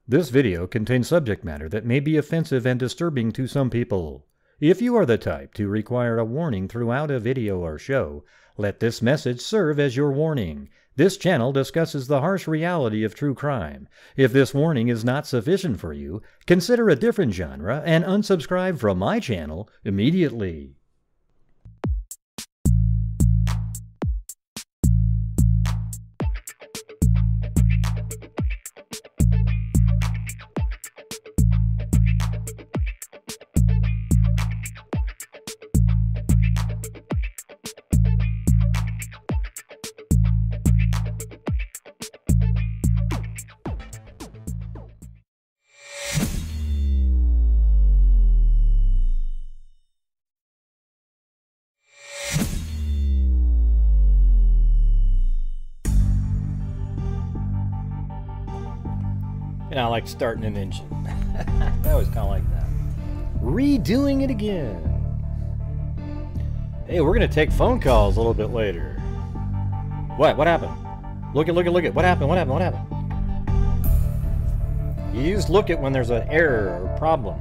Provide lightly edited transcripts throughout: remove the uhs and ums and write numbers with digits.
This video contains subject matter that may be offensive and disturbing to some people. If you are the type to require a warning throughout a video or show, let this message serve as your warning. This channel discusses the harsh reality of true crime. If this warning is not sufficient for you, consider a different genre and unsubscribe from my channel immediately. I like starting an engine. I always kind of like that. Redoing it again. Hey, we're going to take phone calls a little bit later. What? What happened? Look it. What happened? You just look at when there's an error or problem.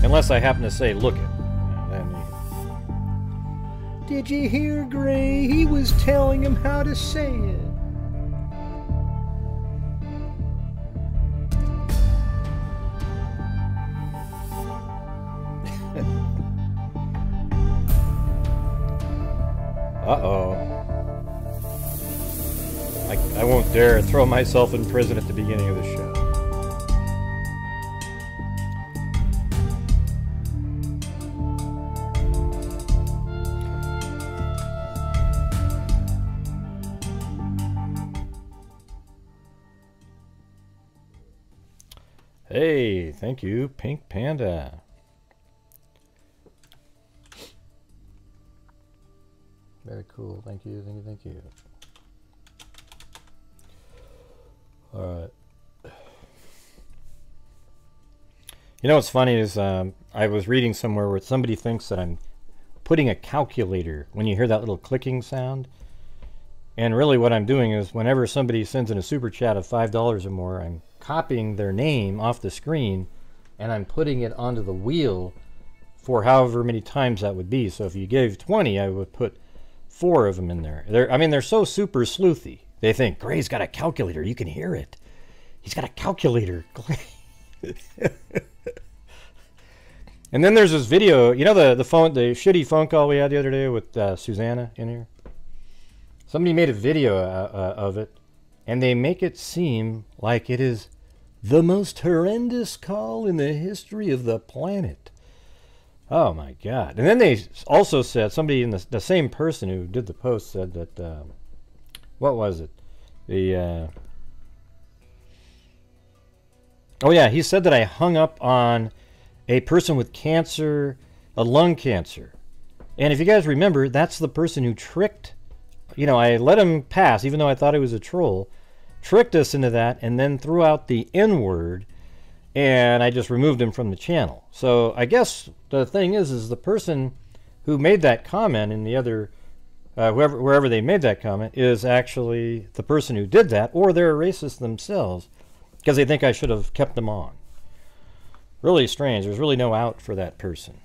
Unless I happen to say look it. Did you hear Gray? He was telling him how to say it. Uh-oh. I won't dare throw myself in prison at the beginning of the show. Hey, thank you, Pink Panda. Very cool. Thank you. All right. You know what's funny is I was reading somewhere where somebody thinks that I'm putting a calculator when you hear that little clicking sound. And really what I'm doing is whenever somebody sends in a super chat of $5 or more, I'm copying their name off the screen and I'm putting it onto the wheel for however many times that would be. So if you gave 20, I would put 4 of them in there. They're so super sleuthy. They think Gray's got a calculator. You can hear it. He's got a calculator. And then there's this video. You know the shitty phone call we had the other day with Susanna in here. Somebody made a video of it, and they make it seem like it is the most horrendous call in the history of the planet. Oh my God. And then they also said, somebody in the same person who did the post said that, what was it? Oh yeah, he said that I hung up on a person with cancer, a lung cancer. And if you guys remember, that's the person who tricked, I let him pass, even though I thought he was a troll, tricked us into that, and then threw out the N-word, and I just removed him from the channel. So I guess the thing is the person who made that comment in the other, wherever they made that comment, is actually the person who did that, or they're racist themselves because they think I should have kept them on. Really strange. There's really no out for that person.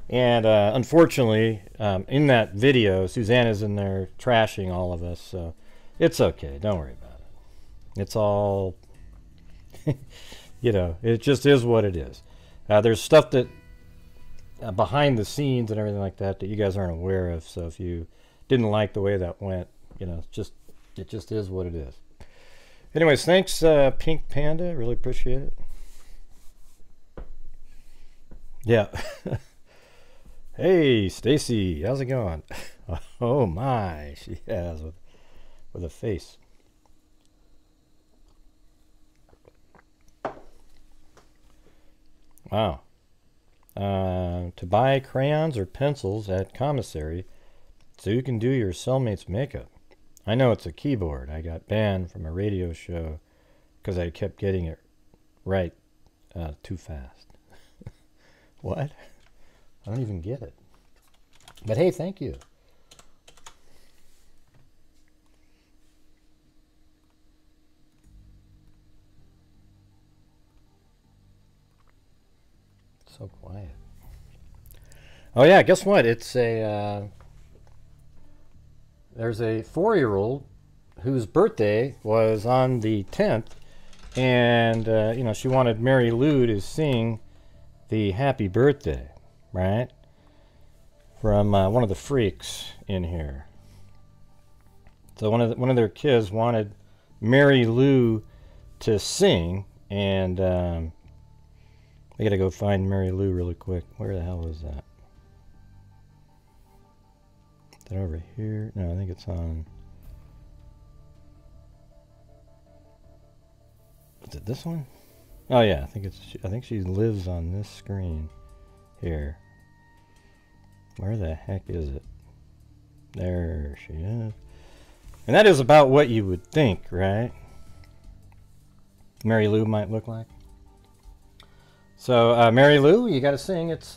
And unfortunately, in that video, Susanna's in there trashing all of us, so it's okay. Don't worry about it. It's all... it just is what it is. There's stuff that behind the scenes and everything like that you guys aren't aware of. So if you didn't like the way that went, it just is what it is. Anyways, thanks, Pink Panda. Really appreciate it. Yeah. Hey, Stacy, how's it going? Oh my, she has with a face. Wow. To buy crayons or pencils at commissary so you can do your cellmate's makeup. I know it's a keyboard. I got banned from a radio show because I kept getting it right too fast. What? I don't even get it. But hey, thank you. so quiet. Oh yeah, guess what? It's a there's a 4-year-old whose birthday was on the 10th, and you know, she wanted Mary Lou to sing the happy birthday, right? From one of the freaks in here. So one of their kids wanted Mary Lou to sing, and I gotta go find Mary Lou really quick. Where the hell is that? Is that over here? No, I think it's on. Is it this one? Oh yeah, I think she lives on this screen here. Where the heck is it? There she is. And that is about what you would think, right? Mary Lou might look like. So Mary Lou, you got to sing. It's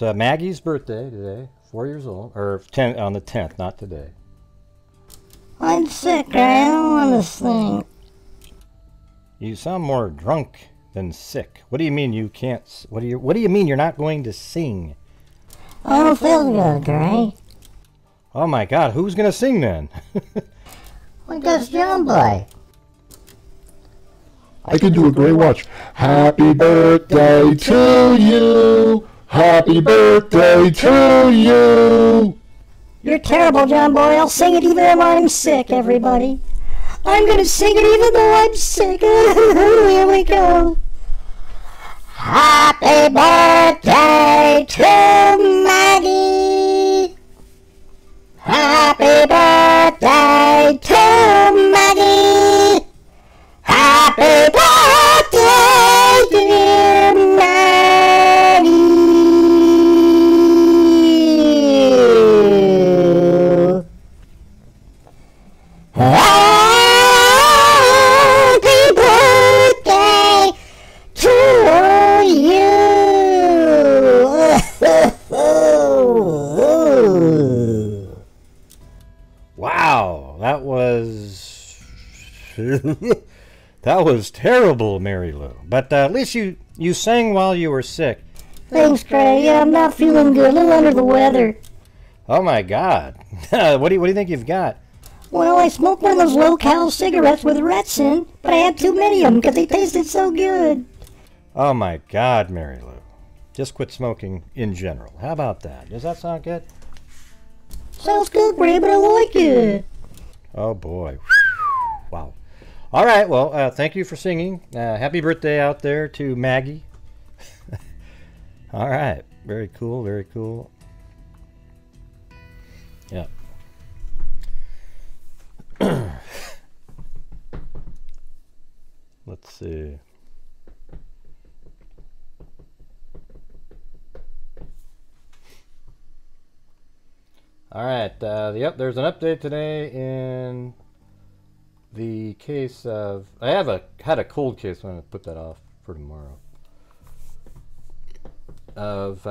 Maggie's birthday today, 4 years old, or 10 on the 10th, not today. I'm sick, I don't want to sing. You sound more drunk than sick. What do you mean you can't? What do you mean you're not going to sing? I don't feel good, Gray. Oh my God, who's gonna sing then? What does John play? I can do a great watch. Happy birthday to you. Happy birthday to you. You're terrible, John Boy. I'll sing it even though I'm sick, everybody. I'm gonna sing it even though I'm sick. Here we go. Happy birthday to Maggie. Happy birthday to Maggie. Happy birthday, dear Maggie. Happy birthday to you. Wow, that was that was terrible, Mary Lou. But at least you sang while you were sick. Thanks, Gray. Yeah, I'm not feeling good. A little under the weather. Oh my God, what do you think you've got? Well, I smoked one of those low-cal cigarettes with rats in, but I had too many of them because they tasted so good. Oh my God, Mary Lou. Just quit smoking in general. How about that? Does that sound good? Sounds good, Gray, but I like it. Oh boy. Wow. All right, well, thank you for singing. Happy birthday out there to Maggie. All right. Very cool, very cool. Yeah. Let's see. All right. Yep, there's an update today in the case of... I had a cold case. I'm going to put that off for tomorrow. Of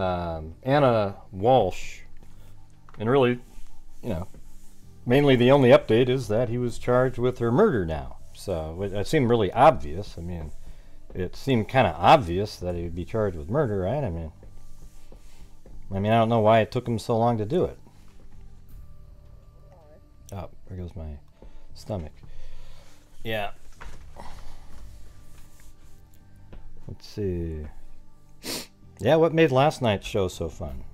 Anna Walsh. And really, you know, mainly the only update is that he was charged with her murder now. So it seemed really obvious. I mean, it seemed kind of obvious that he would be charged with murder, right? I mean, I don't know why it took him so long to do it. Oh, there goes my stomach. Yeah. Let's see. Yeah, what made last night's show so fun?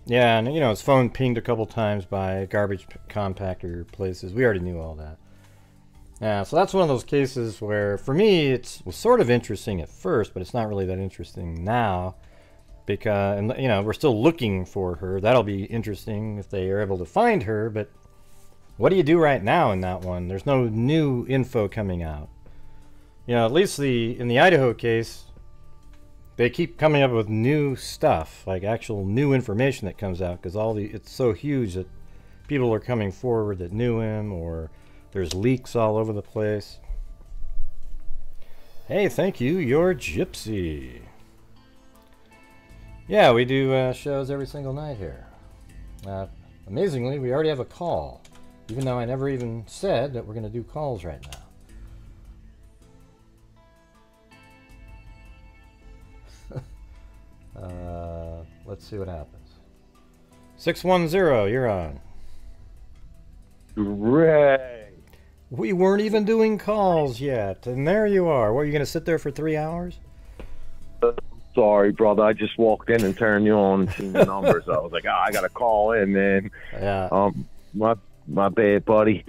Yeah, and you know, his phone pinged a couple times by garbage compactor places. We already knew all that. Yeah, so that's one of those cases where, for me, it was sort of interesting at first, but it's not really that interesting now. Because, and, you know, we're still looking for her. That'll be interesting if they are able to find her, but what do you do right now in that one? There's no new info coming out. You know, at least in the Idaho case, they keep coming up with new stuff, like actual new information that comes out, because it's so huge that people are coming forward that knew him, or there's leaks all over the place. Hey, thank you, you're Gypsy. Yeah, we do shows every single night here. Amazingly, we already have a call, even though I never even said that we're going to do calls right now. Let's see what happens. 610, you're on. Ray. We weren't even doing calls yet, and there you are. What, are you going to sit there for 3 hours? Sorry, brother. I just walked in and turned you on and seen the numbers. I was like, I got to call in, man. Yeah. My bad, buddy.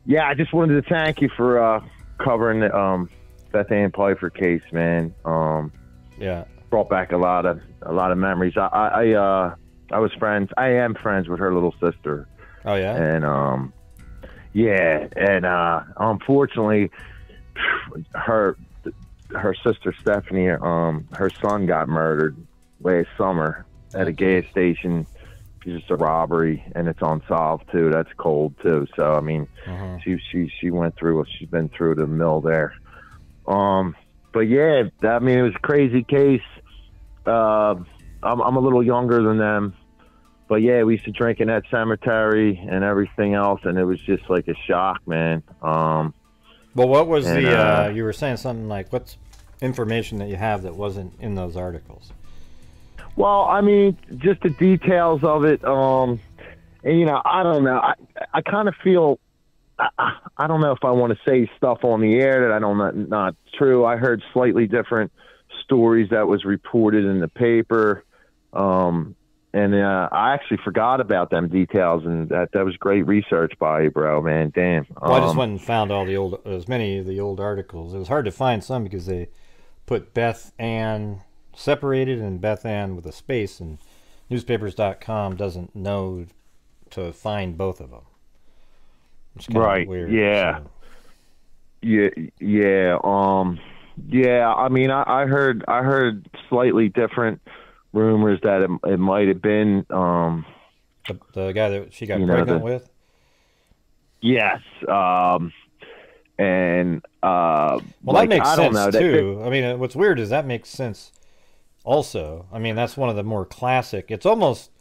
Yeah, I just wanted to thank you for covering the Beth Ann Piper case, man. Yeah. Brought back a lot of memories. I am friends with her little sister. Oh yeah. And yeah, and unfortunately, her sister Stephanie, her son got murdered last summer at a gas station. It's just a robbery, and it's unsolved too. That's cold too. So I mean, she went through. She's been through the mill there. But yeah, I mean, it was a crazy case. I'm a little younger than them, but yeah, we used to drink in that cemetery and everything else, and it was just like a shock, man. Well, what was you were saying something like, what's information that you have that wasn't in those articles? Well, I mean, just the details of it, and you know, I don't know. I kind of feel, I don't know if I want to say stuff on the air that I don't not true. I heard slightly different stories that was reported in the paper, and I actually forgot about them details, and that was great research by you, bro, man. Damn. Well, I just went and found as many of the old articles. It was hard to find some because they put Beth Ann separated and Beth Ann with a space, and newspapers.com doesn't know to find both of them. It's kind of weird. Yeah. So. Yeah. I mean, I heard slightly different rumors that it might have been the guy that she got pregnant with. Yes. And well, like, that makes I sense don't know, too. I mean, what's weird is that makes sense. Also, I mean, that's one of the more classic. It's almost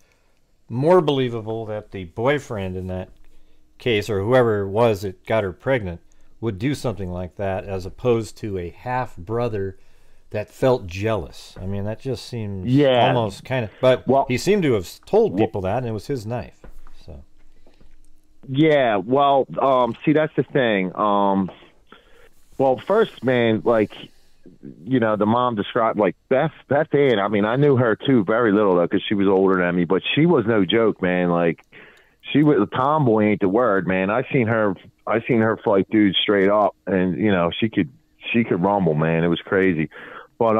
more believable that the boyfriend in that case, or whoever it was that got her pregnant, would do something like that, as opposed to a half-brother that felt jealous. I mean, that just seems almost kind of... But he seemed to have told people that, and it was his knife. So. Yeah, well, see, that's the thing. Well, first, man, like, you know, the mom described, like, Beth Ann, I mean, I knew her, too, very little, though, because she was older than me, but she was no joke, man. Like, she was a tomboy, ain't the word, man. I seen her fight dudes straight up, and, you know, she could rumble, man. It was crazy. But,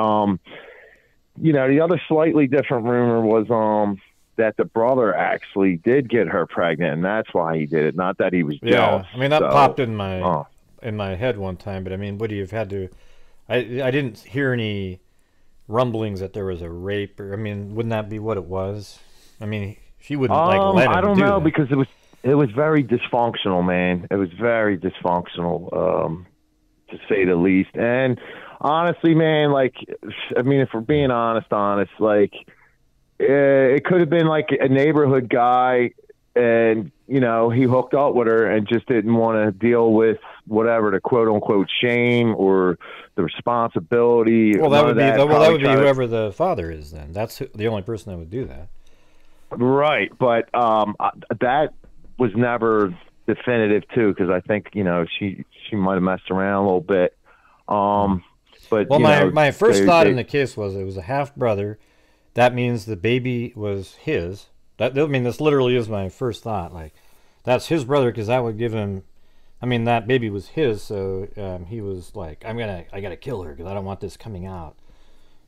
you know, the other slightly different rumor was that the brother actually did get her pregnant, and that's why he did it, not that he was jealous. I mean, that popped in my head one time, but I mean, would he have had to... I didn't hear any rumblings that there was a rape, or I mean, wouldn't that be what it was? I mean, she wouldn't like let him I don't do know that. because it was very dysfunctional, man. It was very dysfunctional, to say the least. And honestly, man, like, I mean, if we're being honest, like, it could have been like a neighborhood guy, and you know, he hooked up with her and just didn't want to deal with whatever the quote unquote shame or the responsibility. Well, that would be whoever the father is. Then that's the only person that would do that. Right, but that was never definitive too, because I think, you know, she might have messed around a little bit. But well, my first thought in the case was it was a half brother. That means the baby was his. I mean, this literally is my first thought. Like, that's his brother, because that would give him. I mean, that baby was his, so he was like, I gotta kill her because I don't want this coming out.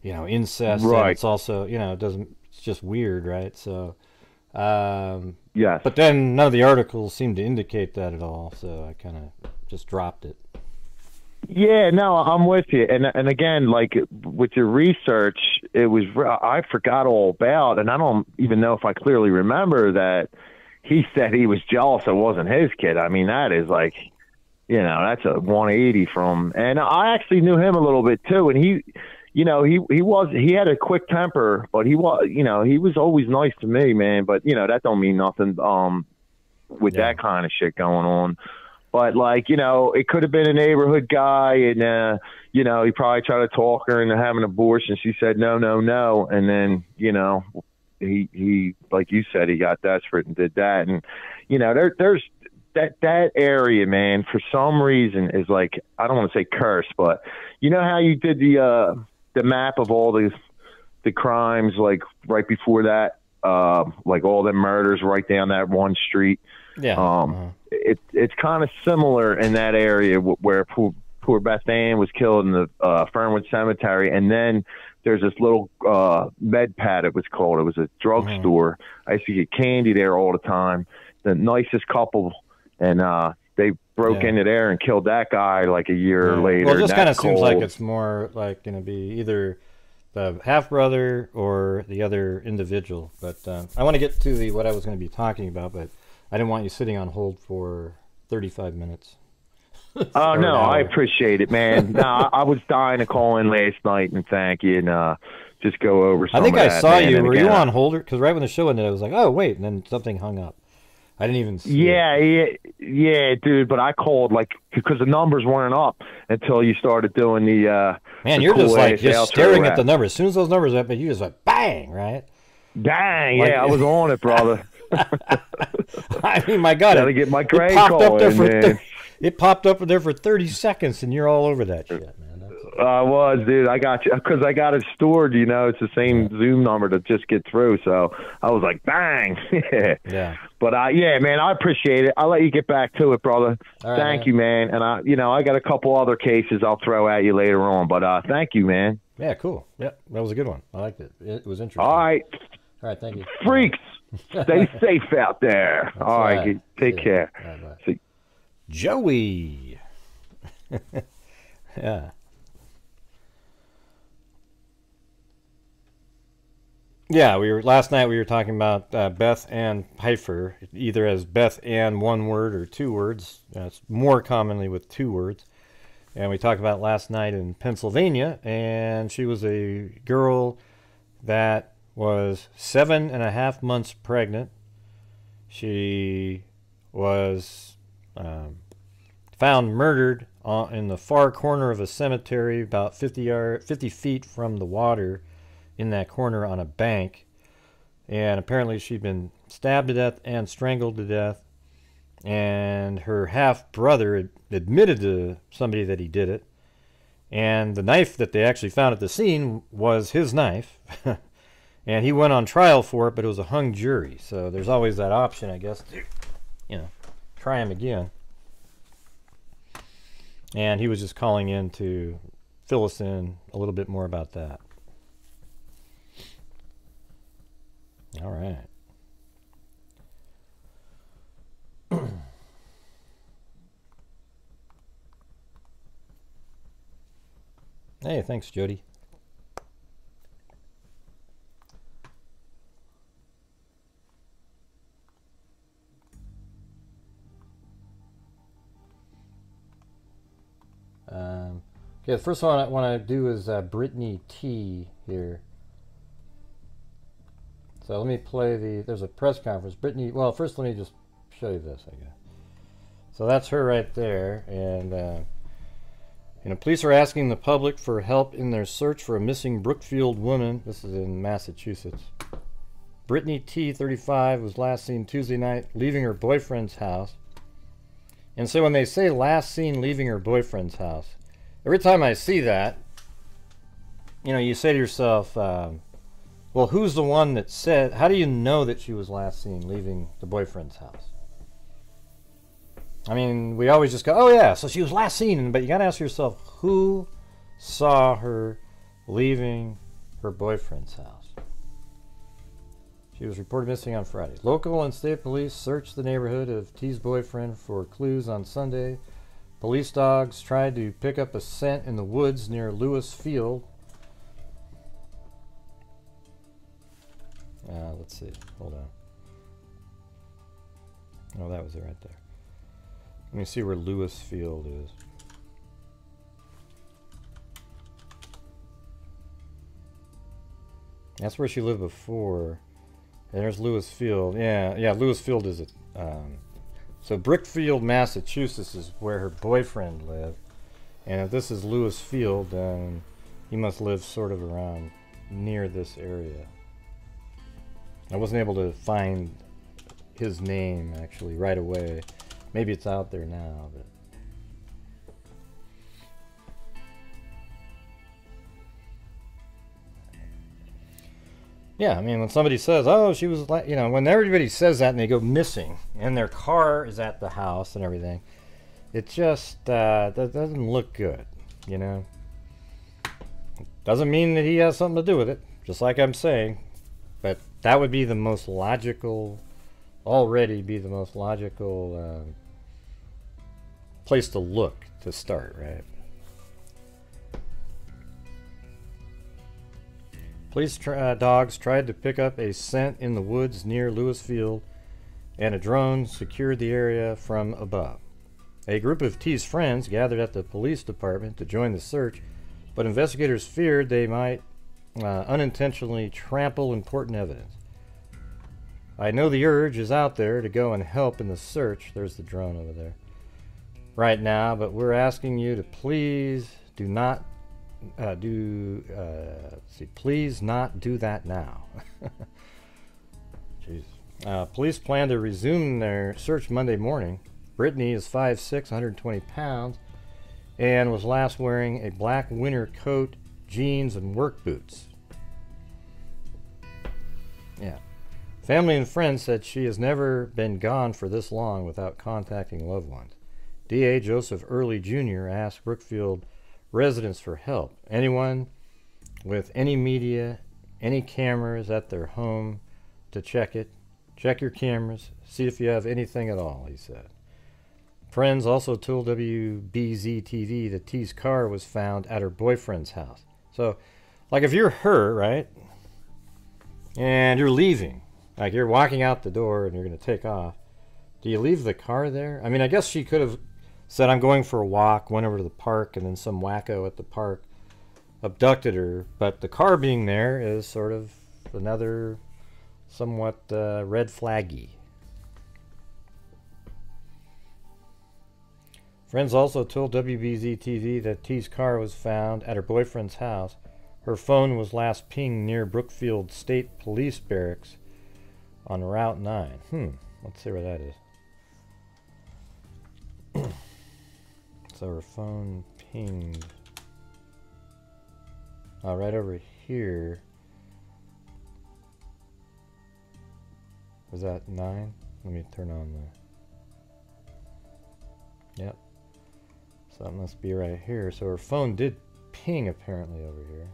You know, incest. Right. And it's also, you know, it's just weird, right? So. Yes. But then none of the articles seemed to indicate that at all, so I kind of just dropped it. Yeah, no, I'm with you. And again, like with your research, I forgot all about, and I don't even know if I clearly remember that he said he was jealous it wasn't his kid. I mean, that is like, you know, that's a 180 from, and I actually knew him a little bit too, and he, you know, he had a quick temper, but he was always nice to me, man. But you know, that don't mean nothing with that kind of shit going on. But like, you know, it could have been a neighborhood guy, and you know, he probably tried to talk her into having an abortion. She said no, no, no, and then you know, he like you said, he got desperate and did that. And you know, there's that area, man, for some reason is like, I don't want to say curse, but you know how you did the map of all the crimes like right before that, like all the murders right down that one street. Yeah. It's kind of similar in that area where poor Beth Ann was killed in the Fernwood Cemetery, and then there's this little med pad, it was called. It was a drugstore. I used to get candy there all the time. The nicest couple, and they broke into there and killed that guy like a year later. Well, it just kind of seems like it's more like going to be either the half brother or the other individual. But I want to get to what I was going to be talking about, but I didn't want you sitting on hold for 35 minutes. Oh, no, I appreciate it, man. No, I was dying to call in last night and thank you and just go over some I think of I that, saw man. you. And Were again, you on hold? Because right when the show ended, I was like, oh, wait. And then something hung up. I didn't even see it. Yeah, dude. But I called, like, because the numbers weren't up until you started doing the Man, the you're just like, cool-ass just outro staring at rap. the numbers. As soon as those numbers are up, you just like, bang, right? Dang, Like- yeah, I was on it, brother. I mean, my God. Gotta get my grade popped up call there in, for man. It popped up there for 30 seconds, and you're all over that shit, man. I was, dude. I got you because I got it stored. You know, it's the same Zoom number to just get through. So I was like, bang. Yeah. But yeah, man, I appreciate it. I'll let you get back to it, brother. All right, Thank you, man. And I got a couple other cases I'll throw at you later on. But thank you, man. Yeah, cool. Yeah, that was a good one. I liked it. It was interesting. All right, All right, thank you. freaks, stay safe out there. All right, right. take See ya. care. All right, bye. See. Joey. Yeah. Yeah, last night we were talking about Beth Ann Pfeiffer, either as Beth Ann one word or two words. It's more commonly with two words. And we talked about last night in Pennsylvania, and she was a girl that was 7.5 months pregnant. She was found murdered in the far corner of a cemetery about 50 feet from the water in that corner on a bank. And apparently she'd been stabbed to death and strangled to death. And her half-brother admitted to somebody that he did it. And the knife that they actually found at the scene was his knife. And he went on trial for it, but it was a hung jury. So there's always that option, I guess, to, you know, try him again. And he was just calling in to fill us in a little bit more about that. All right. Hey, thanks, Jody. Okay, the first one I want to do is Brittany T here. So let me play there's a press conference. Brittany, well, first let me just show you this, I guess. So that's her right there. And, you know, police are asking the public for help in their search for a missing Brookfield woman. This is in Massachusetts. Brittany T, 35, was last seen Tuesday night leaving her boyfriend's house. And so when they say last seen leaving her boyfriend's house, every time I see that, you know, you say to yourself, well, who's the one that said, how do you know that she was last seen leaving the boyfriend's house? I mean, we always just go, oh yeah, so she was last seen, but you gotta ask yourself, who saw her leaving her boyfriend's house? She was reported missing on Friday. Local and state police searched the neighborhood of T's boyfriend for clues on Sunday. Police dogs tried to pick up a scent in the woods near Lewis Field. Let's see. Hold on. Oh, that was it right there. Let me see where Lewis Field is. That's where she lived before. And there's Lewis Field. Yeah, Lewis Field is it. So Brookfield, Massachusetts is where her boyfriend lived. And if this is Lewis Field, then he must live sort of around near this area. I wasn't able to find his name actually right away. Maybe it's out there now, but yeah, I mean, when somebody says, oh, she was like, you know, when everybody says that and they go missing and their car is at the house and everything, it just that doesn't look good, you know. Doesn't mean that he has something to do with it, just like I'm saying, but that would be the most logical, already be the most logical place to look to start, right? Police dogs tried to pick up a scent in the woods near Lewis Field, and a drone secured the area from above. A group of T's friends gathered at the police department to join the search, but investigators feared they might unintentionally trample important evidence. I know the urge is out there to go and help in the search. There's the drone over there. Right now, but we're asking you to please do not please not do that now. Jeez. Police plan to resume their search Monday morning. Brittany is 5'6", 120 pounds, and was last wearing a black winter coat, jeans, and work boots. Yeah. Family and friends said she has never been gone for this long without contacting loved ones. D.A. Joseph Early Jr. asked Brookfield residents for help. Anyone with any media, any cameras at their home to check it. Check your cameras, see if you have anything at all, he said. Friends also told WBZ-TV that T's car was found at her boyfriend's house. So, like if you're her, right, and you're leaving, like you're walking out the door and you're going to take off, do you leave the car there? I mean, I guess she could have said, I'm going for a walk, went over to the park, and then some wacko at the park abducted her. But the car being there is sort of another somewhat red flaggy. Friends also told WBZ-TV that T's car was found at her boyfriend's house. Her phone was last pinged near Brookfield State Police Barracks on Route 9. Let's see where that is. So her phone pinged right over here. Was that 9? Let me turn on the... Yep. So that must be right here. So her phone did ping apparently over here.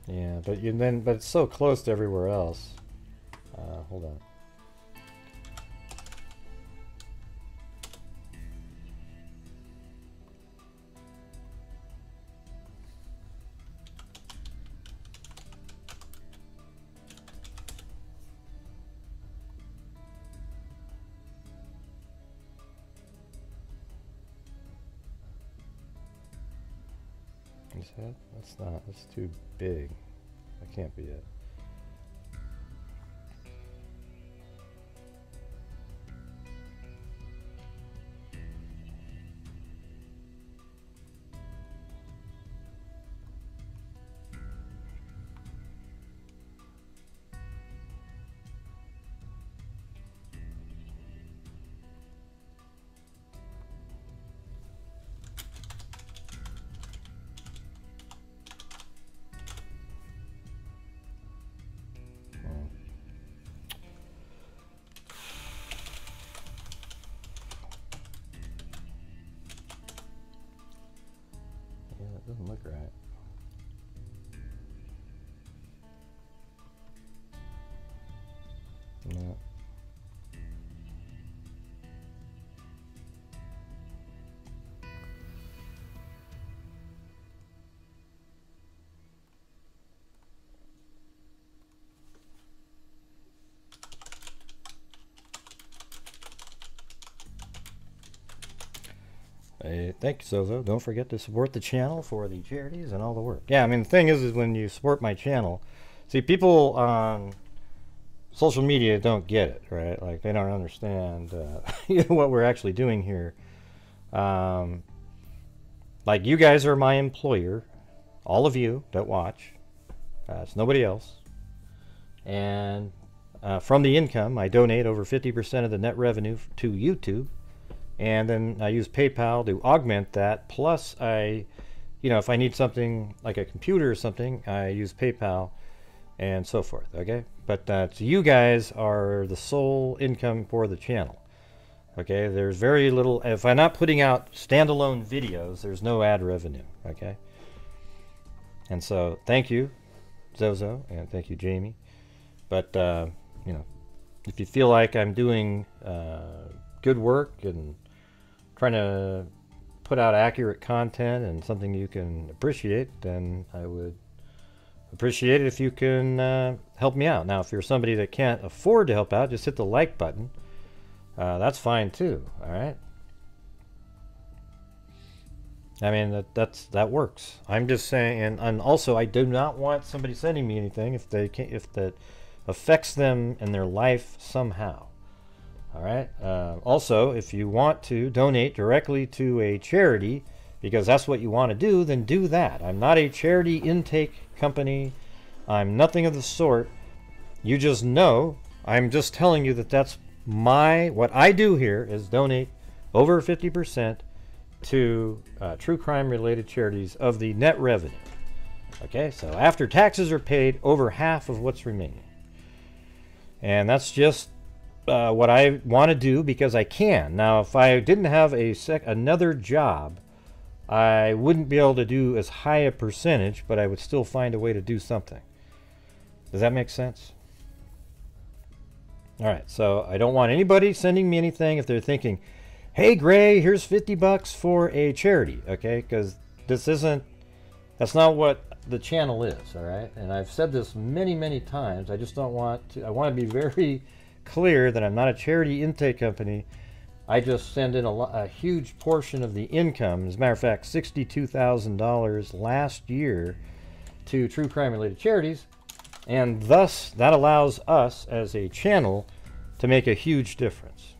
Yeah, but but it's so close to everywhere else. Hold on. Is that? That's not. That's too big. That can't be it. Doesn't look right. Hey, thank you, Zozo. Don't forget to support the channel for the charities and all the work. Yeah, I mean, the thing is when you support my channel, see, people on social media don't get it, right? Like, they don't understand what we're actually doing here. Like, you guys are my employer, all of you that watch. It's nobody else. And from the income, I donate over 50% of the net revenue to YouTube. And then I use PayPal to augment that. Plus, if I need something like a computer or something, I use PayPal and so forth, okay? But so you guys are the sole income for the channel, okay? There's very little, if I'm not putting out standalone videos, there's no ad revenue, okay? And so, thank you, Zozo, and thank you, Jamie. But, if you feel like I'm doing good work and trying to put out accurate content and something you can appreciate, then I would appreciate it if you can help me out. Now, if you're somebody that can't afford to help out, just hit the like button. That's fine too, all right? I mean, that works. I'm just saying, and also I do not want somebody sending me anything if that affects them in their life somehow. All right. Also, if you want to donate directly to a charity, because that's what you want to do, then do that. I'm not a charity intake company. I'm nothing of the sort. You just know. I'm just telling you that that's what I do here is donate over 50% to true crime related charities of the net revenue. Okay, so after taxes are paid, over half of what's remaining. And that's just what I want to do because I can. Now, if I didn't have another job, I wouldn't be able to do as high a percentage, but I would still find a way to do something. Does that make sense? All right, so I don't want anybody sending me anything if they're thinking, hey, Gray, here's $50 for a charity, okay? Because that's not what the channel is, all right? And I've said this many, many times. I just don't want to, I want to be very clear that I'm not a charity intake company. I just send in a huge portion of the income. As a matter of fact, $62,000 last year to true crime related charities. And thus, that allows us as a channel to make a huge difference.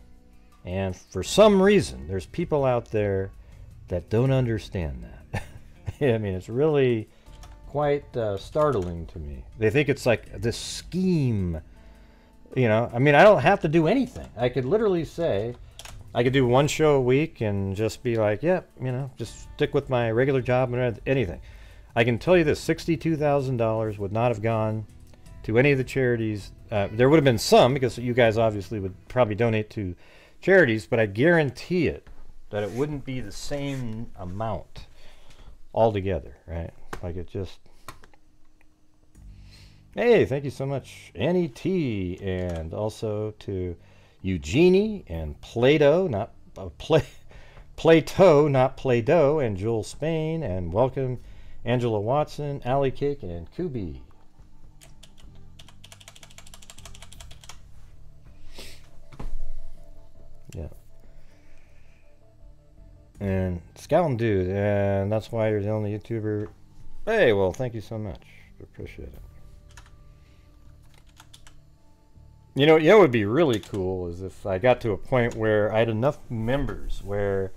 And for some reason, there's people out there that don't understand that. I mean, it's really quite startling to me. They think it's like this scheme. You know, I mean, I don't have to do anything. I could literally say, I could do one show a week and just be like, yep, just stick with my regular job and anything. I can tell you this, $62,000 would not have gone to any of the charities. There would have been some, because you guys obviously would probably donate to charities, but I guarantee it that it wouldn't be the same amount altogether, right? Like it just... Hey, thank you so much, Annie T, and also to Eugenie and Plato, not Plato, not Play-Doh, and Joel Spain, and welcome Angela Watson, Alley Cake, and Kubi. Yeah. And Scouting Dude, and that's why you're the only YouTuber. Hey, well, thank you so much. Appreciate it. You know, what would be really cool is if I got to a point where I had enough members where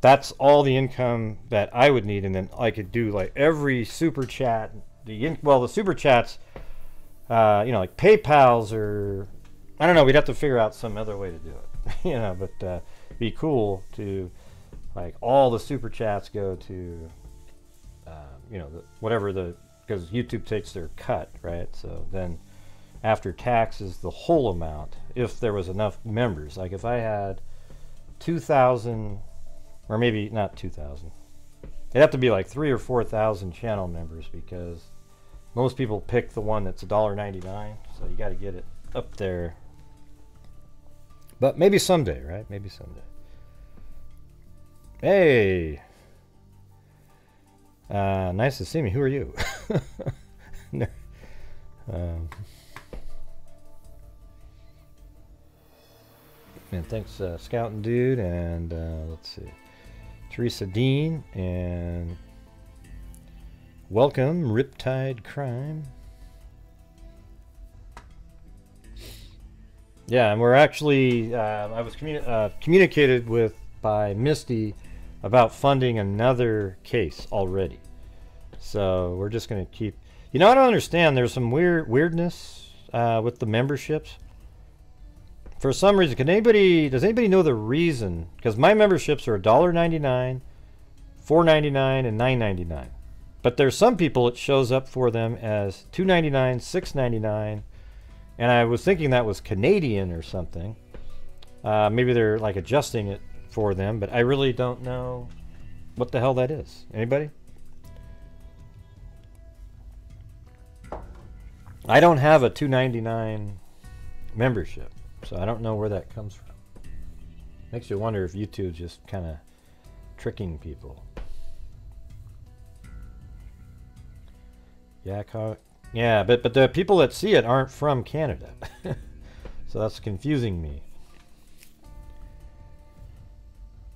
that's all the income that I would need, and then I could do like every super chat. The super chats, like PayPal's, or I don't know. We'd have to figure out some other way to do it, But it'd be cool to like all the super chats go to, because YouTube takes their cut, right? So then, after taxes, the whole amount, if there was enough members. Like if I had 2,000, or maybe not 2,000, it'd have to be like 3,000 or 4,000 channel members, because most people pick the one that's $1.99, so you got to get it up there. But maybe someday, right? Maybe someday. Hey! Nice to see me. Who are you? And thanks, Scouting Dude, and let's see. Teresa Dean, and welcome, Riptide Crime. Yeah, and we're actually, I was communicated with by Misty about funding another case already. So we're just going to keep, you know, I don't understand. There's some weirdness with the memberships. For some reason, does anybody know the reason? Because my memberships are $1.99, $4.99, and $9.99. But there's some people it shows up for them as $2.99, $6.99, and I was thinking that was Canadian or something. Maybe they're like adjusting it for them, but I really don't know what the hell that is. Anybody? I don't have a $2.99 membership, so I don't know where that comes from. Makes you wonder if YouTube's just kind of tricking people. Yeah, but the people that see it aren't from Canada. So that's confusing me.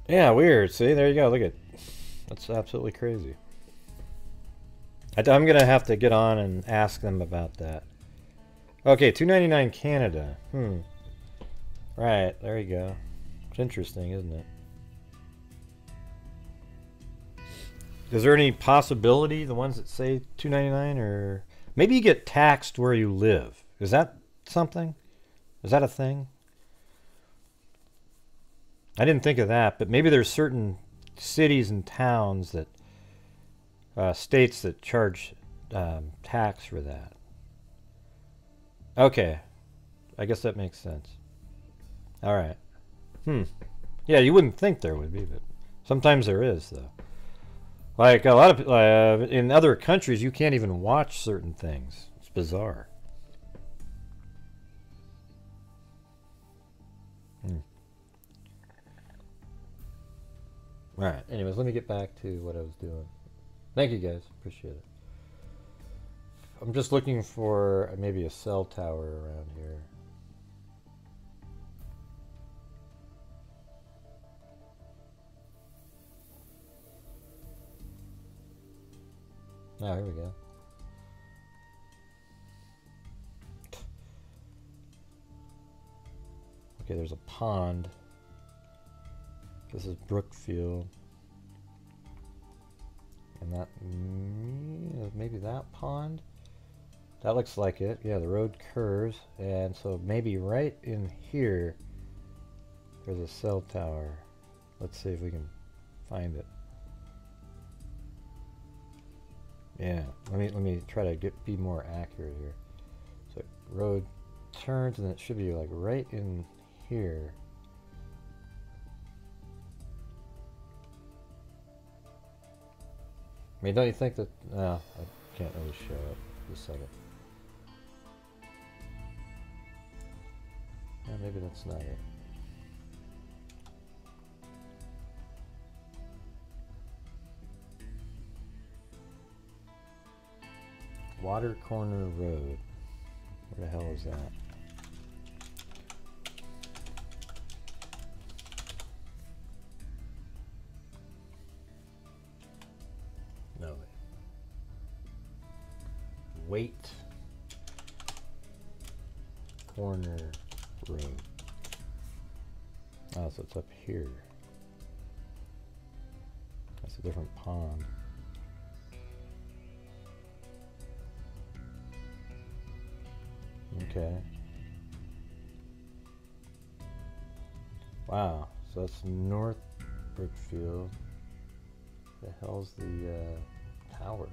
Yeah, weird. See, there you go. Look at, that's absolutely crazy. I'm gonna have to get on and ask them about that. Okay, $2.99 Canada. Right, there you go. It's interesting, isn't it? Is there any possibility, the ones that say $2.99, or maybe you get taxed where you live? Is that something? Is that a thing? I didn't think of that, but maybe there's certain cities and towns that states that charge tax for that. Okay, I guess that makes sense. All right. Yeah, you wouldn't think there would be, but sometimes there is, though. Like a lot of in other countries, you can't even watch certain things. It's bizarre. All right. Anyways, let me get back to what I was doing. Thank you, guys. Appreciate it. I'm just looking for maybe a cell tower around here. Oh, here we go. Okay, there's a pond. This is Brookfield. And that, maybe that pond? That looks like it. Yeah, the road curves. And so maybe right in here, there's a cell tower. Let's see if we can find it. Yeah, let me try to be more accurate here. So road turns, and it should be like right in here. I mean, don't you think that? No, I can't really show it. Just a second. Yeah, maybe that's not it. Water Corner Road. Where the hell is that? No. Wait. Corner Road. Oh, so it's up here. That's a different pond. Okay. Wow. So that's North Brookfield. The hell's the tower?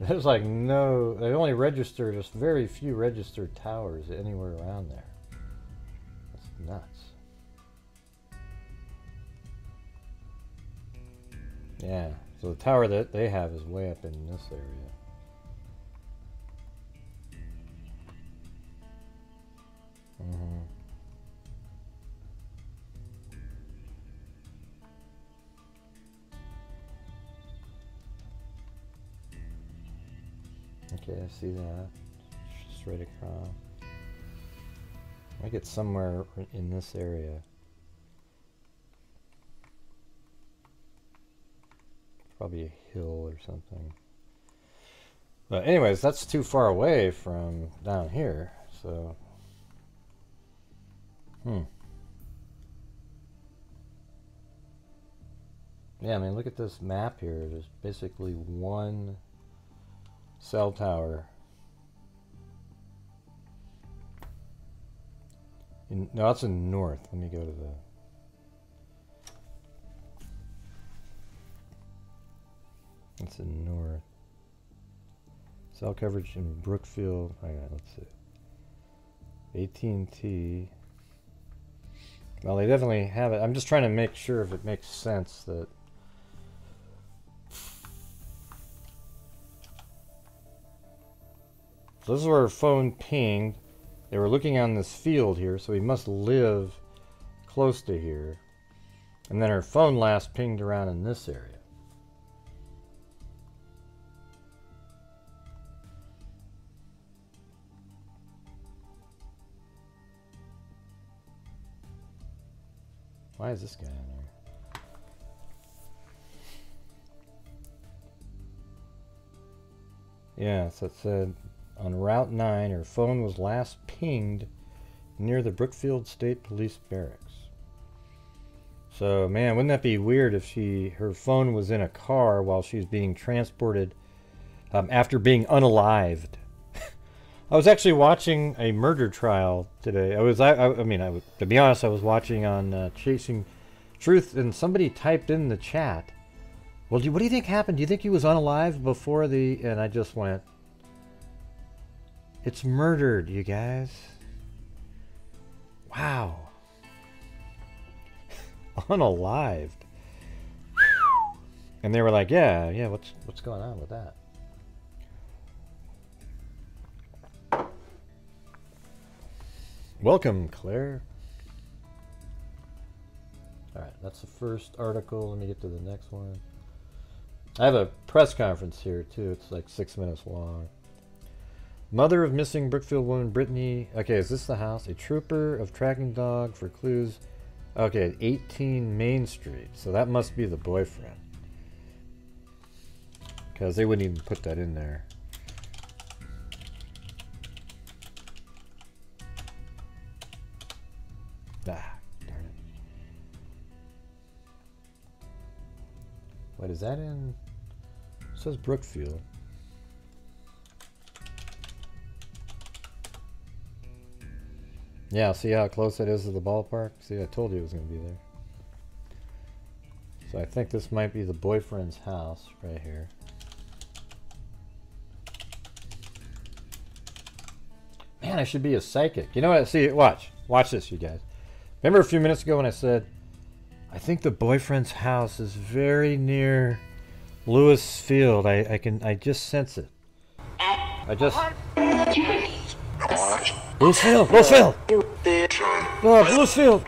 There's like no. They only register just very few registered towers anywhere around there. That's nuts. Yeah. So the tower that they have is way up in this area. Okay, I see that. Straight across. I get somewhere in this area. Probably a hill or something. But anyways, that's too far away from down here, so... Yeah, I mean, look at this map here. There's basically one cell tower. No, that's in the north. Let me go to the... That's in north. Cell coverage in Brookfield. Hang on, let's see. AT&T. Well, they definitely have it. I'm just trying to make sure if it makes sense that... So this is where her phone pinged. They were looking on this field here, so he must live close to here. And then her phone last pinged around in this area. Why is this guy in there? Yeah, so it said on Route 9, her phone was last pinged near the Brookfield State Police Barracks. So, man, wouldn't that be weird if her phone was in a car while she was being transported after being unalived? I was actually watching a murder trial today. To be honest, I was watching on Chasing Truth, and somebody typed in the chat, well, what do you think happened? Do you think he was unalived before the... And I just went, it's murdered, you guys. Wow. Unalived. And they were like, yeah, what's going on with that? Welcome, Claire. Alright, that's the first article. Let me get to the next one. I have a press conference here, too. It's like 6 minutes long. Mother of missing Brookfield woman, Brittany. Okay, is this the house? A trooper of tracking dog for clues. Okay, 18 Main Street. So that must be the boyfriend. Because they wouldn't even put that in there. Ah, darn it. What is that in? It says Brookfield. Yeah, see how close that is to the ballpark? See, I told you it was going to be there. So I think this might be the boyfriend's house right here. Man, I should be a psychic. You know what? See, watch this, you guys. Remember a few minutes ago when I said, I think the boyfriend's house is very near Lewis Field. I just sense it. Lewisfield! Oh, Lewisfield!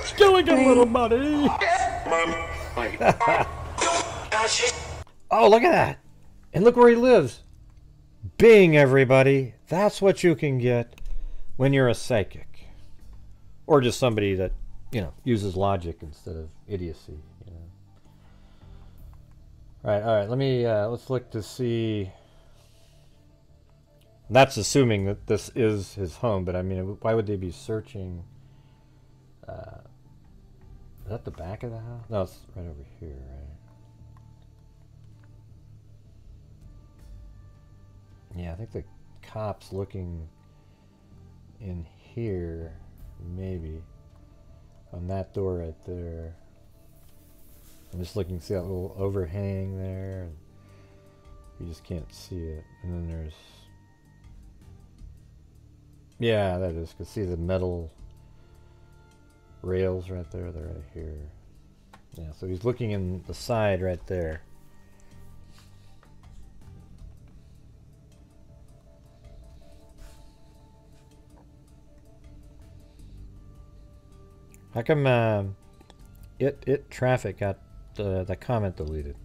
Skilligan, little buddy! Oh, look at that! And look where he lives. Bing, everybody. That's what you can get when you're a psychic. Or just somebody that, uses logic instead of idiocy, All right, let's look to see. That's assuming that this is his home, but I mean, why would they be searching? Is that the back of the house? No, it's right over here, right? Yeah, I think the cop's looking in here, maybe. On that door right there. I'm just looking to see that little overhang there. And you just can't see it. And then there's... Yeah, that is. You can see the metal rails right there. They're right here. Yeah, so he's looking in the side right there. How come traffic got the comment deleted?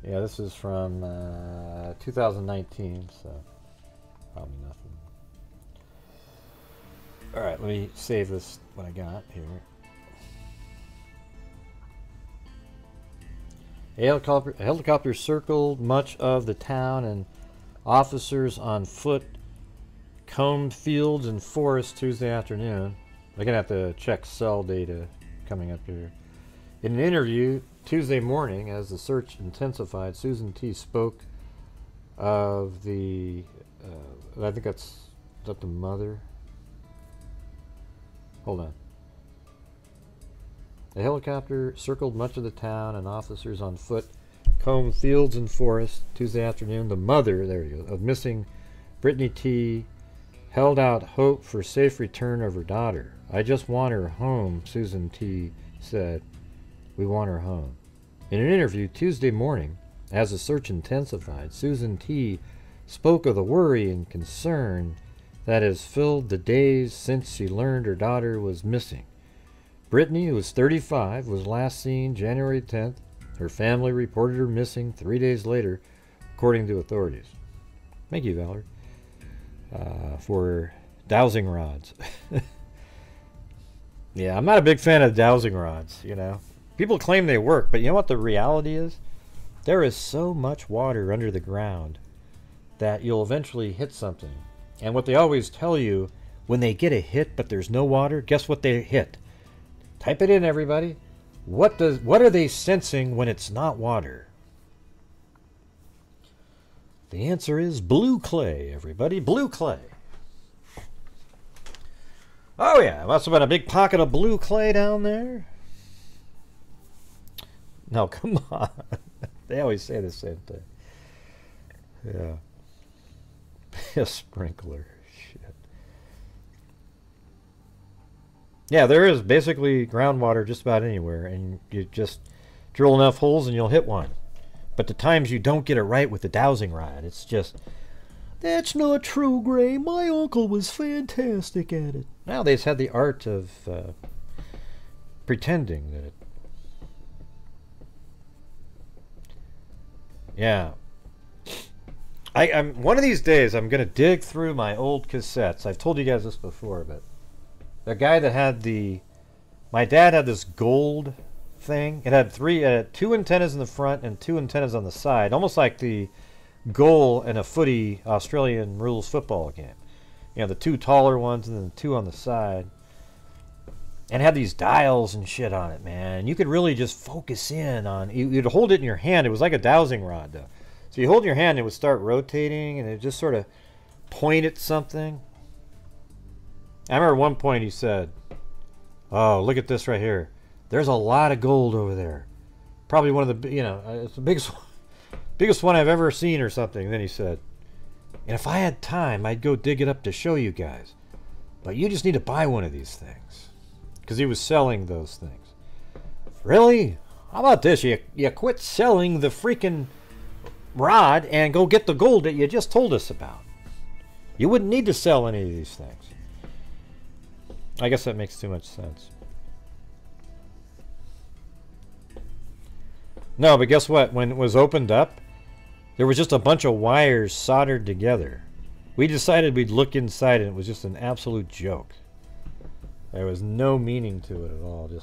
Yeah, this is from 2019, so Probably nothing. Alright, let me save this, what I got here. A helicopter circled much of the town, and officers on foot combed fields and forests Tuesday afternoon. I'm going to have to check cell data coming up here. In an interview Tuesday morning, as the search intensified, Susan T. spoke of the, I think is that the mother? Hold on. A helicopter circled much of the town, and officers on foot combed fields and forests Tuesday afternoon. The mother, there you go, of missing Brittany T. held out hope for safe return of her daughter. I just want her home, Susan T. said. We want her home. In an interview Tuesday morning, as the search intensified, Susan T. spoke of the worry and concern that has filled the days since she learned her daughter was missing. Brittany, who was 35, was last seen January 10th. Her family reported her missing 3 days later, according to authorities. Thank you, Valerie, for dowsing rods. Yeah, I'm not a big fan of dowsing rods, you know. People claim they work, but you know what the reality is? There is so much water under the ground that you'll eventually hit something. And what they always tell you, when they get a hit but there's no water, guess what they hit? Type it in, everybody. What are they sensing when it's not water? The answer is blue clay, everybody. Blue clay. Oh yeah, must have been a big pocket of blue clay down there. No, come on. They always say the same thing. Yeah. A sprinkler. Shit. Yeah, there is basically groundwater just about anywhere, and you just drill enough holes and you'll hit one. But the times you don't get it right with the dowsing rod, it's just, that's not true, Gray. My uncle was fantastic at it. Now they've had the art of pretending that it. Yeah. I'm one of these days I'm gonna dig through my old cassettes. I've told you guys this before, but the guy that had my dad had this gold thing. It had two antennas in the front and two antennas on the side, almost like the goal in a footy Australian rules football game. You know, the two taller ones and then the two on the side. And it had these dials and shit on it, man. You could really just focus in on. You'd hold it in your hand. It was like a dowsing rod, though. So you hold your hand, it would start rotating, and it just sort of point at something. I remember one point he said, "Oh, look at this right here. There's a lot of gold over there. Probably one of the, you know, it's the biggest one I've ever seen or something." And then he said, "And if I had time, I'd go dig it up to show you guys. But you just need to buy one of these things." Because he was selling those things. Really? How about this? You quit selling the freaking rod and go get the gold that you just told us about. You wouldn't need to sell any of these things. I guess that makes too much sense. No, but guess what? When it was opened up, there was just a bunch of wires soldered together. We decided we'd look inside, and it was just an absolute joke. There was no meaning to it at all. It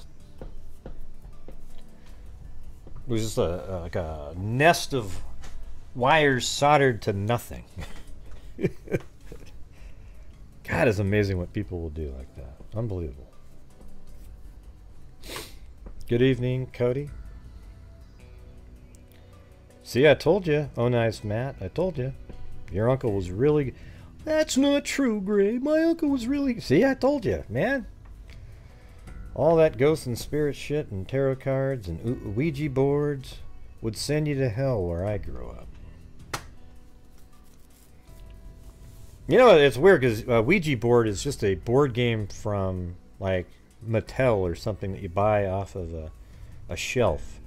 was just like a nest of wires soldered to nothing. God, it's amazing what people will do like that. Unbelievable. Good evening, Cody. See, I told you. Oh, nice, Matt. I told you. Your uncle was really... That's not true, Gray. My uncle was really... See, I told you, man. All that ghost and spirit shit and tarot cards and Ouija boards would send you to hell where I grew up. You know, it's weird because Ouija board is just a board game from, like, Mattel or something that you buy off of a shelf.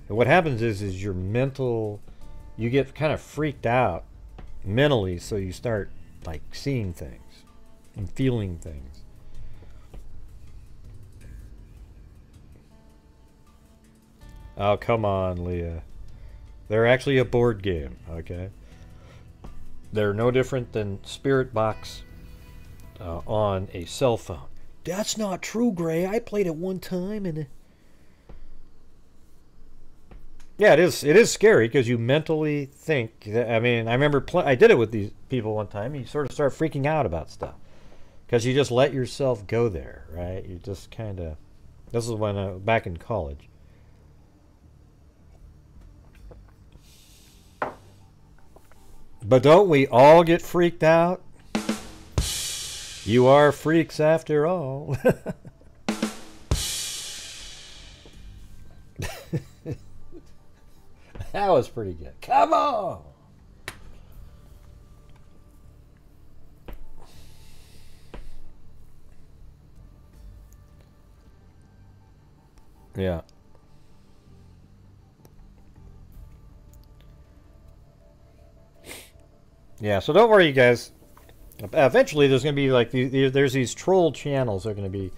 And what happens is your mental... You get kind of freaked out mentally, so you start, like, seeing things and feeling things. Oh, come on, Leah. They're actually a board game, okay? They're no different than spirit box on a cell phone. That's not true, Gray. I played it one time and... Yeah, it is scary because you mentally think that, I mean, I remember I did it with these people one time. You sort of start freaking out about stuff because you just let yourself go there, right? You just kind of... This is when back in college. But don't we all get freaked out? You are freaks after all. That was pretty good. Come on! Yeah. Yeah, so don't worry, you guys. Eventually, there's going to be like there's these troll channels. They're going to be,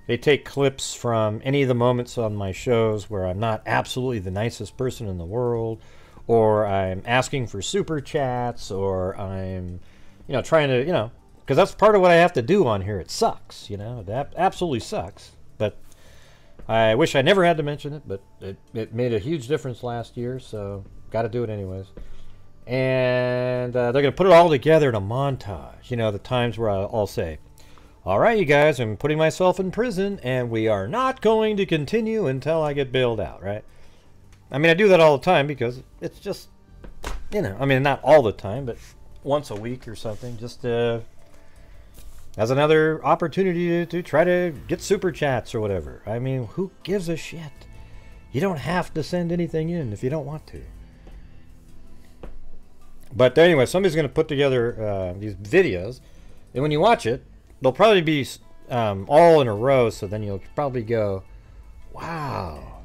they take clips from any of the moments on my shows where I'm not absolutely the nicest person in the world, or I'm asking for super chats, or I'm, you know, trying to, you know, because that's part of what I have to do on here. It sucks, you know, that absolutely sucks. But I wish I never had to mention it, but it made a huge difference last year, so got to do it anyways. And they're going to put it all together in a montage. You know, the times where I'll say, all right, you guys, I'm putting myself in prison, and we are not going to continue until I get bailed out, right? I mean, I do that all the time because it's just, you know, I mean, not all the time, but once a week or something, just as another opportunity to try to get super chats or whatever. I mean, who gives a shit? You don't have to send anything in if you don't want to. But anyway, somebody's going to put together these videos, and when you watch it, they'll probably be all in a row, so then you'll probably go, wow,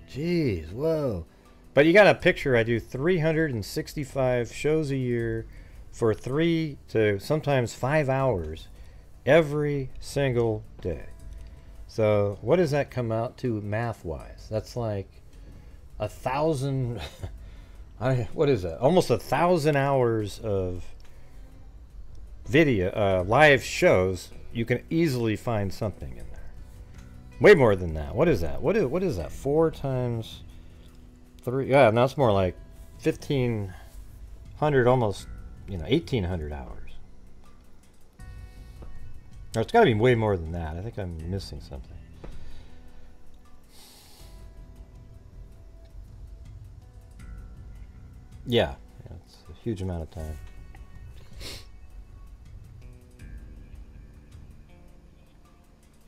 geez, whoa. But you got to picture, I do 365 shows a year for 3 to sometimes 5 hours every single day. So what does that come out to math-wise? That's like 1,000... what is that? Almost 1,000 hours of video, live shows. You can easily find something in there. Way more than that. What is that? What is that? 4 times 3? Yeah, no, it's more like 1,500, almost, you know, 1,800 hours. Or it's got to be way more than that. I think I'm missing something. Yeah, it's a huge amount of time.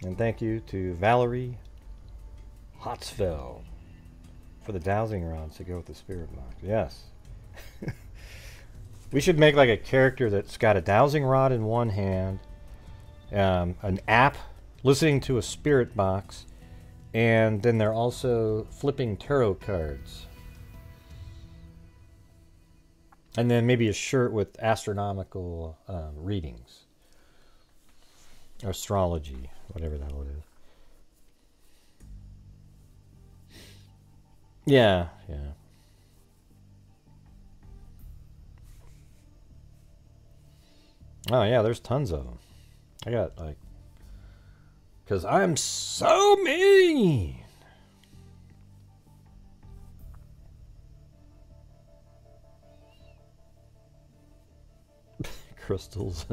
And thank you to Valerie Hotzfeld for the dowsing rods to go with the spirit box. Yes. We should make like a character that's got a dowsing rod in one hand, an app listening to a spirit box, and then they're also flipping tarot cards. And then maybe a shirt with astronomical readings. Or astrology, whatever the hell it is. Yeah, yeah. Oh yeah, there's tons of them. I got like... Because I'm so mean! Crystals.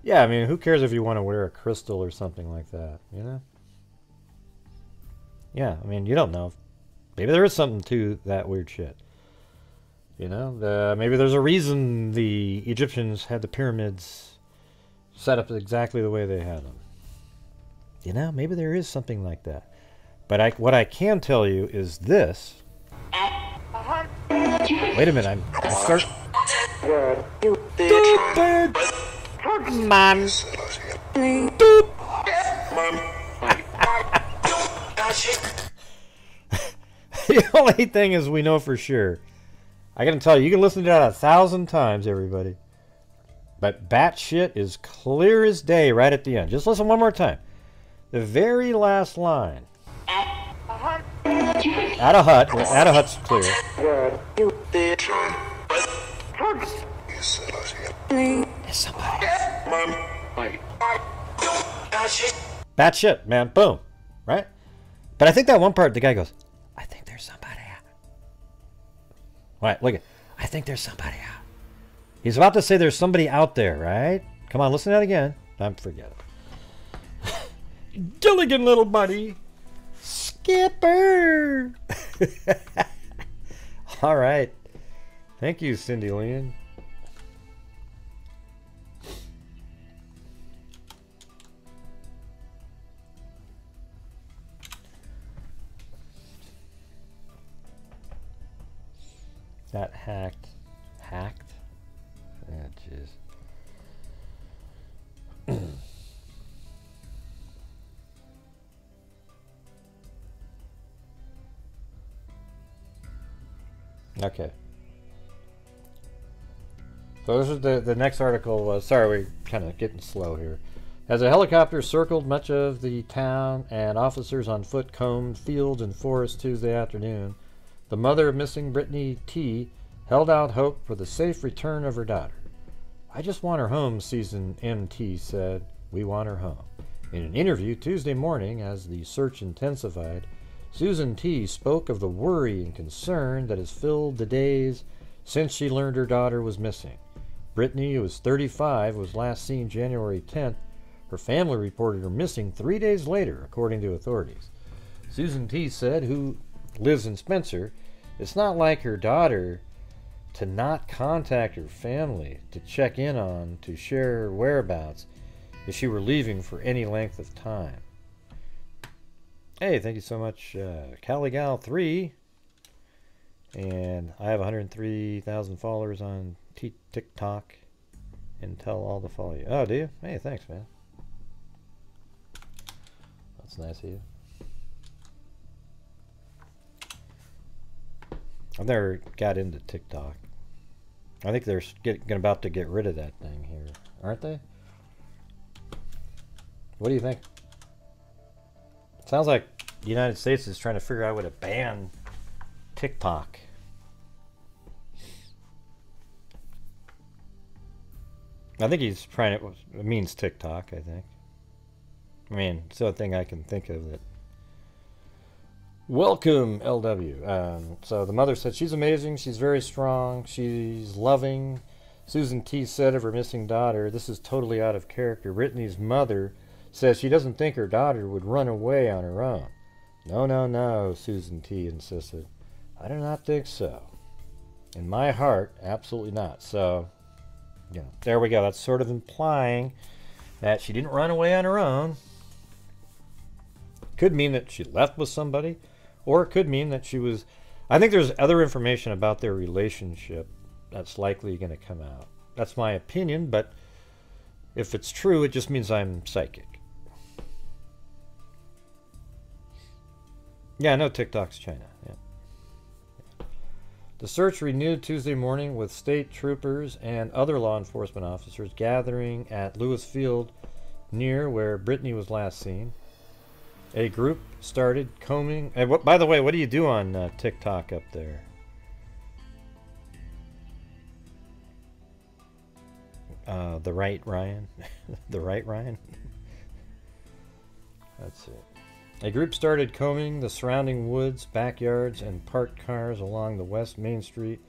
Yeah, I mean, who cares if you want to wear a crystal or something like that, you know? Yeah, I mean, you don't know. Maybe there is something to that weird shit. You know, maybe there's a reason the Egyptians had the pyramids set up exactly the way they had them. You know, maybe there is something like that. But what I can tell you is this. Wait a minute, I start... Stupid! Man! The only thing is we know for sure. I gotta tell you, you can listen to that 1,000 times, everybody. But batshit is clear as day right at the end. Just listen one more time. The very last line. At a hut. At a hut's clear. There's somebody. Bad shit, man. Boom. Right? But I think that one part, the guy goes, I think there's somebody out. Right, look at, I think there's somebody out. He's about to say there's somebody out there, right? Come on, listen to that again. Forget it. Gilligan, little buddy. Skipper. All right. Thank you, Cindy Lynn. That hacked. Oh, jeez. Okay. So this is the next article. Sorry, we're kind of getting slow here. As a helicopter circled much of the town and officers on foot combed fields and forests Tuesday afternoon, the mother of missing Brittany T. held out hope for the safe return of her daughter. I just want her home, Season MT said. We want her home. In an interview Tuesday morning as the search intensified, Susan T. spoke of the worry and concern that has filled the days since she learned her daughter was missing. Brittany, who was 35, was last seen January 10th. Her family reported her missing 3 days later, according to authorities. Susan T. said, who lives in Spencer, it's not like her daughter to not contact her family, to check in on, to share her whereabouts if she were leaving for any length of time. Hey, thank you so much, Caligal3. And I have 103,000 followers on TikTok. And tell all to follow you. Oh, do you? Hey, thanks, man. That's nice of you. I've never got into TikTok. I think they're about to get rid of that thing here, aren't they? What do you think? Sounds like the United States is trying to figure out how to ban TikTok. I think he's trying to, it means TikTok, I think. I mean, it's the only thing I can think of that. Welcome, LW. So the mother said she's amazing, she's very strong, she's loving. Susan T. said of her missing daughter, this is totally out of character. Brittany's mother says she doesn't think her daughter would run away on her own. No, no, no, Susan T. insisted. I do not think so. In my heart, absolutely not. So, you know, there we go. That's sort of implying that she didn't run away on her own. Could mean that she left with somebody, or it could mean that she was... I think there's other information about their relationship that's likely going to come out. That's my opinion, but if it's true, it just means I'm psychic. Yeah, no, TikTok's China. Yeah. The search renewed Tuesday morning with state troopers and other law enforcement officers gathering at Lewis Field near where Brittany was last seen. A group started combing... And by the way, what do you do on TikTok up there? The right Ryan? The right Ryan? That's it. A group started combing the surrounding woods, backyards, and parked cars along the West Main Street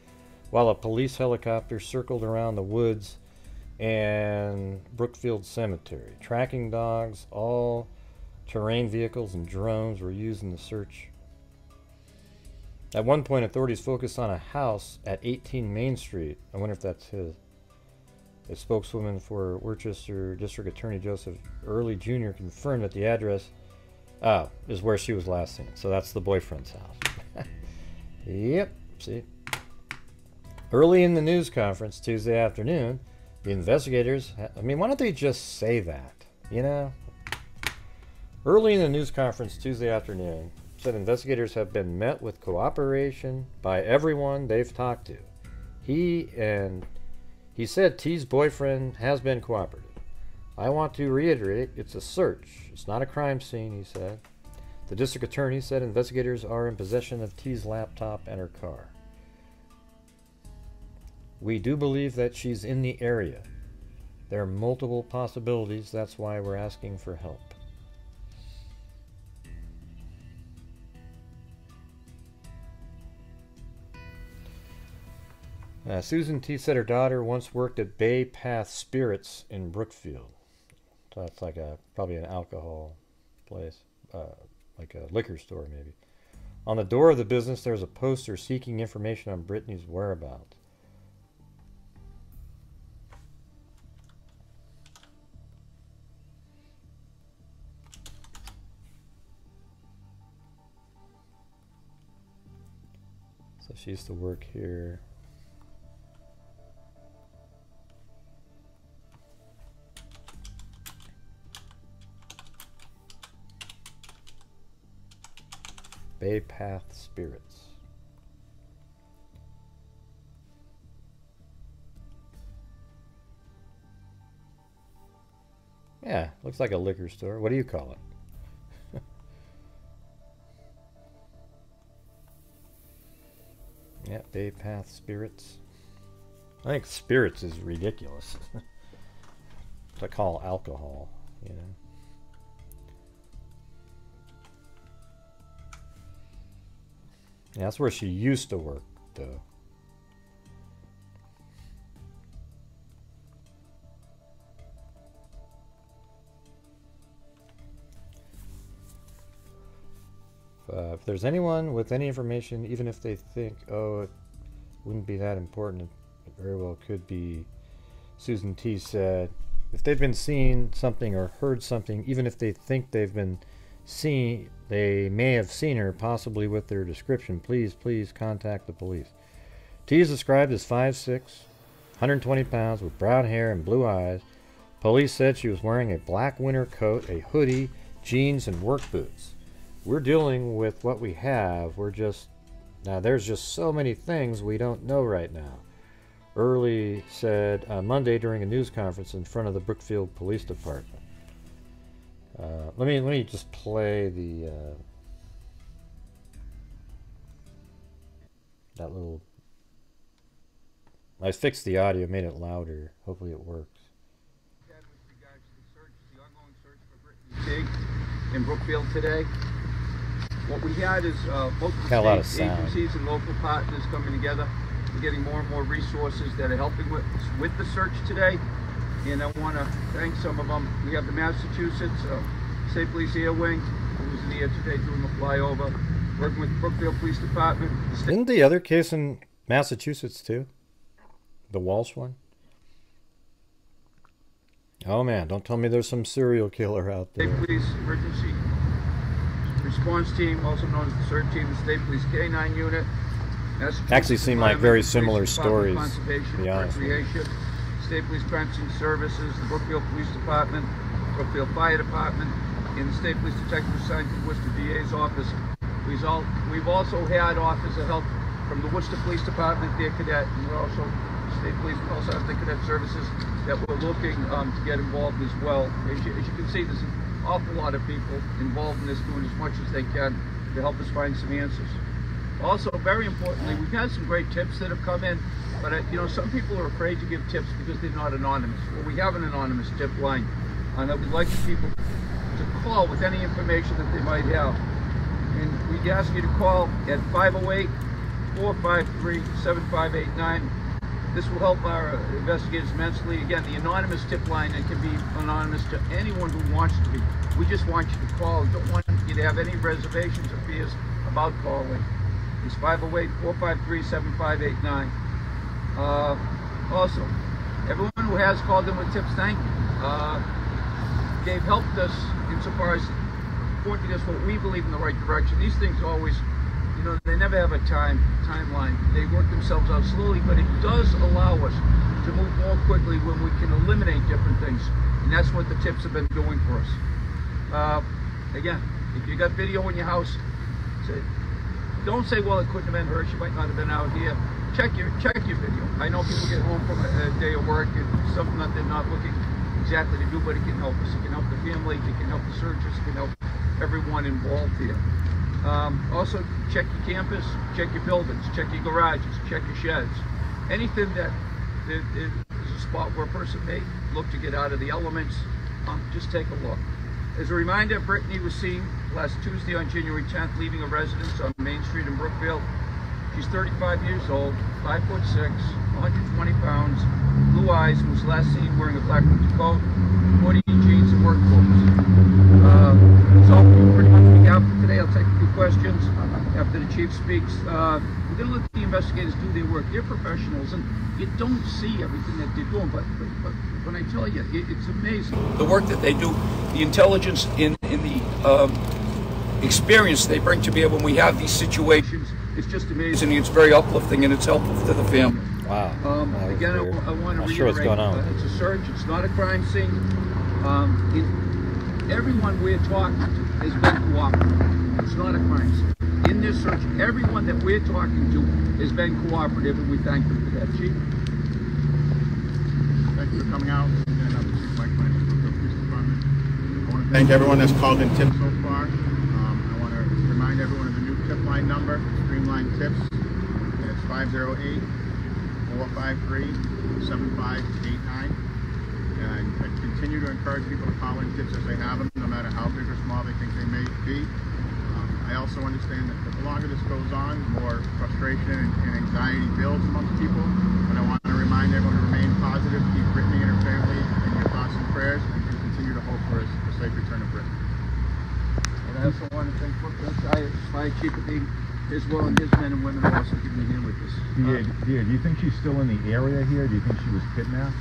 while a police helicopter circled around the woods and Brookfield Cemetery. Tracking dogs, all terrain vehicles, and drones were used in the search. At one point, authorities focused on a house at 18 Main Street. I wonder if that's his. A spokeswoman for Worcester District Attorney Joseph Early Jr. confirmed that the address is where she was last seen. So that's the boyfriend's house. Yep, see. Early in the news conference Tuesday afternoon, the investigators... I mean, why don't they just say that, you know? Early in the news conference Tuesday afternoon, said investigators have been met with cooperation by everyone they've talked to. He said T's boyfriend has been cooperative. I want to reiterate, it's a search. It's not a crime scene, he said. The district attorney said investigators are in possession of T's laptop and her car. We do believe that she's in the area. There are multiple possibilities. That's why we're asking for help. Susan T. said her daughter once worked at Bay Path Spirits in Brookfield. So that's like probably an alcohol place, like a liquor store maybe. On the door of the business, there's a poster seeking information on Brittany's whereabouts. So she used to work here. Bay Path Spirits. Yeah, looks like a liquor store. What do you call it? Yeah, Bay Path Spirits. I think spirits is ridiculous to call alcohol, you know. Yeah, that's where she used to work, though. If there's anyone with any information, even if they think, oh, it wouldn't be that important, it very well could be, Susan T. said, if they've been seeing something or heard something, even if they think they've been seen, they may have seen her, possibly with their description, please contact the police. T is described as 5'6", 120 pounds, with brown hair and blue eyes. Police said she was wearing a black winter coat, a hoodie, jeans, and work boots. We're dealing with what we have. Now there's just so many things we don't know right now. Early said Monday during a news conference in front of the Brookfield Police Department. Let me just play the that little. I fixed the audio, made it louder. Hopefully it works. With regards to the ongoing search for Brittany in Brookfield today. What we had is both the state agencies and local partners coming together. We're getting more and more resources that are helping with the search today. And I want to thank some of them. We have the Massachusetts State Police Air Wing, who was in the air today doing a flyover, working with the Brookfield Police Department. Isn't the other case in Massachusetts too? The Walsh one? Oh man, don't tell me there's some serial killer out there. State Police Emergency Response Team, also known as the CERT Team, the State Police K-9 Unit. Actually seem like very similar stories, to be honest. State Police Trenching Services, the Brookfield Police Department, Brookfield Fire Department, and the State Police Detective assigned to the Worcester DA's office. We've also had officer help from the Worcester Police Department, their cadet, and we're also, State Police also have the cadet services that we're looking to get involved as well. As you can see, there's an awful lot of people involved in this, doing as much as they can to help us find some answers. Also, very importantly, we've had some great tips that have come in, but you know, some people are afraid to give tips because they're not anonymous. Well, we have an anonymous tip line, and I would like people to call with any information that they might have. And we ask you to call at 508-453-7589. This will help our investigators immensely. Again, the anonymous tip line, it can be anonymous to anyone who wants to be. We just want you to call. We don't want you to have any reservations or fears about calling. It's 508-453-7589. Also, everyone who has called in with tips, thank you. They've helped us insofar as pointing us what we believe in the right direction. These things always, you know, they never have a timeline. They work themselves out slowly, but it does allow us to move more quickly when we can eliminate different things. And that's what the tips have been doing for us. Again, if you got video in your house, don't say, well, it couldn't have been her, she might not have been out here. Check your video. I know people get home from a day of work and something that they're not looking exactly to do, but it can help us. It can help the family, it can help the searchers, it can help everyone involved here. Also, check your campus, check your buildings, check your garages, check your sheds. Anything that is spot where a person may look to get out of the elements, just take a look. As a reminder, Brittany was seen last Tuesday on January 10th leaving a residence on Main Street in Brookfield. She's 35 years old, 5'6", 120 pounds, blue eyes, and was last seen wearing a black winter coat, hoodie, jeans, and work clothes. So pretty much we have for today. I'll take a few questions after the chief speaks. We're going to let the investigators do their work. They're professionals, and you don't see everything that they're doing, but when I tell you, it's amazing. The work that they do, the intelligence in the experience they bring to bear when we have these situations, it's just amazing. It's very uplifting, and it's helpful to the family. Wow. Again, I want to reiterate, sure what's going on. It's a search. It's not a crime scene. Everyone we're talking to has been cooperative. It's not a crime scene. In this search, everyone that we're talking to has been cooperative, and we thank them for that. Chief? Thank you for coming out. And I'm Chief Mike Blanchard from the Police Department. I want to thank everyone that's called in tips so far. I want to remind everyone of the new tip line number, Streamline Tips. And it's 508-453-7589. And I continue to encourage people to call in tips as they have them, no matter how big or small they think they may be. I also understand that the longer this goes on, the more frustration and anxiety builds amongst people. And I want to remind everyone to remain positive, keep Brittany and her family in your thoughts and prayers, and continue to hope for a safe return of Brittany. And I also want to thank Fire Chief as well, and his men and women are also giving me hand with this. Do you think she's still in the area here? Do you think she was kidnapped?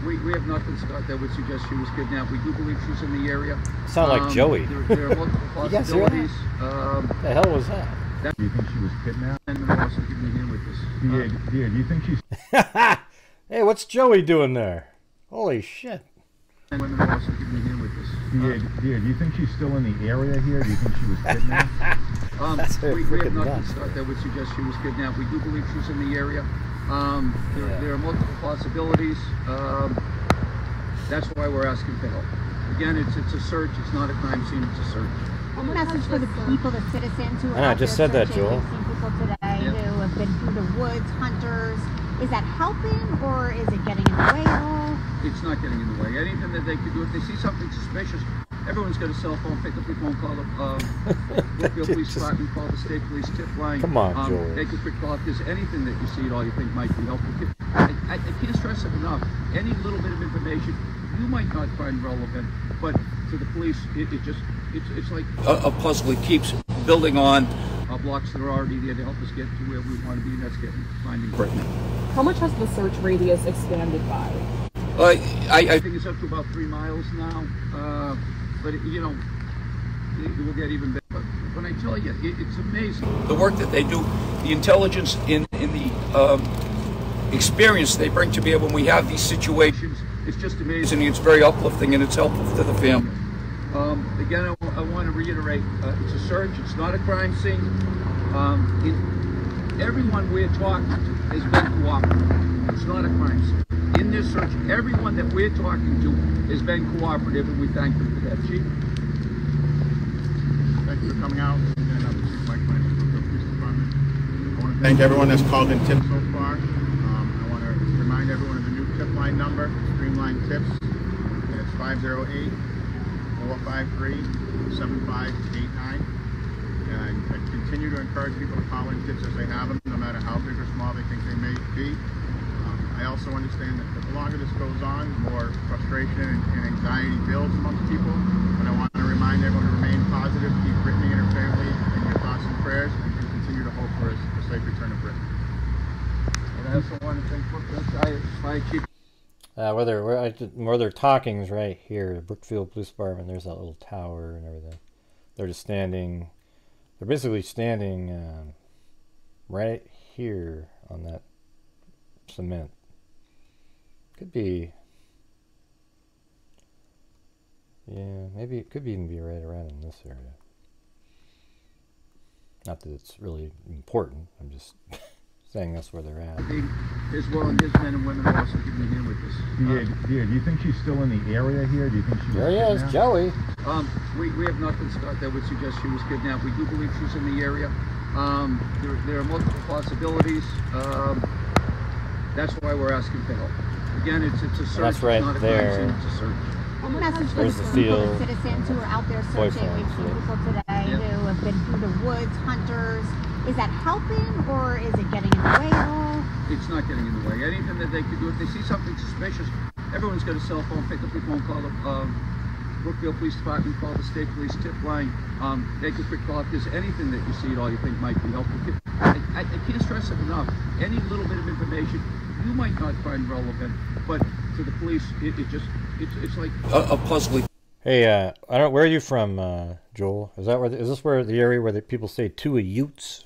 We have nothing that would suggest she was kidnapped. We do believe she's in the area. Sound like Joey. There are multiple possibilities. The hell was that? Do you think she was kidnapped? And they're also giving me hand with this. Do you think she's... Hey, what's Joey doing there? Holy shit. And women are also giving me hand with this. Do you think she's still in the area here? Do you think she was kidnapped? We have nothing that would suggest she was kidnapped. We do believe she's in the area. There are multiple possibilities. That's why we're asking for help. Again, it's a search. It's not a crime scene. It's a search. A message for the people, the citizens who are I just said that, Joel. We've seen people today who have been through the woods, hunters. Is that helping, or is it getting in the way at all? It's not getting in the way. Anything that they could do, if they see something suspicious, everyone's got a cell phone. Pick up your phone, call the Brookfield Police Department, call the State Police tip line. Come on, Joel. Take a quick call. If there's anything that you see at all you think might be helpful, I can't stress it enough. Any little bit of information you might not find relevant, but to the police, it's like a puzzle. It keeps building on blocks that are already there to help us get to where we want to be, and that's finding Brittany. How much has the search radius expanded by? I think it's up to about 3 miles now, but it will get even better. But when I tell you, it's amazing. The work that they do, the intelligence in the experience they bring to bear when we have these situations, it's just amazing. It's very uplifting, and it's helpful to the family. Again, I want to reiterate, it's a search. It's not a crime scene. Everyone we're talking to has been cooperative. It's not a crime scene. In this search, everyone that we're talking to has been cooperative, and we thank them for that. Chief? Thank you for coming out. And I'm Chief Mike Blanchard from the Police Department. I want to thank everyone that's called in tips so far. I want to remind everyone of the new tip line number, Streamline Tips. And it's 508-453-7589. And I continue to encourage people to call in tips as they have them, no matter how big or small they think they may be. I also understand that the longer this goes on, the more frustration and anxiety builds amongst people. And I want to remind everyone to remain positive, keep Brittany and her family in your thoughts and prayers, and continue to hope for a safe return of Brittany. And I also want to thank Fire Chief. Where they're talking is right here, the Brookfield Police Department. There's that little tower and everything. They're just standing. They're basically standing right here on that cement. Could be, yeah, maybe it could even be right around in this area. Not that it's really important. I'm just saying that's where they're at. As well, and his men and women are also giving me hand with this. Do you think she's still in the area here? Do you think she was kidnapped? There he is, Joey. We have nothing that would suggest she was kidnapped. We do believe she's in the area. There are multiple possibilities. That's why we're asking for help. Again, it's a search. That's right it's not a there. crime scene, it's a search. What message for There's the the people, field. the citizens who are out there searching? Boyfriend, We've seen yeah. people today Yeah. who have been through the woods, hunters. Is that helping or is it getting in the way at all? It's not getting in the way. Anything that they could do, if they see something suspicious, everyone's got a cell phone. Pick up your phone, call the Brookfield Police Department, call the State Police tip line. Make a quick call if there's anything that you see at all you think might be helpful. I can't stress it enough. Any little bit of information you might not find relevant, but to the police, it's like a puzzling. Hey, I don't. Where are you from, Joel? Is that where? Is this where the area where the people say two Utes?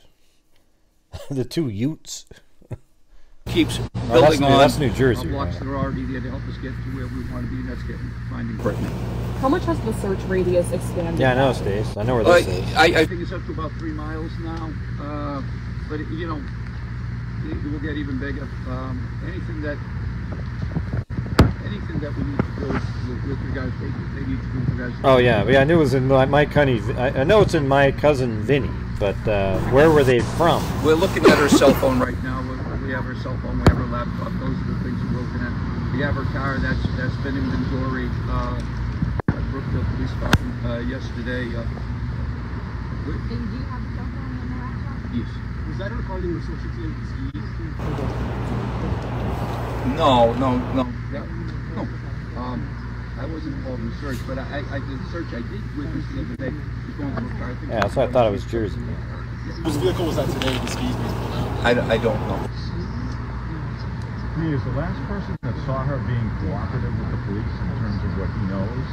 The two Utes. Keeps Oh, building on. That's New Jersey. Blocks Right? that are already there to help us get to where we want to be, and that's finding Brittany. How much has the search radius expanded? Yeah, I know, Stace. I know where this is. I think it's up to about 3 miles now, but it will get even bigger. Anything that we need to do with regards, they need to do with regards. Oh yeah, I knew it was in my cousin. I know it's in my cousin Vinny, but where were they from? We're looking at her cell phone right now. We have her cell phone, we have her laptop. Those are the things we're looking at. We have her car. That's been inventory. Brookfield Police Department yesterday. And do you have a cell phone in the laptop? Yes. Was that a recording of social security? No. I wasn't involved in the search, but the search I did witness the other day was going through a car. Yeah, that's what I thought it was Jersey. Whose vehicle was that today? The skis being I don't know. He is the last person that saw her being cooperative with the police in terms of what he knows.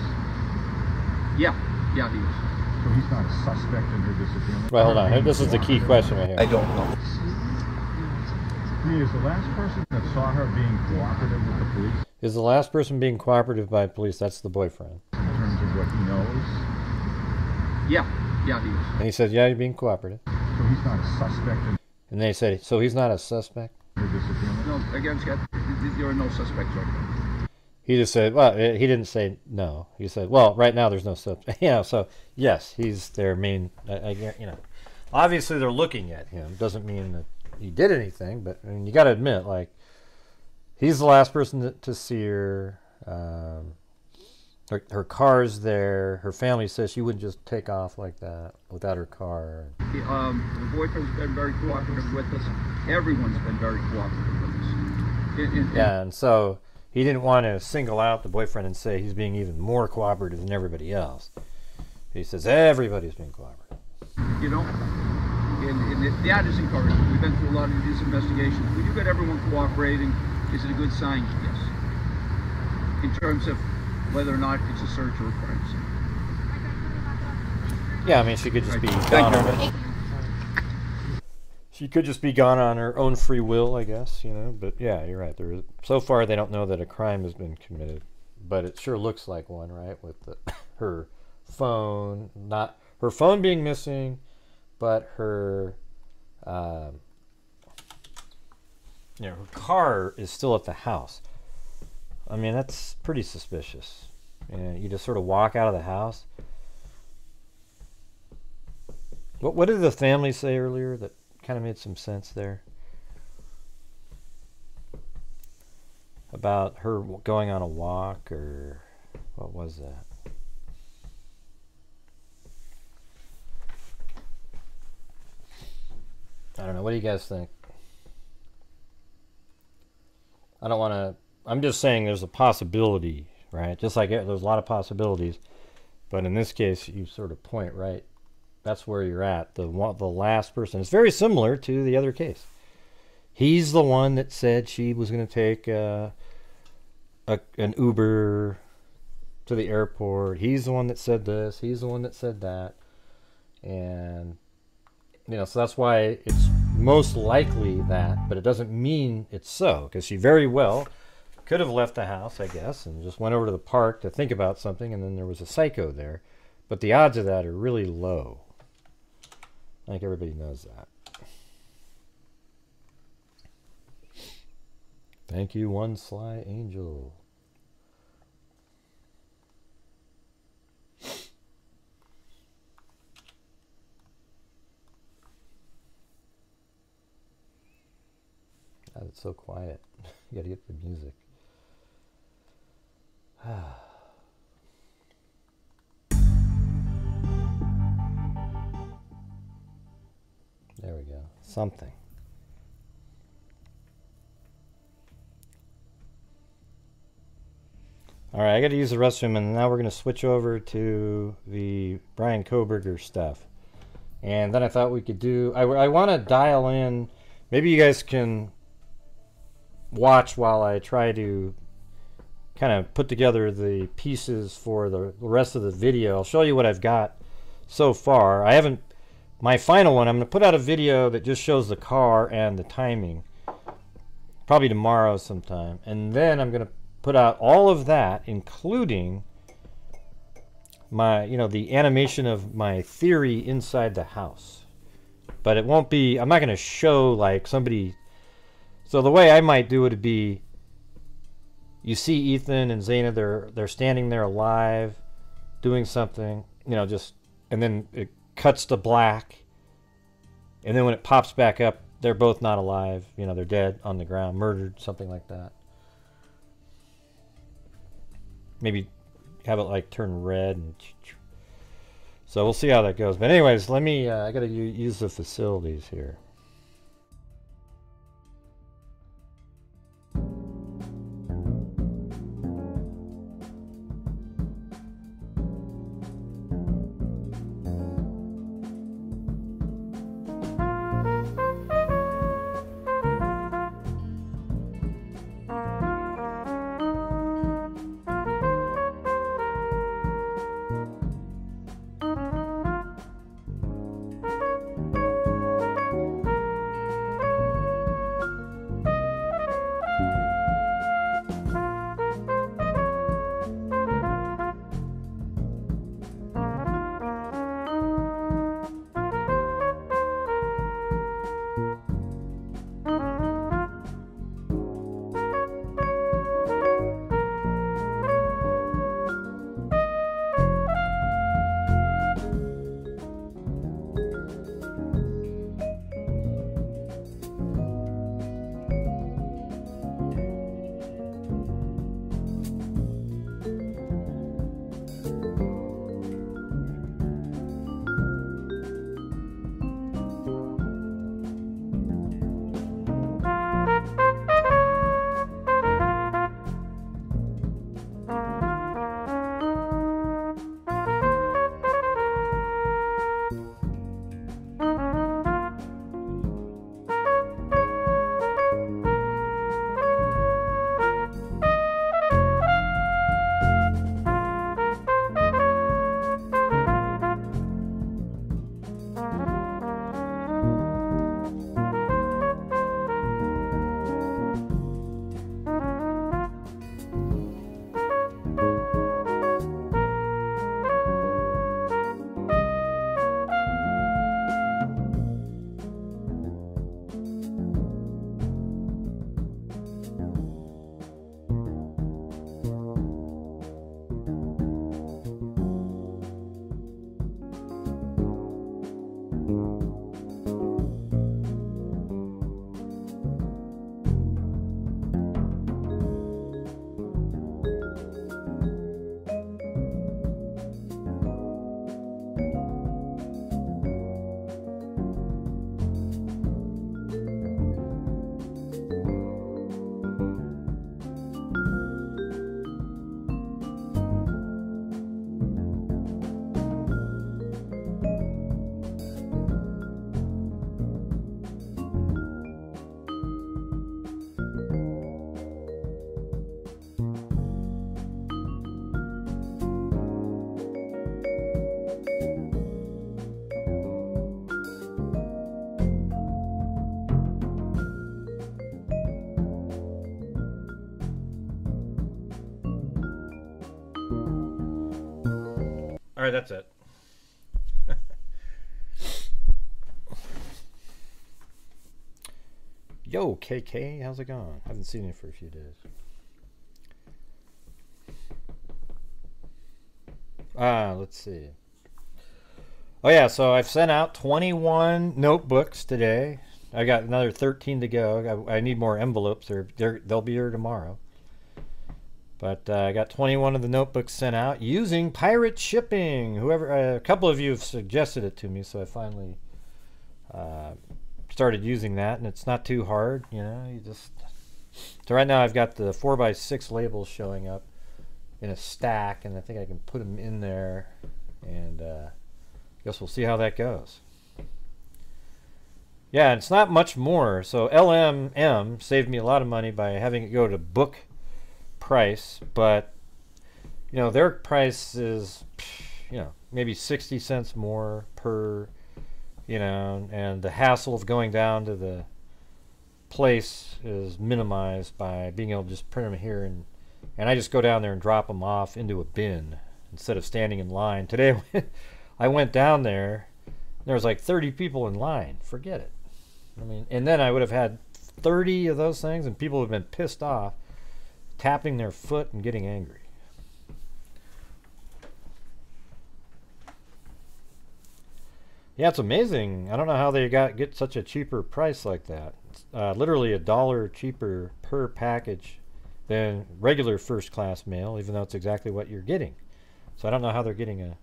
Yeah, he is. So he's not a suspect in her disappearance. Well, hold on. This is the key question right here. I don't know. He is the last person that saw her being cooperative with the police. Is the last person being cooperative by police? That's the boyfriend. In terms of what he knows. Yeah, he is. And he said, "Yeah, you're being cooperative." So he's not a suspect in And they said, "So he's not a suspect?" her disappearance. No, again, Scott, there are no suspects right now. He just said, "Well, he didn't say no." He said, "Well, right now there's no suspect." So yes, he's their main. Obviously they're looking at him. Doesn't mean that he did anything, but I mean, you got to admit, like, he's the last person to see her. Her car's there. Her family says she wouldn't just take off like that without her car. The boyfriend's been very cooperative with us. Everyone's been very cooperative with us. Yeah, and so he didn't want to single out the boyfriend and say he's being even more cooperative than everybody else. He says everybody's being cooperative. And that is encouraging. We've been through a lot of these investigations. When you got everyone cooperating, is it a good sign? Yes. In terms of whether or not it's a search or a crime scene. Yeah, I mean, she could just be gone on it. She could just be gone on her own free will, I guess, But yeah, you're right. So far, they don't know that a crime has been committed, but it sure looks like one, right? With her phone, not her phone being missing, but her, her car is still at the house. I mean, that's pretty suspicious. You just sort of walk out of the house. What did the family say earlier that kind of made some sense there? About her going on a walk, or what was that? I don't know. What do you guys think? I don't want to... I'm just saying there's a possibility, right? Just like there's a lot of possibilities. But in this case, you sort of point right. That's where you're at. The last person. It's very similar to the other case. He's the one that said she was going to take an Uber to the airport. He's the one that said this. He's the one that said that. And, so that's why it's most likely that. But it doesn't mean it's so. Because she very well could have left the house, I guess, and just went over to the park to think about something, and then there was a psycho there. But the odds of that are really low. I think everybody knows that. Thank you, One Sly Angel. God, it's so quiet. You gotta get the music. There we go. Something. All right, I got to use the restroom, and now we're going to switch over to the Bryan Kohberger stuff. And then I thought we could do... I want to dial in... Maybe you guys can watch while I try to kind of put together the pieces for the rest of the video. I'll show you what I've got so far. I haven't... My final one, I'm going to put out a video that just shows the car and the timing. Probably tomorrow sometime. And then I'm going to put out all of that, including my, the animation of my theory inside the house. But it won't be, I'm not going to show like somebody. So the way I might do it would be, you see Ethan and Zaina, they're standing there alive, doing something, just, and then it cuts to black. And then when it pops back up, they're both not alive. They're dead on the ground, murdered, something like that. Maybe have it like turn red, and so we'll see how that goes. But anyways, let me. I got to use the facilities here. All right, that's it. Yo, KK, how's it going? Haven't seen you for a few days. Let's see. Oh yeah, so I've sent out 21 notebooks today. I got another 13 to go. I need more envelopes. They'll be here tomorrow. But I got 21 of the notebooks sent out using pirate shipping. Whoever, a couple of you have suggested it to me, so I finally started using that, and it's not too hard, you know. You just so right now I've got the 4x6 labels showing up in a stack, and I think I can put them in there, and guess we'll see how that goes. Yeah, it's not much more. So LMM saved me a lot of money by having it go to book price, but you know, their price is, you know, maybe 60 cents more per, you know, and the hassle of going down to the place is minimized by being able to just print them here, and I just go down there and drop them off into a bin instead of standing in line. Today I went down there, there was like 30 people in line. Forget it. I mean, and then I would have had 30 of those things, and people would have been pissed off, tapping their foot and getting angry. Yeah, it's amazing. I don't know how they get such a cheaper price like that. Literally $1 cheaper per package than regular first class mail, even though it's exactly what you're getting. So I don't know how they're getting a...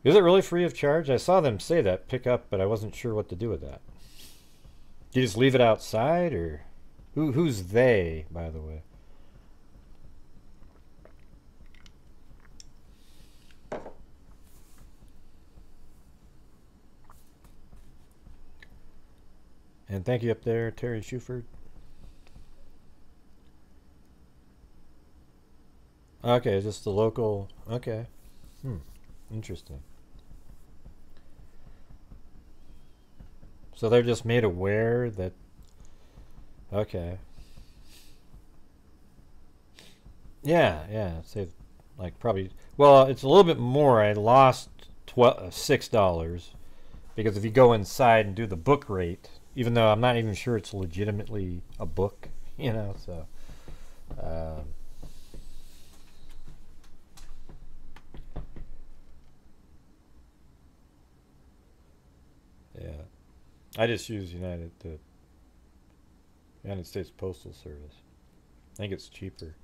Is it really free of charge? I saw them say that, pick up, but I wasn't sure what to do with that. Do you just leave it outside, or... Who's they, by the way? And thank you up there, Terry Shuford. Okay, just the local... Okay. Interesting. So they're just made aware that... Okay. Yeah, saved like probably... Well, it's a little bit more. I lost $6 because if you go inside and do the book rate, even though I'm not even sure it's legitimately a book, you know, so... yeah. I just use United States Postal Service. I think it's cheaper.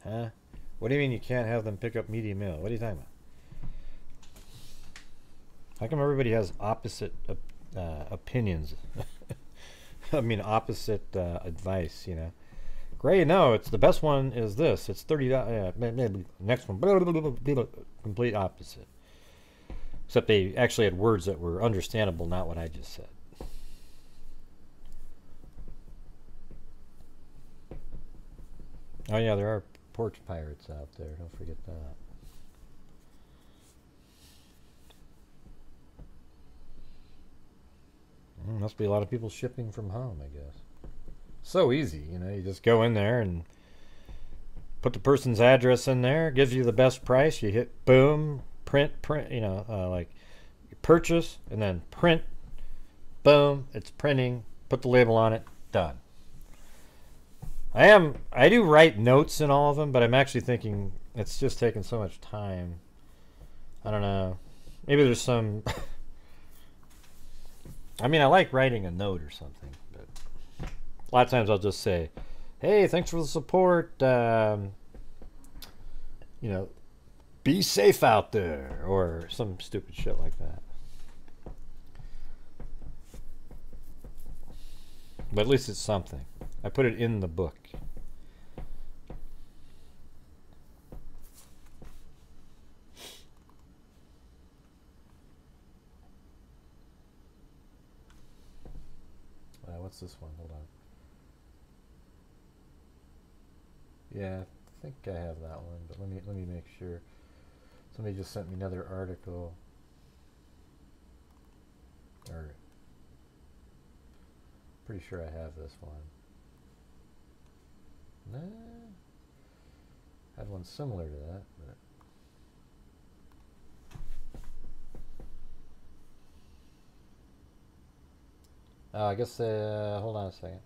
Huh? What do you mean you can't have them pick up media mail? What are you talking about? How come everybody has opposite opinions? I mean, opposite advice, you know? Gray, no, it's the best one is this. It's $30. Next one, complete opposite. Except they actually had words that were understandable, not what I just said. Oh yeah, there are porch pirates out there. Don't forget that. Must be a lot of people shipping from home, I guess. So easy, you know. You just go in there and put the person's address in there. Gives you the best price. You hit boom, print. You know, like purchase and then print. Boom, it's printing. Put the label on it. Done. I do write notes in all of them, but I'm actually thinking it's just taking so much time. I don't know. Maybe there's some... I mean, I like writing a note or something, but a lot of times I'll just say, hey, thanks for the support. You know, be safe out there, or some stupid shit like that. But at least it's something. I put it in the book. What's this one? Hold on. Yeah, I think I have that one, but let me make sure. Somebody just sent me another article. Or pretty sure I have this one. Nah, I had one similar to that, but I guess hold on a second.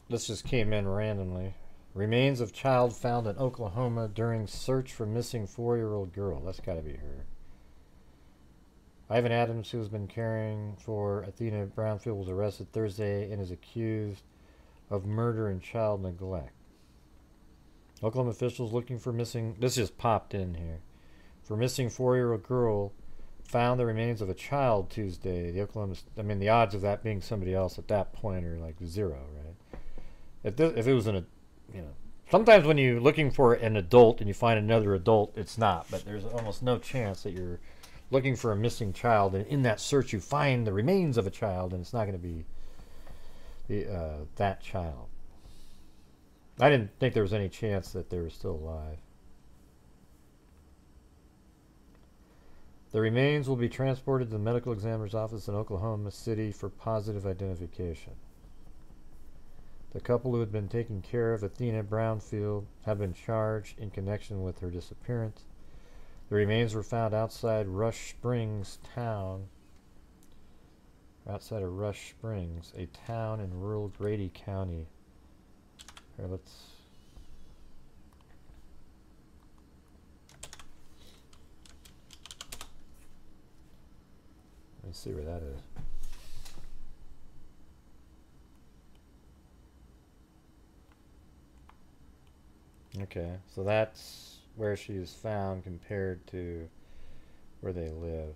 This just came in randomly. Remains of child found in Oklahoma during search for missing 4-year-old girl. That's got to be her. Ivan Adams, who has been caring for Athena Brownfield, was arrested Thursday and is accused of murder and child neglect. Oklahoma officials looking for missing... This just popped in here. For missing 4-year-old girl found the remains of a child Tuesday. The Oklahoma... I mean, the odds of that being somebody else at that point are like 0, right? If it was you know... Sometimes when you're looking for an adult and you find another adult, it's not. But there's almost no chance that you're looking for a missing child, and in that search you find the remains of a child, and it's not going to be that child. I didn't think there was any chance that they were still alive. The remains will be transported to the medical examiner's office in Oklahoma City for positive identification. The couple who had been taking care of Athena Brownfield have been charged in connection with her disappearance. The remains were found outside Rush Springs town. Outside of Rush Springs, a town in rural Grady County. Here, let's see where that is. Okay, so that's where she is found compared to where they live.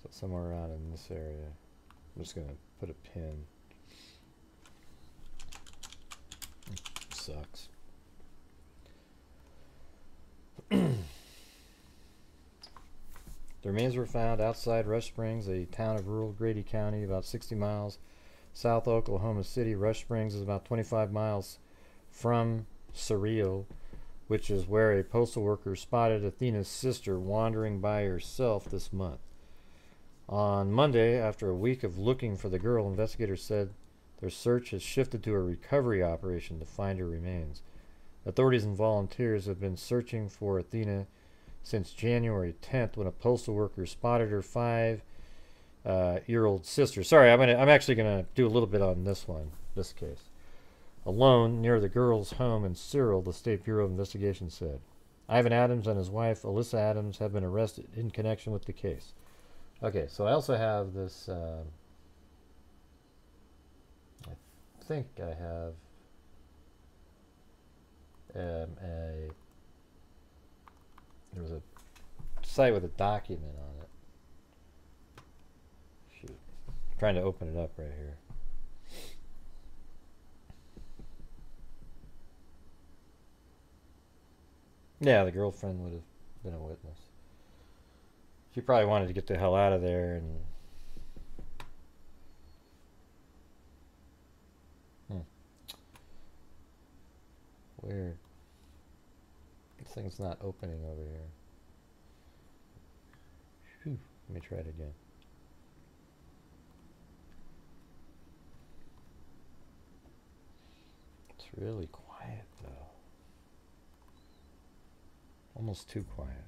So somewhere around in this area. I'm just going to put a pin. Sucks. The remains were found outside Rush Springs, a town of rural Grady County, about 60 miles south of Oklahoma City. Rush Springs is about 25 miles from Surreal, which is where a postal worker spotted Athena's sister wandering by herself this month. On Monday, after a week of looking for the girl, investigators said their search has shifted to a recovery operation to find her remains. Authorities and volunteers have been searching for Athena since January 10th, when a postal worker spotted her 5-year-old sister. Sorry, I'm actually gonna do a little bit on this case. Alone near the girl's home in Cyril, the State Bureau of Investigation said. Ivan Adams and his wife, Alyssa Adams, have been arrested in connection with the case. Okay, so I also have this, I think I have there was a site with a document on it. Shoot. I'm trying to open it up right here. Yeah, the girlfriend would have been a witness. She probably wanted to get the hell out of there and... Weird. This thing's not opening over here. Whew. Let me try it again. It's really quiet though. Almost too quiet.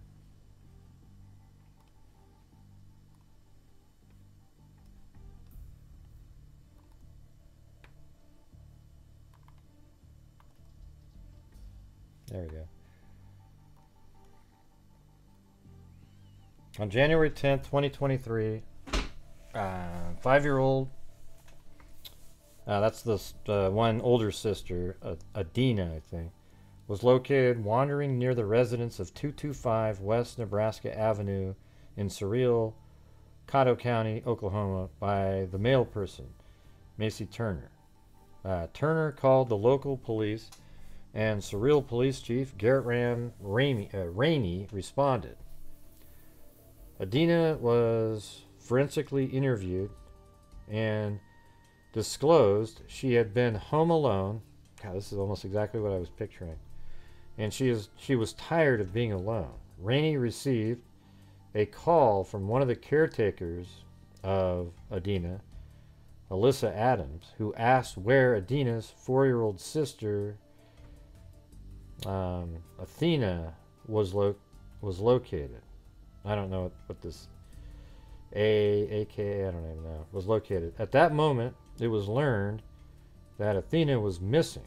There we go. On January 10th, 2023, 5-year-old, that's the one older sister, Athena, I think, was located wandering near the residence of 225 West Nebraska Avenue in Surreal, Caddo County, Oklahoma, by the male person, Macy Turner. Turner called the local police, and Surreal Police Chief Garrett Rainey responded. Athena was forensically interviewed and disclosed she had been home alone. God, this is almost exactly what I was picturing. And she was tired of being alone. Rainey received a call from one of the caretakers of Athena, Alyssa Adams, who asked where Athena's 4-year-old sister, Athena, was located. I don't know what this AKA, I don't even know, was located. At that moment, it was learned that Athena was missing.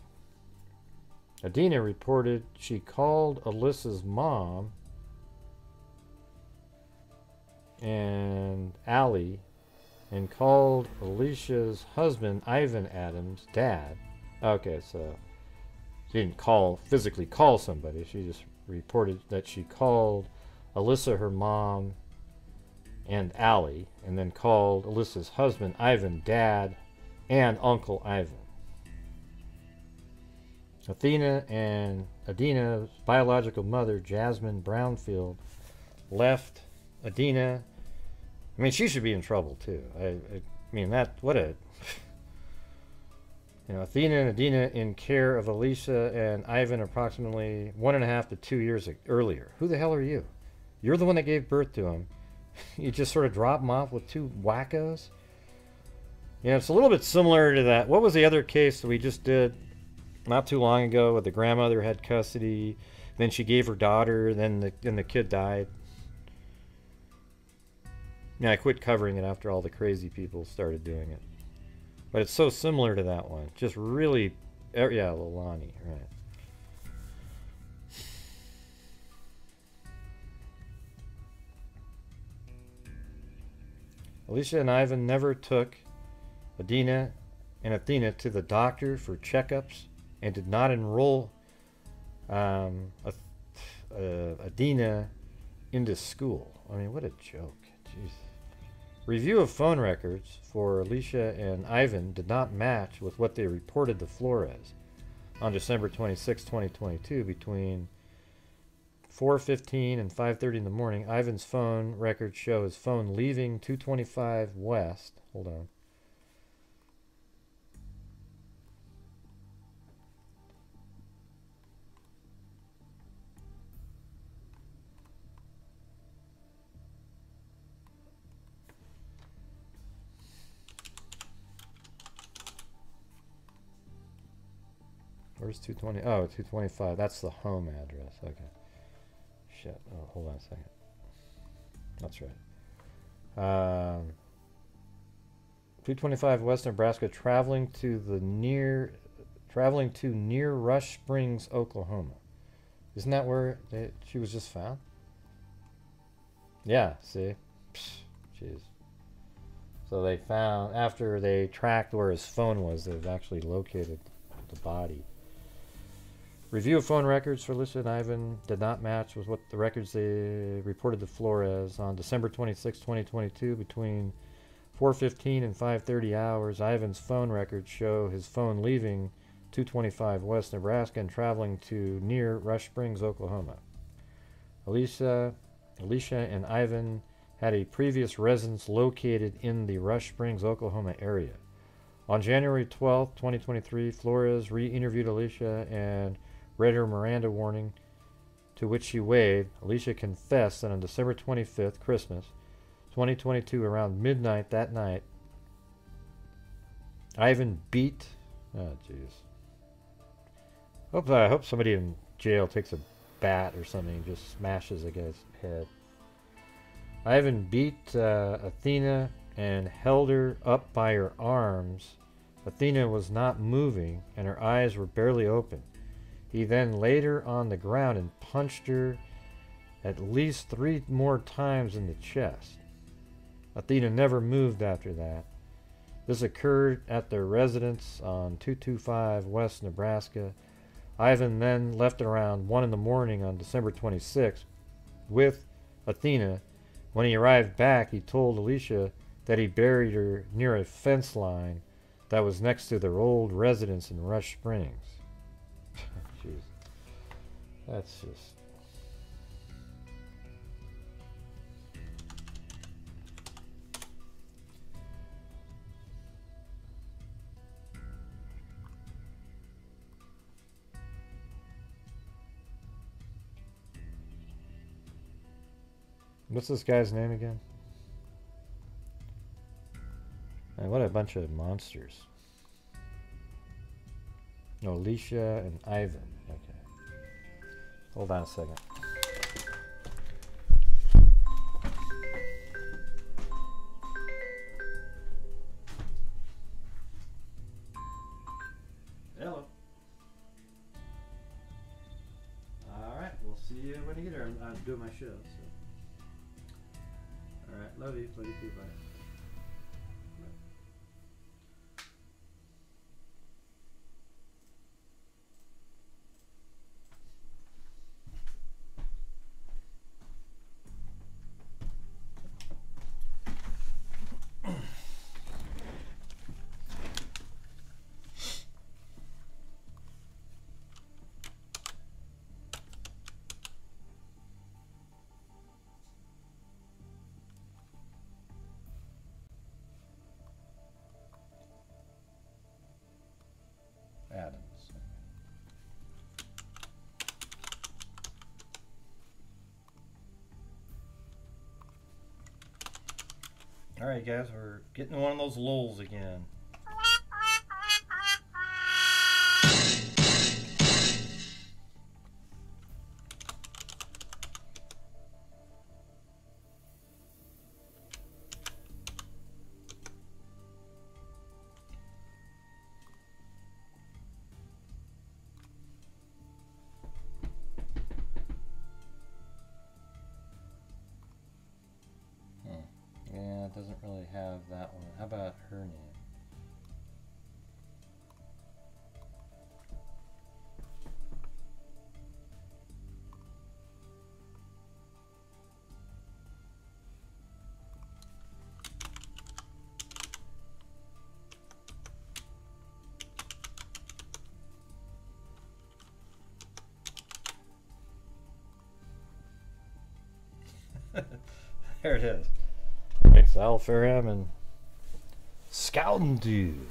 Athena reported she called Alyssa's mom and Allie and called Alicia's husband, Ivan Adams' dad. Okay, so she didn't physically call somebody. She just reported that she called Alyssa, her mom, and Allie, and then called Alyssa's husband, Ivan, dad, and Uncle Ivan. Athena and Athena's biological mother, Jasmine Brownfield, left Athena. I mean, she should be in trouble too. I mean, what a... Athena and Athena in care of Alicia and Ivan approximately 1.5 to 2 years earlier. Who the hell are you? You're the one that gave birth to him. You just sort of drop them off with two wackos? It's a little bit similar to that. What was the other case that we just did not too long ago where the grandmother had custody, then she gave her daughter, then the kid died? I quit covering it after all the crazy people started doing it. But it's so similar to that one. Just really... Yeah, Lilani, right. Alicia and Ivan never took Athena to the doctor for checkups and did not enroll Athena into school. I mean, what a joke. Jeez. Review of phone records for Alicia and Ivan did not match with what they reported to Flores on December 26, 2022 between 4:15 and 5:30 in the morning. Ivan's phone records show his phone leaving 225 West. Hold on. Where's 220? Oh, 225. That's the home address. Okay. Shit. Oh, hold on a second. That's right. 225 West Nebraska, traveling to near Rush Springs, Oklahoma. Isn't that where she was just found? Yeah. See. Jeez. So they found, after they tracked where his phone was, they've actually located the body. Review of phone records for Alicia and Ivan did not match with what the records they reported to Flores on December 26, 2022 between 4:15 and 5:30 hours. Ivan's phone records show his phone leaving 225 West Nebraska and traveling to near Rush Springs, Oklahoma. Alicia and Ivan had a previous residence located in the Rush Springs, Oklahoma area. On January 12, 2023, Flores re-interviewed Alicia and read her Miranda warning, to which she waived. Alicia confessed that on December 25th, Christmas, 2022, around midnight that night, Ivan beat... Oh, jeez. I hope somebody in jail takes a bat or something and just smashes a guy's head. Ivan beat Athena and held her up by her arms. Athena was not moving and her eyes were barely open. He then laid her on the ground and punched her at least 3 more times in the chest. Athena never moved after that. This occurred at their residence on 225 West Nebraska. Ivan then left at around 1 in the morning on December 26th with Athena. When he arrived back, he told Alicia that he buried her near a fence line that was next to their old residence in Rush Springs. Jeez. That's just... What's this guy's name again? Man, what a bunch of monsters. No, Alicia and Ivan. Okay. Hold on a second. doing my show. So, all right, love you too, bye. Adams. All right, guys, we're getting one of those lulls again. Yeah, it doesn't really have that one. How about her name? There it is. Excel for him and scouting dude.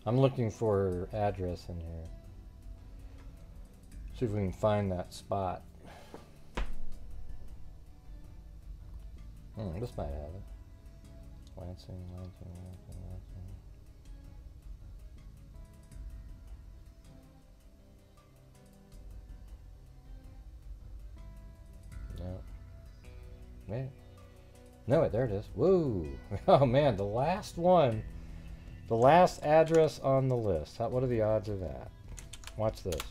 I'm looking for her address in here. See if we can find that spot. This might have it. Lansing. No. Wait. No, there it is. Whoa. Oh man, the last one. The last address on the list. What are the odds of that? Watch this.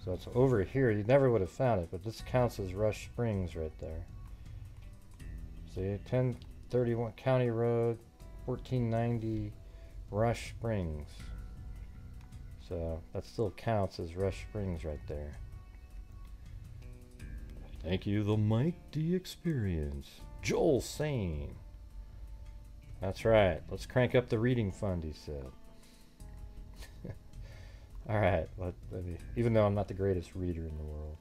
So it's over here. You never would have found it, but this counts as Rush Springs right there. See, 1031 County Road, 1490 Rush Springs. So that still counts as Rush Springs right there. Thank you, the Mike D Experience. Joel Sane. That's right. Let's crank up the reading fund, he said. All right. Let me, even though I'm not the greatest reader in the world.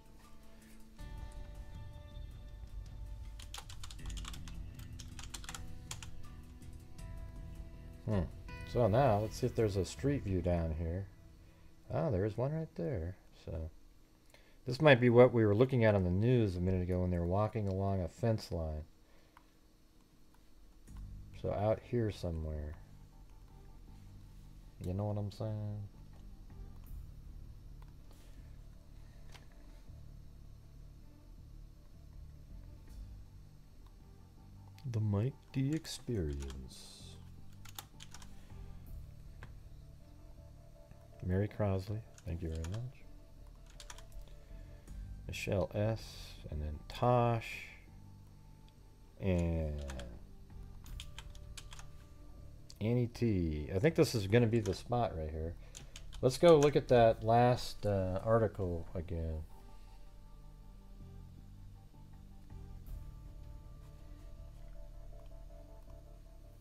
So now let's see if there's a street view down here. Ah, there is one right there. So this might be what we were looking at on the news a minute ago when they were walking along a fence line. So out here somewhere. You know what I'm saying? The Mike D Experience. Mary Crosley, thank you very much. Michelle S, and then Tosh, and Annie T. I think this is going to be the spot right here. Let's go look at that last article again.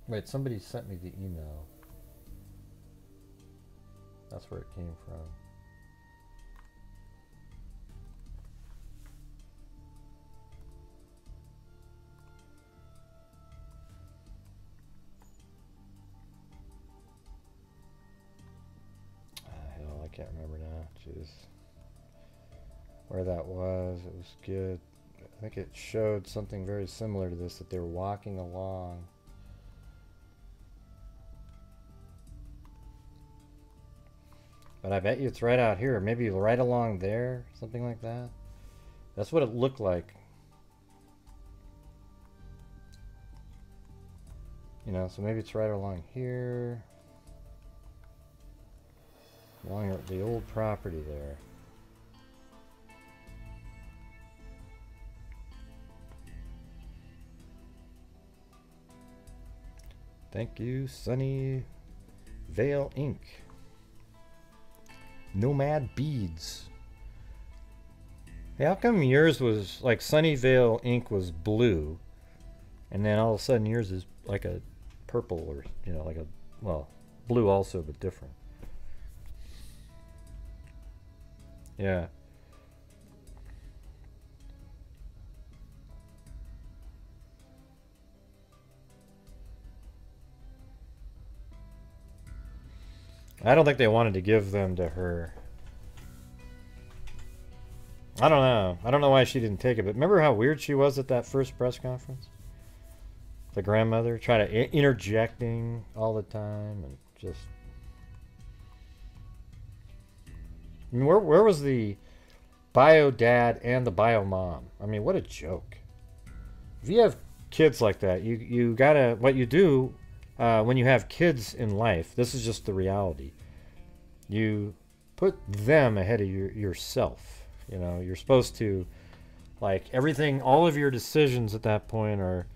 Wait, somebody sent me the email. That's where it came from. Hell, I can't remember now. Jeez. Where that was, it was good. I think it showed something very similar to this, that they were walking along. But I bet you it's right out here. Maybe right along there. Something like that. That's what it looked like. You know, so maybe it's right along here. Along the old property there. Thank you, Sunny Veil Inc. Nomad Beads. Hey, how come yours was like Sunnyvale ink was blue, and then all of a sudden yours is like a purple, or you know, like a, well, blue also but different. Yeah. I don't think they wanted to give them to her. I don't know. I don't know why she didn't take it, but remember how weird she was at that first press conference? The grandmother trying to interjecting all the time and just. I mean, where was the bio dad and the bio mom? I mean, what a joke. If you have kids like that, you gotta, what you do when you have kids in life, this is just the reality. You put them ahead of yourself. You know, you're supposed to, like, everything, all of your decisions at that point are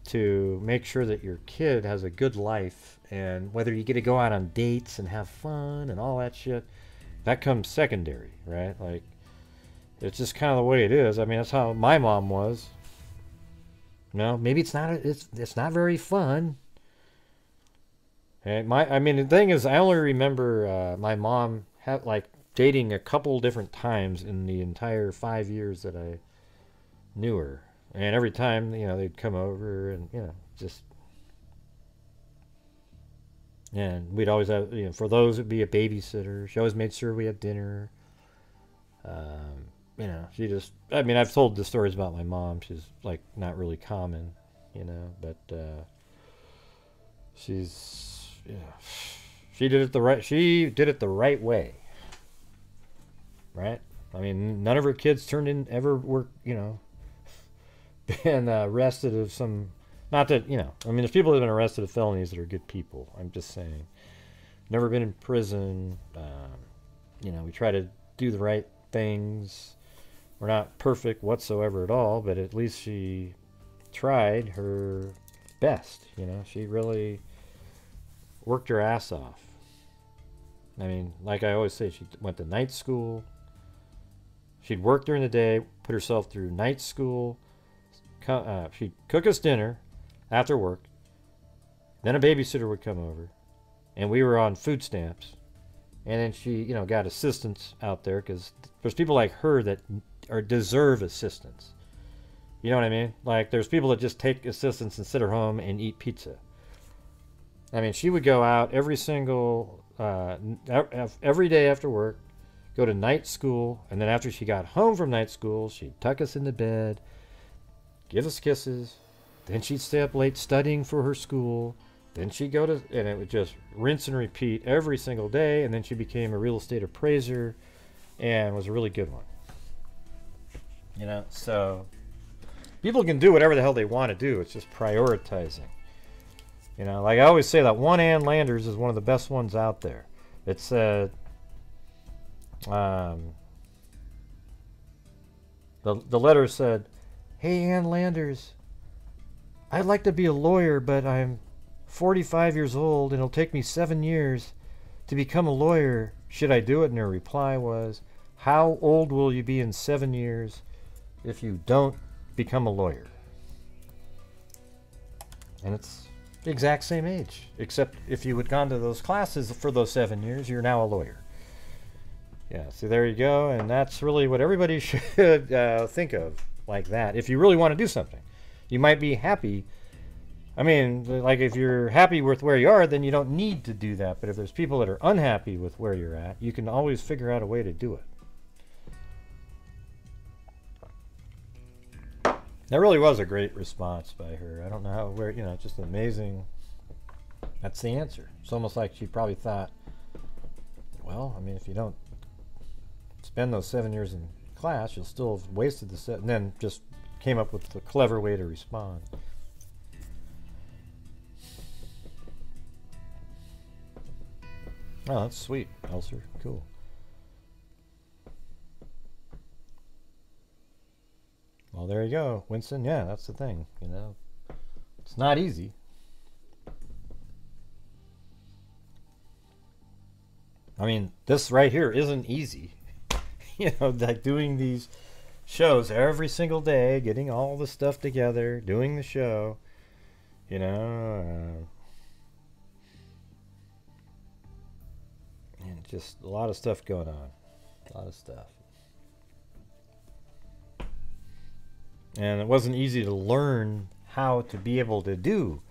to make sure that your kid has a good life, and whether you get to go out on dates and have fun and all that shit, that comes secondary, right? Like, it's just kind of the way it is. I mean, that's how my mom was. No, maybe it's not very fun. And I mean, the thing is, I only remember my mom had, like, dating a couple different times in the entire 5 years that I knew her. And every time, you know, they'd come over and, you know, just... And we'd always have, you know, for those, it'd be a babysitter. She always made sure we had dinner. You know, she just... I mean, I've told the stories about my mom. She's, like, not really common, you know, but she's... Yeah, she did it the right way. Right? I mean, none of her kids ever were, you know, been arrested of some, not that, you know, I mean, there's people that have been arrested of felonies that are good people. I'm just saying. Never been in prison. You know, we try to do the right things. We're not perfect whatsoever at all, but at least she tried her best, you know. She really worked her ass off. I mean, like I always say, she went to night school. She'd work during the day, put herself through night school. She'd cook us dinner after work. Then a babysitter would come over. And we were on food stamps. And then she, you know, got assistance out there, because there's people like her that deserve assistance. You know what I mean? Like, there's people that just take assistance and sit at home and eat pizza. I mean, she would go out every day after work, go to night school, and then after she got home from night school, she'd tuck us into bed, give us kisses, then she'd stay up late studying for her school, then she'd go to, and it would just rinse and repeat every single day, and then she became a real estate appraiser, and was a really good one. You know, so people can do whatever the hell they want to do, it's just prioritizing. You know, like I always say, that one Ann Landers is one of the best ones out there. It said, the letter said, "Hey, Ann Landers, I'd like to be a lawyer, but I'm 45 years old and it'll take me 7 years to become a lawyer. Should I do it?" And her reply was, "How old will you be in 7 years if you don't become a lawyer?" And it's the exact same age, except if you had gone to those classes for those 7 years, you're now a lawyer. Yeah, so there you go, and that's really what everybody should think of, like that. If you really want to do something, you might be happy. I mean, like, if you're happy with where you are, then you don't need to do that. But if there's people that are unhappy with where you're at, you can always figure out a way to do it. That really was a great response by her. I don't know how, where, you know, just amazing. That's the answer. It's almost like she probably thought, Well, I mean, if you don't spend those 7 years in class, you'll still have wasted the set, and then just came up with a clever way to respond. Oh, that's sweet, Elser. Cool. Well, there you go, Winston. Yeah, that's the thing, you know. It's not easy. I mean, this right here isn't easy. You know, like doing these shows every single day, getting all the stuff together, doing the show, you know, and just a lot of stuff going on. A lot of stuff. And it wasn't easy to learn how to be able to do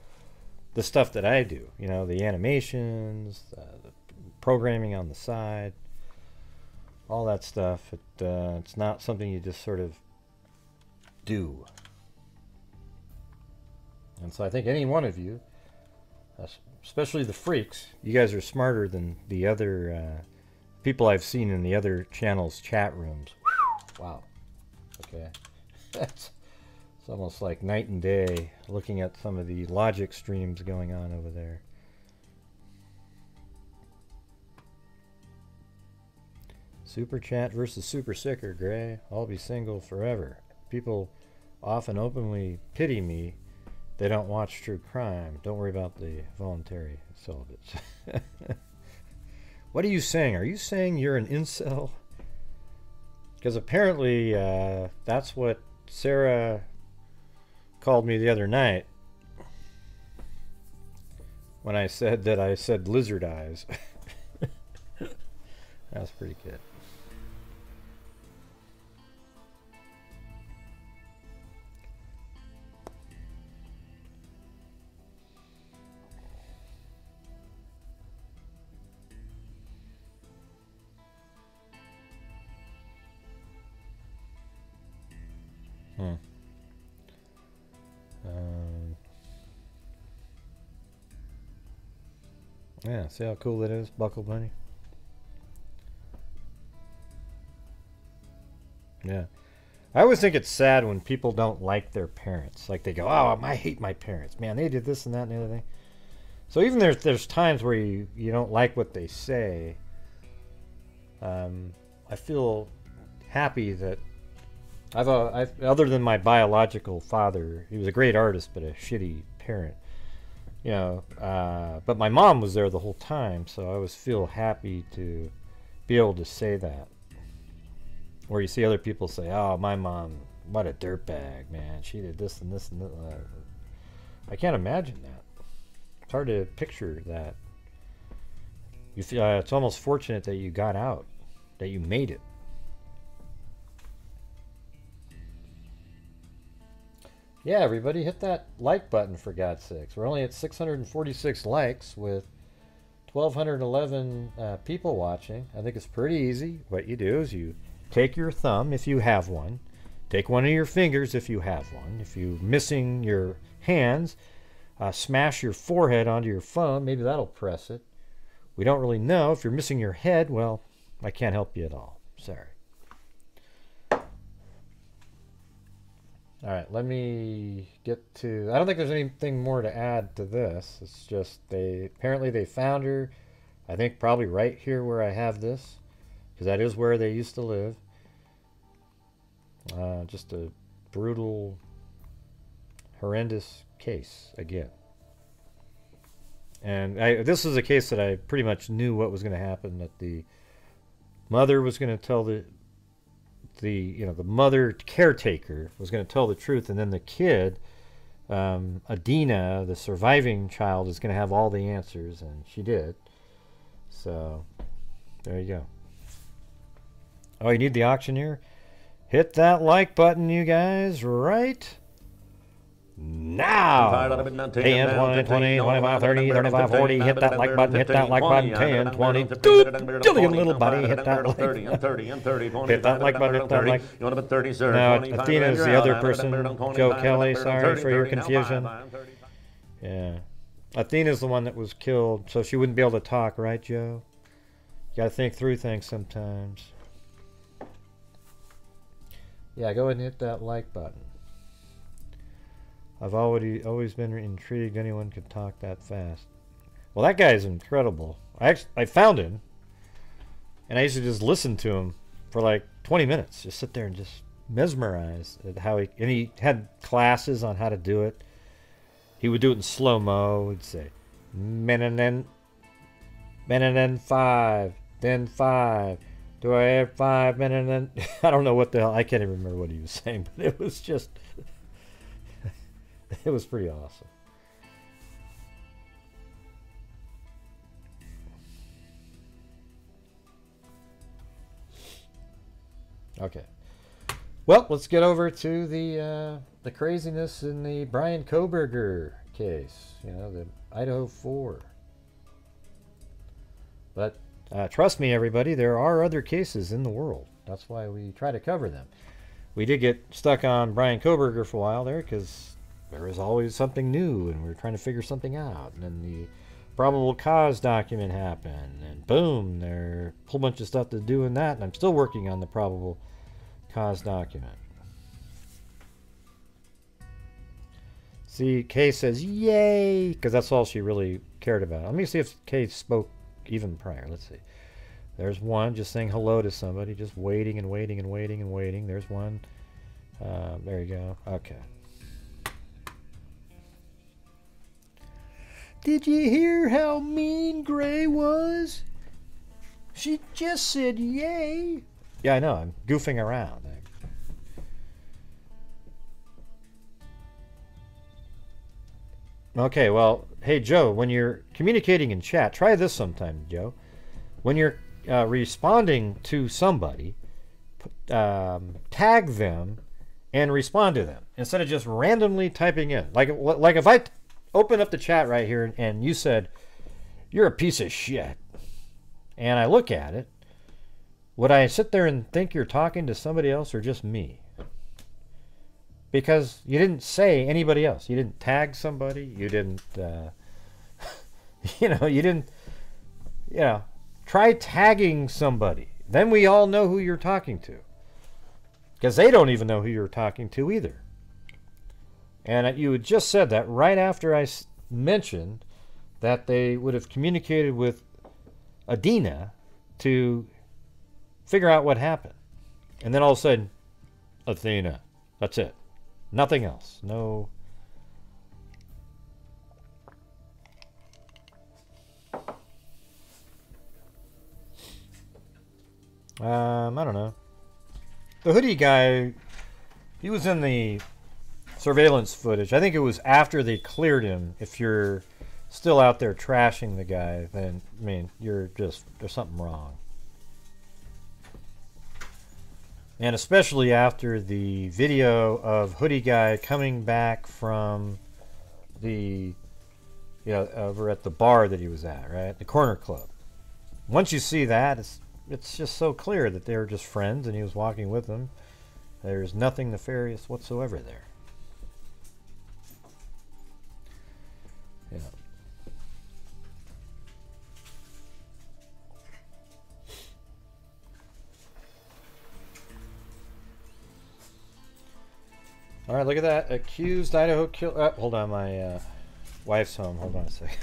the stuff that I do, you know, the animations, the programming on the side, all that stuff. It's not something you just sort of do. And so I think any one of you, especially the freaks, you guys are smarter than the other people I've seen in the other channels' chat rooms. Wow. Okay. It's almost like night and day looking at some of the logic streams going on over there. Super chat versus super sicker, Gray. I'll be single forever. People often openly pity me. They don't watch true crime. Don't worry about the voluntary celibates. What are you saying? Are you saying you're an incel? Because apparently that's what Sarah called me the other night when I said that I said lizard eyes. That's pretty good. Yeah, see how cool that is, Buckle Bunny? Yeah. I always think it's sad when people don't like their parents. Like they go, oh, I hate my parents. Man, they did this and that and the other thing. So even there's times where you don't like what they say. I feel happy that I've other than my biological father, he was a great artist but a shitty parent. You know, but my mom was there the whole time, so I always feel happy to be able to say that. Where you see other people say, oh, my mom, what a dirtbag, man. She did this and this and that. I can't imagine that. It's hard to picture that. You feel, it's almost fortunate that you got out, that you made it. Yeah, everybody, hit that like button for God's sakes. We're only at 646 likes with 1,211 people watching. I think it's pretty easy. What you do is you take your thumb, if you have one. Take one of your fingers, if you have one. If you're missing your hands, smash your forehead onto your phone. Maybe that'll press it. We don't really know. If you're missing your head, well, I can't help you at all. Sorry. All right, let me get to... I don't think there's anything more to add to this. It's just apparently they found her, I think probably right here where I have this, because that is where they used to live. Just a brutal, horrendous case again. And this is a case that I pretty much knew what was going to happen, that the mother was going to tell the mother caretaker was going to tell the truth, and then the kid, Athena, the surviving child, is going to have all the answers, and she did. So there you go. Oh, you need the auctioneer? Hit that like button, you guys, right now. 10, 20, 20, 25, 30, 35, 40. Hit that like button, hit that like button. 10, 20. Dillion, little buddy, hit that like button. Hit that like button, hit that like. Now, Athena is the other person. Joe Kelly, sorry for your confusion. Yeah. Athena's the one that was killed, so she wouldn't be able to talk, right, Joe? Got to think through things sometimes. Yeah, go ahead and hit that like button. I've always been intrigued anyone could talk that fast. Well, that guy's incredible. I found him, and I used to just listen to him for like 20 minutes. Just sit there and just mesmerized at how he had classes on how to do it. He would do it in slow-mo. He'd say, men and then 5, then 5. Do I have 5 men and then... I don't know what the hell. I can't even remember what he was saying, but it was just... it was pretty awesome. Okay. Well, let's get over to the craziness in the Bryan Kohberger case. You know, the Idaho 4. But trust me, everybody, there are other cases in the world. That's why we try to cover them. We did get stuck on Bryan Kohberger for a while there because there was always something new and we were trying to figure something out. And then the probable cause document happened, and boom, there a whole bunch of stuff to do in that. And I'm still working on the probable cause document. See, Kay says, yay, because that's all she really cared about. Let me see if Kay spoke even prior. Let's see. There's one just saying hello to somebody, just waiting and waiting and waiting and waiting. There's one. There you go. Okay. Did you hear how mean Gray was? She just said yay. Yeah, I know. I'm goofing around. Okay, well, hey, Joe, when you're communicating in chat, try this sometime, Joe. When you're responding to somebody, tag them and respond to them instead of just randomly typing in. Like if I open up the chat right here and you said, you're a piece of shit, and I look at it, would I sit there and think you're talking to somebody else or just me? Because you didn't say anybody else. You didn't tag somebody. You didn't, you didn't, try tagging somebody. Then we all know who you're talking to. Because they don't even know who you're talking to either. And you had just said that right after I mentioned that they would have communicated with Athena to figure out what happened. And then all of a sudden, Athena. That's it. Nothing else. No. I don't know. The hoodie guy, he was in the surveillance footage. I think it was after they cleared him. If you're still out there trashing the guy, then, I mean, there's something wrong. And especially after the video of hoodie guy coming back from the, over at the bar that he was at, right? The corner club. Once you see that, it's just so clear that they were just friends and he was walking with them. There's nothing nefarious whatsoever there. Yeah. All right, look at that. Accused Idaho kill. Hold on, my wife's home. Hold on a second.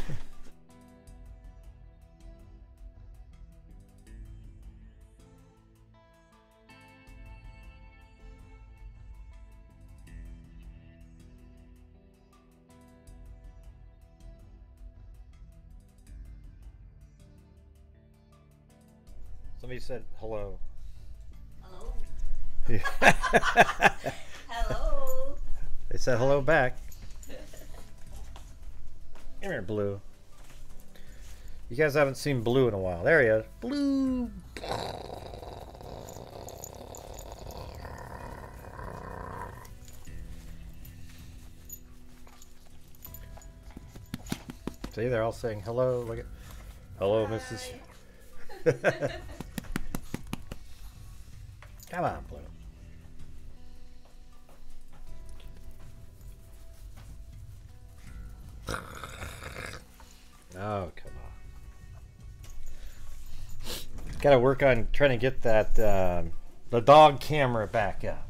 Somebody said hello. Hello. Yeah. Hello. They said hello back. Come here, Blue. You guys haven't seen Blue in a while. There he is. Blue. See, they're all saying hello. Look at. Hello, hi. Mrs. Come on, Blue. Oh, come Got to work on trying to get that the dog camera back up.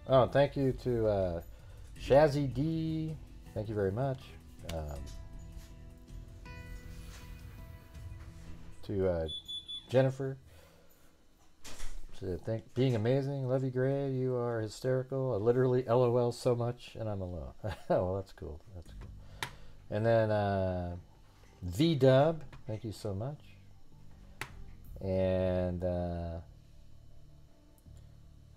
Oh, thank you to Shazzy D. Thank you very much. To Jennifer. Being amazing. Love you, Gray. You are hysterical. I literally LOL so much, and I'm alone. Well, that's cool. That's cool. And then V-Dub. Thank you so much. And all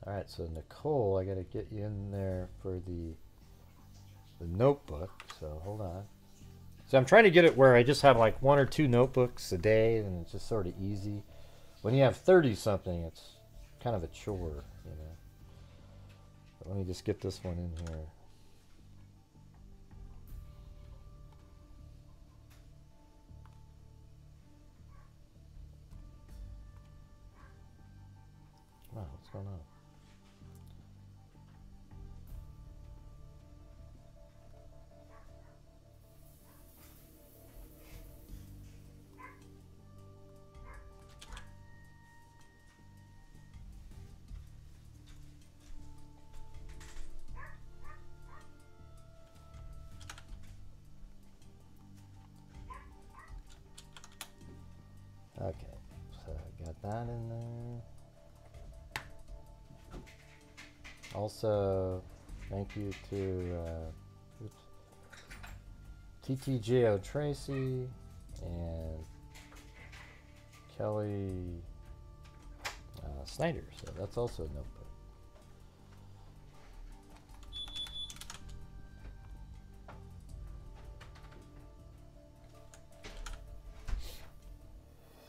right, so Nicole, I got to get you in there for the notebook. So hold on. So I'm trying to get it where I just have like 1 or 2 notebooks a day, and it's just sort of easy. When you have 30 something, it's kind of a chore, you know. But let me just get this one in here. Wow, what's going on? Okay, so I got that in there. Also, thank you to TTJO Tracy and Kelly Snyder. So that's also a notebook.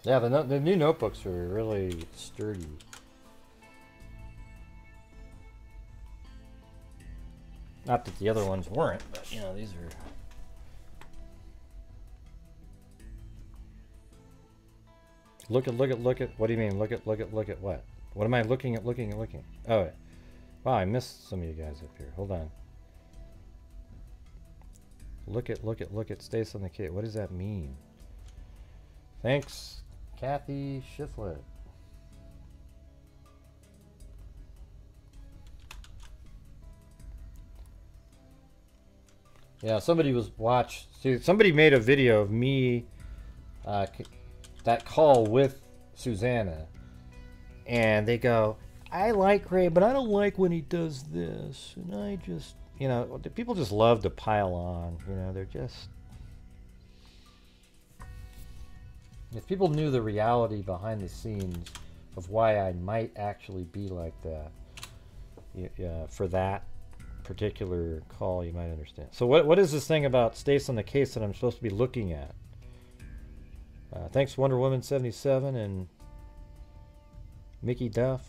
Yeah, the new notebooks are really sturdy. Not that the other ones weren't, but you know, these are. Look at. What do you mean? Look at what? What am I looking at? Looking. Oh, wow! I missed some of you guys up here. Hold on. Look at. Stace on the kit. What does that mean? Thanks. Kathy Shiflett. Yeah, somebody somebody made a video of me, that call with Susanna, and they go, I like Ray, but I don't like when he does this, and I just, you know, people just love to pile on, you know, they're just. If people knew the reality behind the scenes of why I might actually be like that, for that particular call, you might understand. So what is this thing about Stace on the case that I'm supposed to be looking at? Thanks Wonder Woman 77 and Mickey Duff,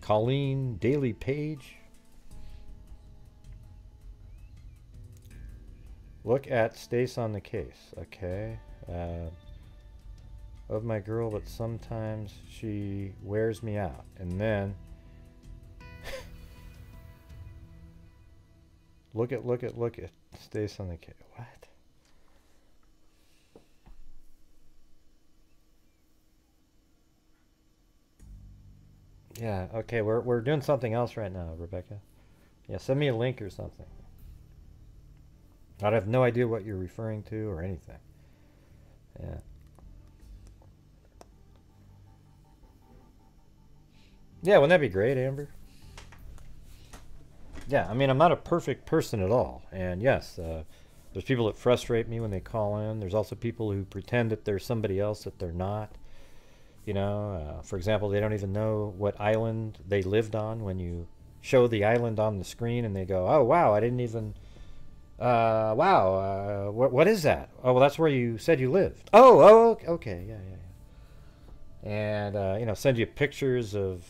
Colleen, Daily Page. Look at Stace on the case. Okay. Of my girl, but sometimes she wears me out. And then look at Stace on the case. What? Yeah, okay, we're doing something else right now, Rebecca. Yeah, send me a link or something. I have no idea what you're referring to or anything. Yeah. Yeah, wouldn't that be great, Amber? Yeah, I mean, I'm not a perfect person at all. And yes, there's people that frustrate me when they call in. There's also people who pretend that they're somebody else that they're not. You know, for example, they don't even know what island they lived on when you show the island on the screen and they go, oh, wow, I didn't even... wow, what is that? Oh, well, that's where you said you lived. Oh, okay, yeah. And, you know, send you pictures of,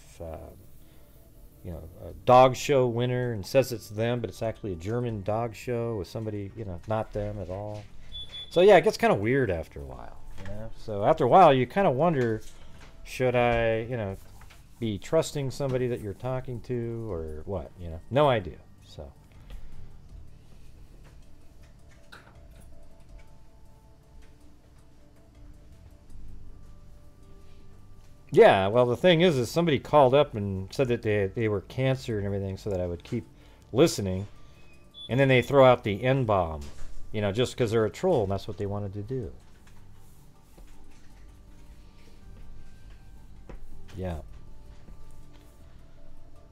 you know, a dog show winner and says it's them, but it's actually a German dog show with somebody, you know, not them at all. So, yeah, it gets kind of weird after a while, you know. So, after a while, you kind of wonder, should I, you know, be trusting somebody that you're talking to or what, you know. No idea. So yeah, well, the thing is somebody called up and said that they were cancer and everything, so that I would keep listening, and then they throw out the N-bomb, you know, just because they're a troll, and that's what they wanted to do. Yeah.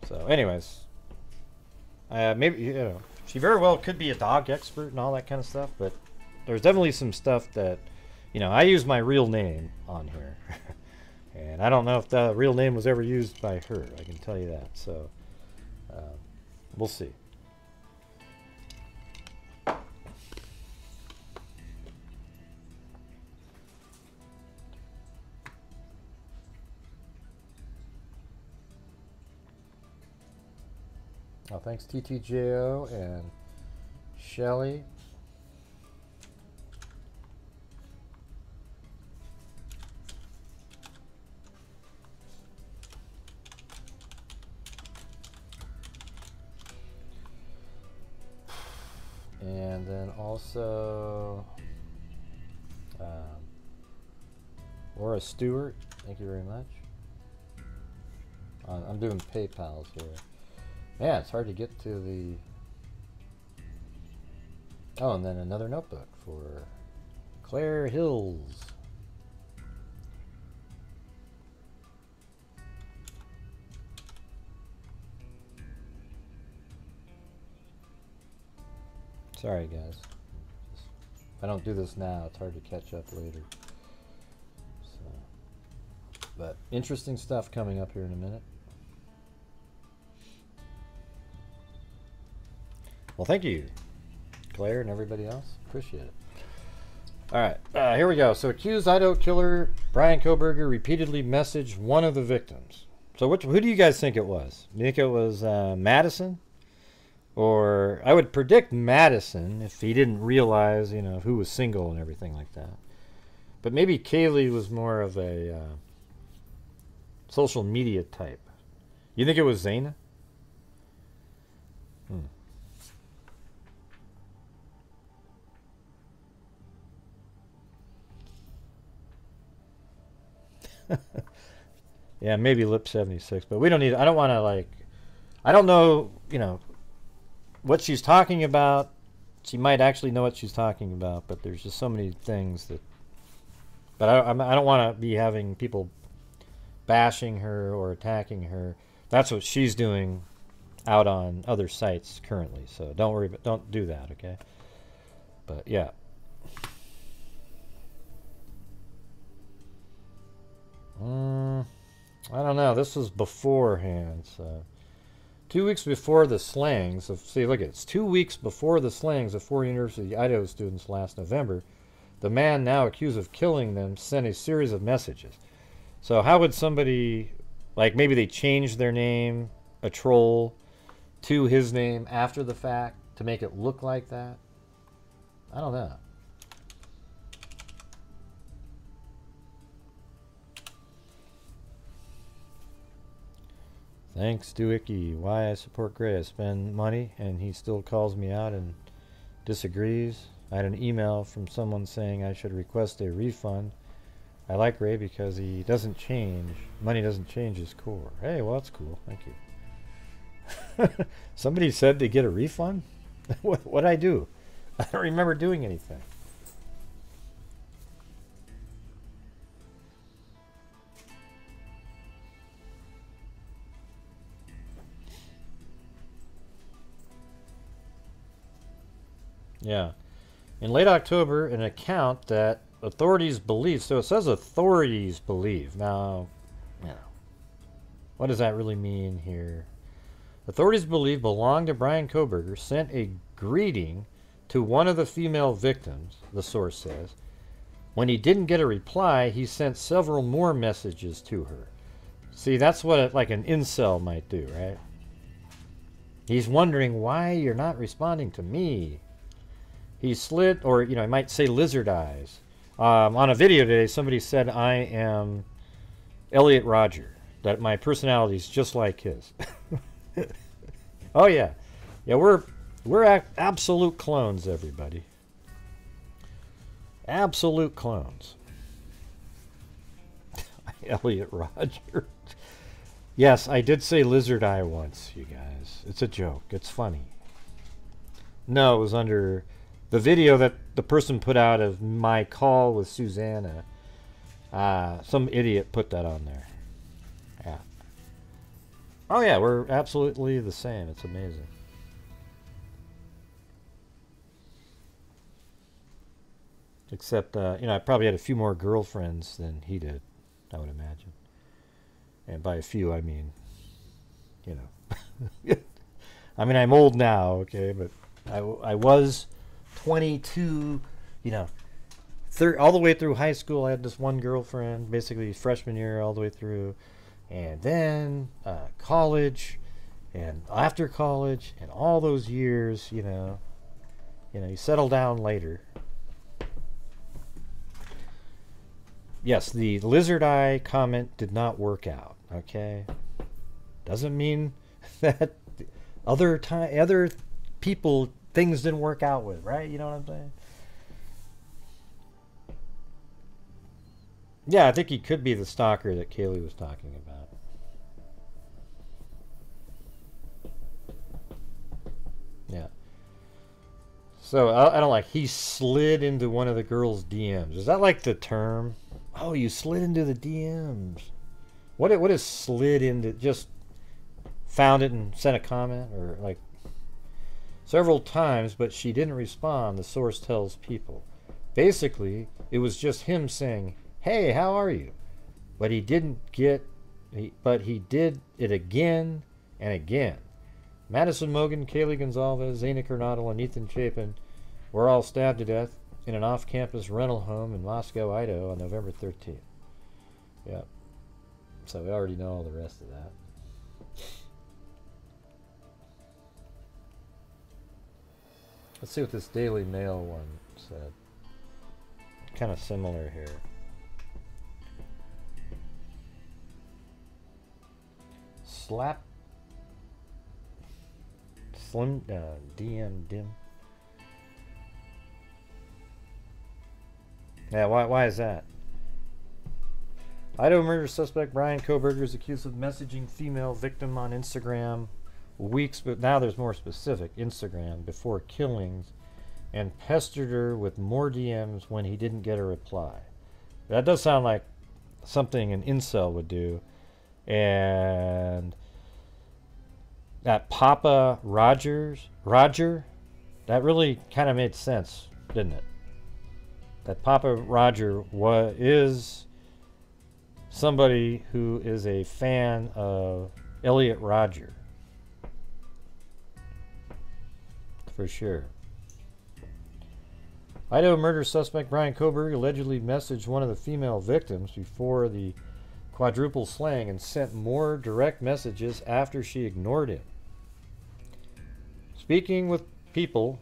So, anyways, maybe, you know, she very well could be a dog expert and all that kind of stuff, but there's definitely some stuff that, you know, I use my real name on here. And I don't know if the real name was ever used by her. I can tell you that. So, we'll see. Oh, thanks TTJO and Shelly. And then also Laura Stewart, thank you very much. I'm doing PayPals here. Yeah, it's hard to get to the... Oh, and then another notebook for Claire Hills. Sorry, guys. If I don't do this now, it's hard to catch up later. So, but interesting stuff coming up here in a minute. Well, thank you, Claire and everybody else. Appreciate it. All right, here we go. So, accused Idaho killer Bryan Kohberger repeatedly messaged one of the victims. So, who do you guys think it was? You think it was Madison? Or I would predict Madison if he didn't realize, you know, who was single and everything like that. But maybe Kaylee was more of a social media type. You think it was Zaina? Yeah, maybe Lip 76, but we don't need, I don't want to, like, I don't know, you know, what she's talking about. She might actually know what she's talking about, but there's just so many things that, but I don't want to be having people bashing her or attacking her. That's what she's doing out on other sites currently, so don't worry, but don't do that, okay? But yeah. I don't know. This was beforehand. So 2 weeks before the slayings of, see, look at it. It's 2 weeks before the slayings of 4 University of Idaho students last November. The man now accused of killing them sent a series of messages. So how would somebody, like maybe they changed their name, a troll, to his name after the fact to make it look like that? I don't know. Thanks, Buc-ee. Why I support Gray. I spend money and he still calls me out and disagrees. I had an email from someone saying I should request a refund. I like Ray because he doesn't change. Money doesn't change his core. Hey, well, that's cool. Thank you. Somebody said they get a refund? What'd I do? I don't remember doing anything. Yeah. In late October, an account that authorities believe, so it says authorities believe. Now, you know, what does that really mean here? Authorities believe belonged to Bryan Kohberger sent a greeting to one of the female victims, the source says. When he didn't get a reply, he sent several more messages to her. See, that's what like an incel might do, right? He's wondering why you're not responding to me. He slid, or, you know, he might say lizard eyes. On a video today, somebody said, I am Elliot Rodger. that my personality is just like his. Oh yeah, yeah. We're absolute clones, everybody. Absolute clones. Elliot Roger. Yes, I did say lizard eye once, you guys. It's a joke. It's funny. No, it was under the video that the person put out of my call with Susanna. Some idiot put that on there. Yeah. Oh yeah, we're absolutely the same. It's amazing. Except, you know, I probably had a few more girlfriends than he did, I would imagine. And by a few, I mean, you know. I mean, I'm old now, okay, but I was 22, you know, all the way through high school. I had this one girlfriend, basically freshman year all the way through. And then college, and after college, and all those years, you know, you settle down later. Yes, the lizard eye comment did not work out. Okay, doesn't mean that other people things didn't work out with, right? You know what I'm saying? Yeah, I think he could be the stalker that Kaylee was talking about. Yeah. So I don't like. He slid into one of the girls' DMs. Is that like the term? Oh, you slid into the DMs. What is slid into? Just found it and sent a comment, or like several times, but she didn't respond. The source tells People. Basically, it was just him saying, "Hey, how are you?" But he didn't get. But he did it again and again. Madison Mogan, Kaylee Gonzalez, Zayna Kernodle, and Ethan Chapin were all stabbed to death in an off-campus rental home in Moscow, Idaho on November 13th. Yep. So we already know all the rest of that. Let's see what this Daily Mail one said. Kind of similar here. Slim DM dim. Yeah, why is that? Idaho murder suspect Bryan Kohberger is accused of messaging female victim on Instagram weeks, but now there's more specific, Instagram, before killings, and pestered her with more DMs when he didn't get a reply. That does sound like something an incel would do. And that Papa Roger, that really kind of made sense, didn't it? That Papa Roger is somebody who is a fan of Elliot Roger. For sure. Idaho murder suspect Bryan Kohberger allegedly messaged one of the female victims before the quadruple slaying and sent more direct messages after she ignored him. Speaking with People,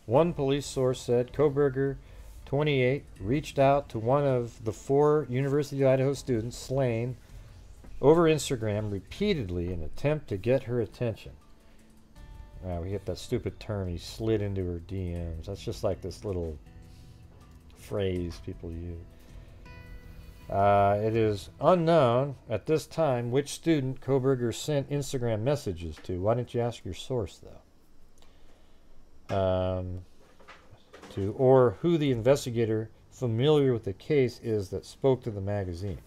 one police source said Kohberger, 28, reached out to one of the 4 University of Idaho students slain over Instagram repeatedly in an attempt to get her attention. We get that stupid term, he slid into her DMs. That's just like this little phrase people use. It is unknown at this time which student Kohberger sent Instagram messages to. Why didn't you ask your source, though? Or who the investigator familiar with the case is that spoke to the magazine.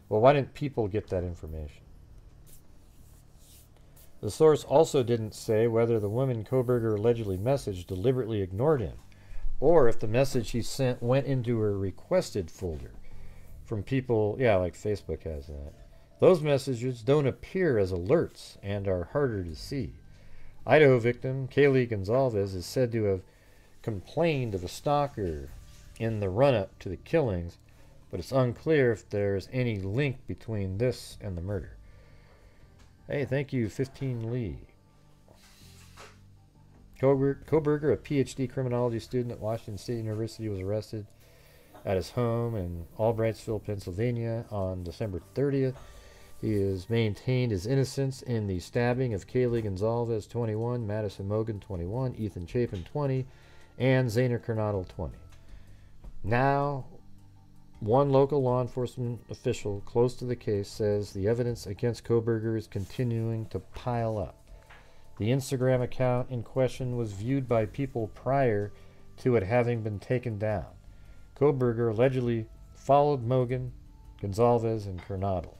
Well, why didn't People get that information? The source also didn't say whether the woman Kohberger allegedly messaged deliberately ignored him, or if the message he sent went into her requested folder. From People, yeah, like Facebook has that. Those messages don't appear as alerts and are harder to see. Idaho victim Kaylee Gonzalez is said to have complained of a stalker in the run-up to the killings, but it's unclear if there's any link between this and the murder. Hey, thank you, 15 Lee. Kohberger, a PhD criminology student at Washington State University, was arrested at his home in Albrightsville, Pennsylvania on December 30th. He has maintained his innocence in the stabbing of Kaylee Gonzalez, 21, Madison Mogan, 21, Ethan Chapin, 20, and Zainer Kernodle, 20. Now, one local law enforcement official close to the case says the evidence against Kohberger is continuing to pile up. The Instagram account in question was viewed by people prior to it having been taken down. Kohberger allegedly followed Mogan, Gonzalez, and Kernodle.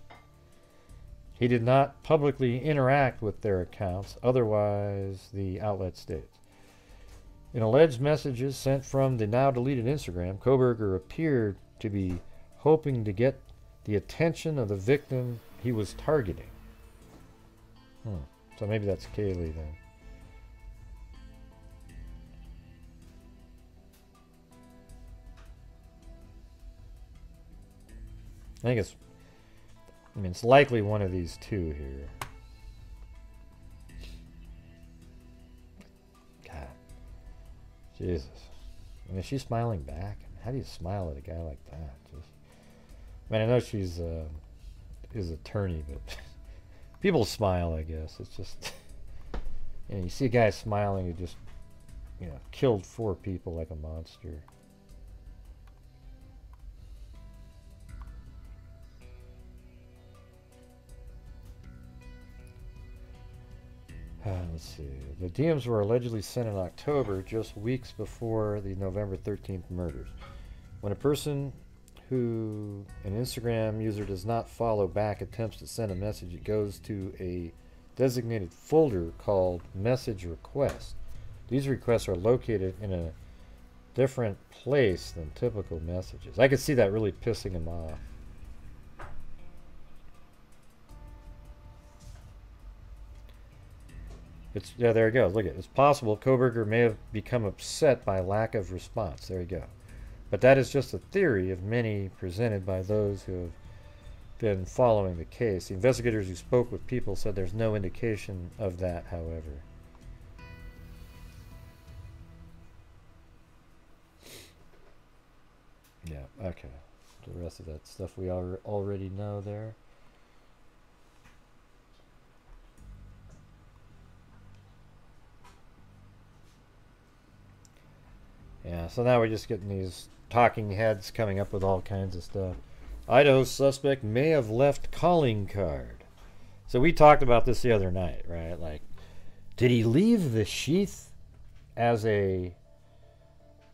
He did not publicly interact with their accounts, otherwise the outlet states. In alleged messages sent from the now deleted Instagram, Kohberger appeared to be hoping to get the attention of the victim he was targeting. So maybe that's Kaylee then. I mean, it's likely one of these two here. God. Jesus. I mean, she's smiling back. How do you smile at a guy like that? Just, I mean, I know she's his attorney, but people smile, I guess. It's just, you know, you see a guy smiling who just, you know, killed 4 people like a monster. Let's see. The DMs were allegedly sent in October, just weeks before the November 13th murders. When a person who an Instagram user does not follow back attempts to send a message, it goes to a designated folder called Message Request. These requests are located in a different place than typical messages. I could see that really pissing him off. Yeah, there you go. Look at it. It's possible Kohberger may have become upset by lack of response. There you go. But that is just a theory of many presented by those who have been following the case. The investigators who spoke with people said there's no indication of that, however. Yeah, okay. The rest of that stuff we already know there. Yeah, so now we're just getting these talking heads coming up with all kinds of stuff. Idaho suspect may have left calling card. So we talked about this the other night, right? Like, did he leave the sheath as a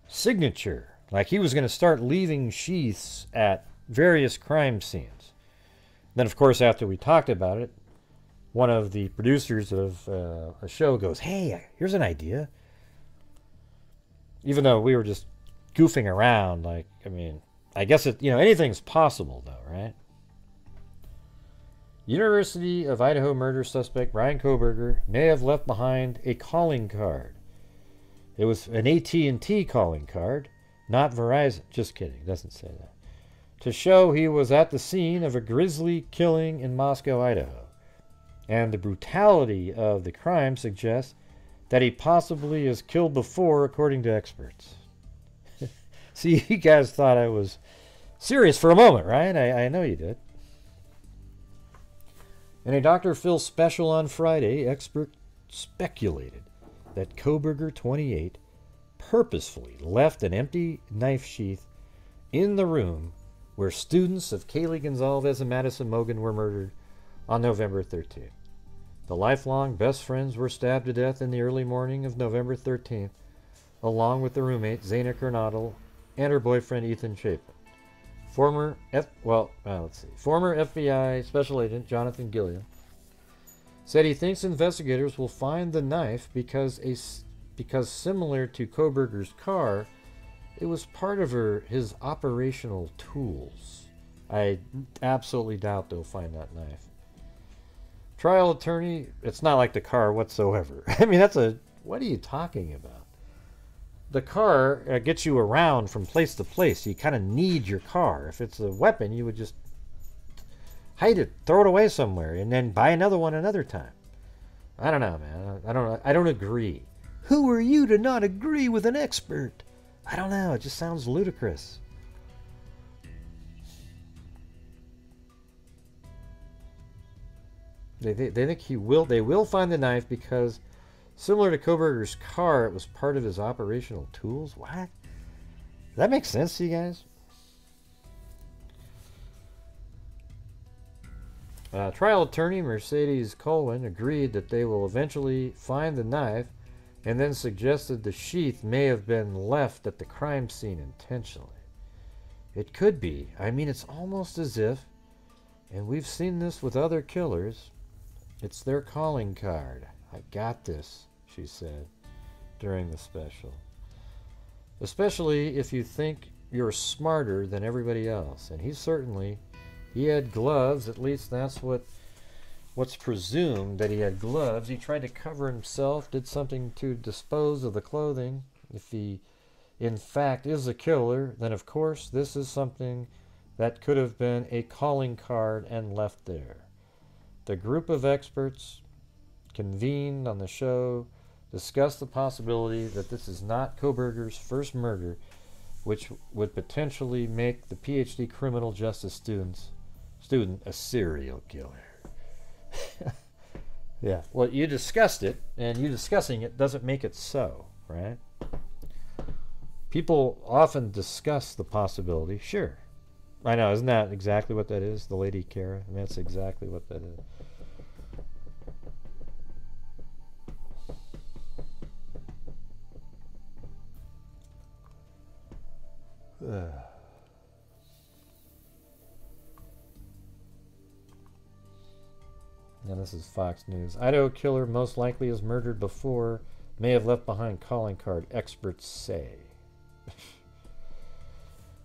signature? Like he was going to start leaving sheaths at various crime scenes. Then, of course, after we talked about it, one of the producers of a show goes, "Hey, here's an idea." Even though we were just goofing around, like, I mean, I guess it, you know, anything's possible though, right? University of Idaho murder suspect Bryan Kohberger may have left behind a calling card. It was an AT&T calling card, not Verizon. Just kidding, doesn't say that. To show he was at the scene of a grisly killing in Moscow, Idaho. And the brutality of the crime suggests that he possibly has killed before, according to experts. See, you guys thought I was serious for a moment, right? I know you did. In a Dr. Phil special on Friday, experts speculated that Kohberger, 28, purposefully left an empty knife sheath in the room where students of Kaylee Gonzalez and Madison Mogan were murdered on November 13th. The lifelong best friends were stabbed to death in the early morning of November 13th, along with the roommate, Zainer Kernodle, and her boyfriend, Ethan Chapin. Former FBI Special Agent Jonathan Gilliam said he thinks investigators will find the knife because similar to Kohberger's car, it was part of his operational tools. I absolutely doubt they'll find that knife. Trial attorney, it's not like the car whatsoever. I mean, what are you talking about? The car gets you around from place to place. You kind of need your car. If it's a weapon, you would just hide it, throw it away somewhere, and then buy another one another time. I don't know, man. I don't agree. Who are you to not agree with an expert? I don't know. It just sounds ludicrous. They think they will find the knife because, similar to Kohberger's car, it was part of his operational tools. What? Does that make sense to you guys? Trial attorney Mercedes Colwyn agreed that they will eventually find the knife, and then suggested the sheath may have been left at the crime scene intentionally. It could be. I mean, it's almost as if, and we've seen this with other killers, it's their calling card. I got this, she said during the special. Especially if you think you're smarter than everybody else. And he had gloves, at least that's what's presumed, that he had gloves. He tried to cover himself, did something to dispose of the clothing. If he, in fact, is a killer, then of course this is something that could have been a calling card and left there. The group of experts convened on the show discussed the possibility that this is not Kohberger's first murder, which would potentially make the PhD criminal justice student a serial killer. Yeah, well, you discussed it, and you discussing it doesn't make it so, right? People often discuss the possibility. Sure. I know, isn't that exactly what that is? The Lady Kara? I mean, that's exactly what that is. And this is Fox News. Idaho killer most likely is murdered before, may have left behind calling card, experts say.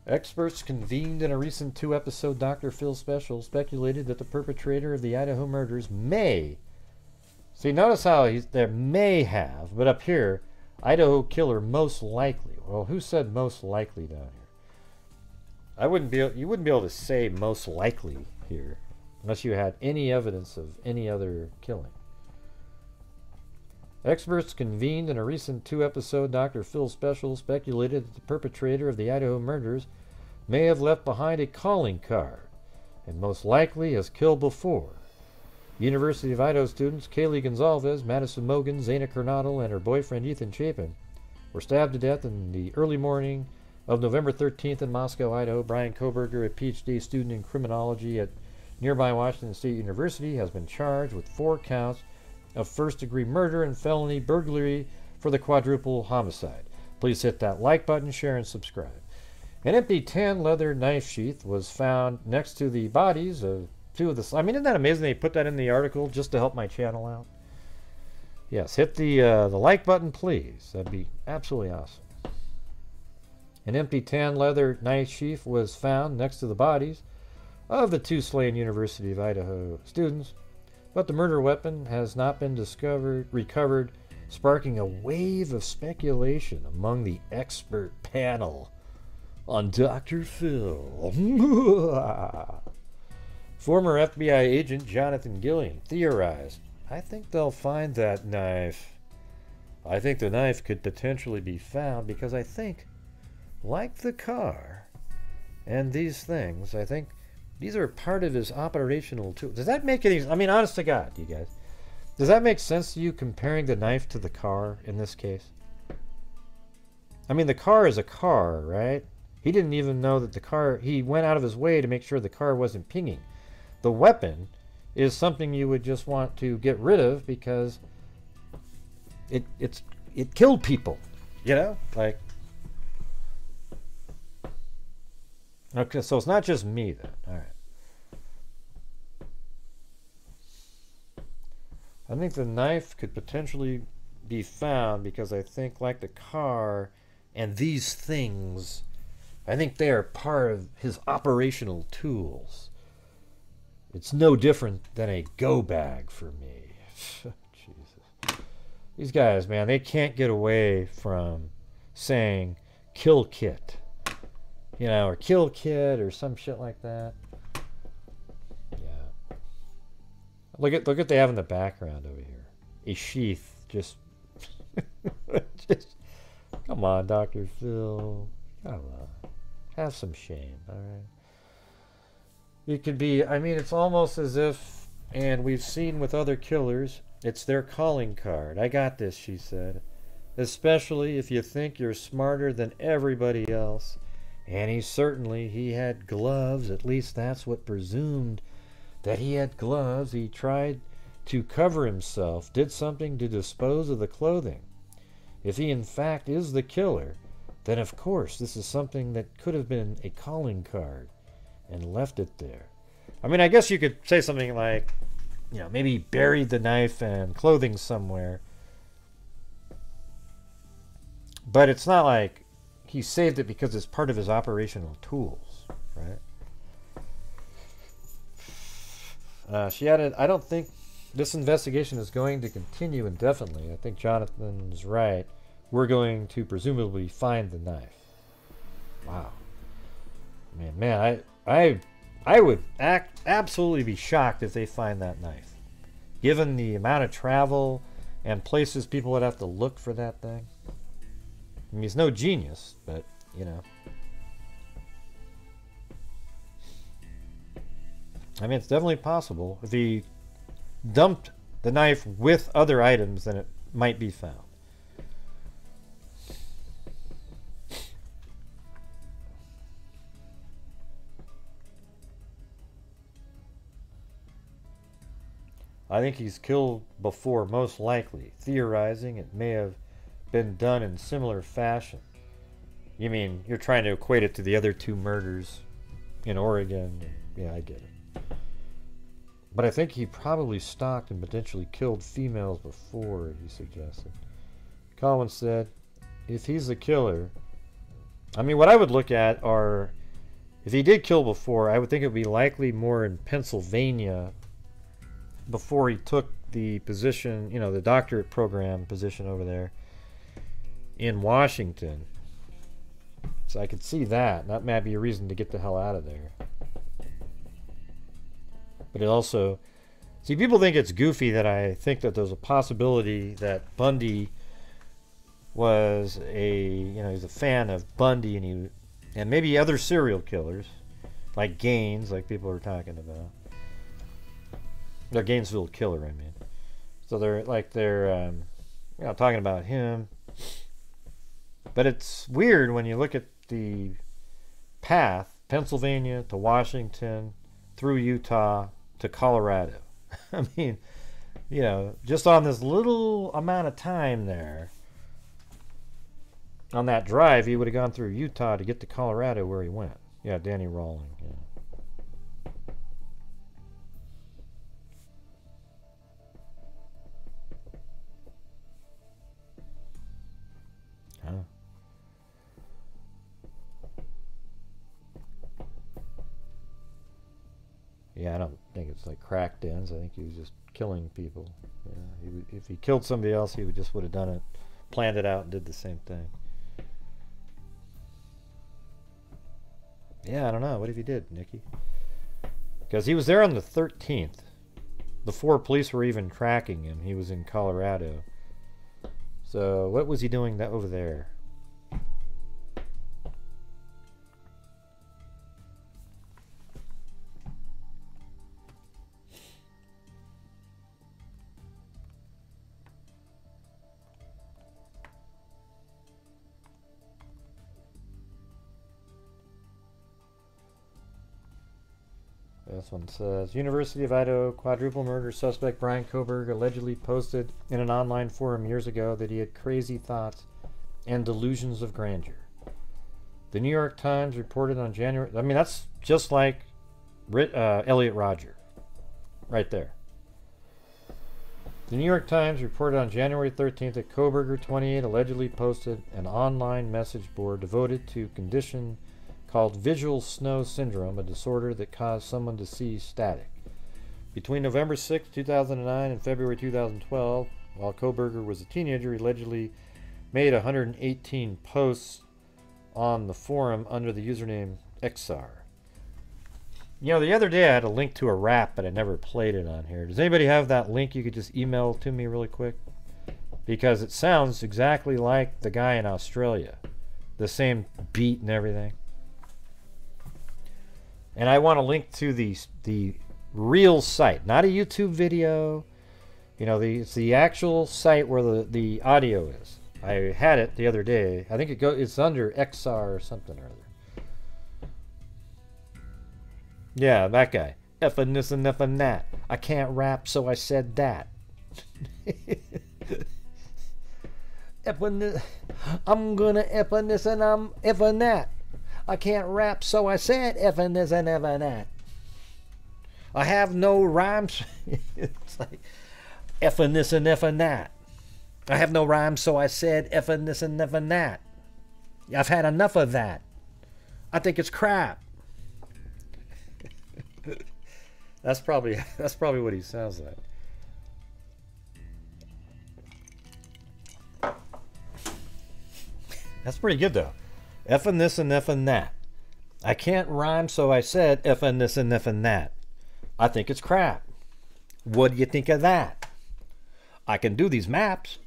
Experts convened in a recent 2-episode Dr. Phil special speculated that the perpetrator of the Idaho murders may... See, notice how there may have, but up here, Idaho killer most likely. Well, who said most likely down here? You wouldn't be able to say most likely here unless you had any evidence of any other killing. Experts convened in a recent 2-episode Dr. Phil special speculated that the perpetrator of the Idaho murders may have left behind a calling card and most likely has killed before. University of Idaho students Kaylee Gonzalez, Madison Mogan, Zaina Kernodle, and her boyfriend Ethan Chapin were stabbed to death in the early morning of November 13th in Moscow, Idaho. Bryan Kohberger, a PhD student in criminology at nearby Washington State University, has been charged with 4 counts of first-degree murder and felony burglary for the quadruple homicide. Please hit that like button, share, and subscribe. An empty tan leather knife sheath was found next to the bodies of 2 of the... I mean, isn't that amazing they put that in the article just to help my channel out? Yes, hit the like button, please. That'd be absolutely awesome. An empty tan leather knife sheath was found next to the bodies of the 2 slain University of Idaho students, but the murder weapon has not been recovered, sparking a wave of speculation among the expert panel on Dr. Phil. Former FBI agent Jonathan Gilliam theorized, I think they'll find that knife. I think the knife could potentially be found because I think, like the car and these things, I think these are part of his operational tools. Does that make any... I mean, honest to God, you guys. Does that make sense to you comparing the knife to the car in this case? I mean, the car is a car, right? He didn't even know that the car... He went out of his way to make sure the car wasn't pinging. The weapon is something you would just want to get rid of because it killed people. You know? Like... Okay, so it's not just me then. All right. I think the knife could potentially be found because I think, like the car and these things, I think they are part of his operational tools. It's no different than a go bag for me. Jesus. These guys, man, they can't get away from saying kill kit. You know, or kill kid or some shit like that. Yeah. Look at they have in the background over here. A sheath. Just come on, Dr. Phil. Come on. Have some shame, alright? It could be, I mean, it's almost as if And we've seen with other killers, it's their calling card. I got this, she said. Especially if you think you're smarter than everybody else. And he had gloves. At least that's what presumed that he had gloves. He tried to cover himself, did something to dispose of the clothing. If he in fact is the killer, then of course this is something that could have been a calling card and left it there. I mean, I guess you could say something like, you know, maybe he buried the knife and clothing somewhere. But it's not like he saved it because it's part of his operational tools, right? She added, I don't think this investigation is going to continue indefinitely. I think Jonathan's right. We're going to presumably find the knife. Wow. Man, I would absolutely be shocked if they find that knife. Given the amount of travel and places people would have to look for that thing. I mean, he's no genius, but, you know. I mean, it's definitely possible. If he dumped the knife with other items, then it might be found. I think he's killed before, most likely. Theorizing it may have been done in similar fashion. You mean you're trying to equate it to the other two murders in Oregon? Yeah, I get it. But I think he probably stalked and potentially killed females before, he suggested. Colin said, if he's the killer, I mean, what I would look at are, if he did kill before, I would think it would be likely more in Pennsylvania before he took the position, you know, the doctorate program position over there in Washington. So I could see that. That might be a reason to get the hell out of there. But it also, see, people think it's goofy that I think that there's a possibility that Bundy was he's a fan of Bundy and maybe other serial killers, like Gaines, like people are talking about. The Gainesville killer, I mean. So they're talking about him. But it's weird when you look at the path, Pennsylvania to Washington, through Utah to Colorado. I mean, you know, just on this little amount of time there, on that drive, he would have gone through Utah to get to Colorado where he went. Yeah, Danny Rawling, yeah. Huh. Yeah, I don't think it's like crack dens. I think he was just killing people. Yeah, if he killed somebody else, he would have done it, planned it out, and did the same thing. Yeah, I don't know. What if he did, Nikki? Because he was there on the 13th. Before police were even tracking him, he was in Colorado. So what was he doing over there? This one says, University of Idaho quadruple murder suspect Bryan Kohberger allegedly posted in an online forum years ago that he had crazy thoughts and delusions of grandeur. The New York Times reported on January... I mean, that's just like Elliot Rodger. Right there. The New York Times reported on January 13th that Kohberger, 28, allegedly posted an online message board devoted to condition called visual snow syndrome, a disorder that caused someone to see static. Between November 6, 2009 and February 2012, while Kohberger was a teenager, he allegedly made 118 posts on the forum under the username XR. You know, the other day I had a link to a rap, but I never played it on here. Does anybody have that link you could just email to me really quick? Because it sounds exactly like the guy in Australia. The same beat and everything. And I want to link to the real site, not a YouTube video. You know, it's the actual site where the audio is. I had it the other day. I think it's under XR or something or other. Yeah, that guy. Effing this and effing that. I can't rap, so I said that. I'm gonna effing this and I'm effing that. I can't rap, so I said effing this and effing that. I have no rhymes. It's like effing this and effing that. I have no rhymes, so I said effing this and effing that. I've had enough of that. I think it's crap. That's probably what he sounds like. That's pretty good though. Effing this and effing that. I can't rhyme, so I said effing this and effing that. I think it's crap. What do you think of that? I can do these maps.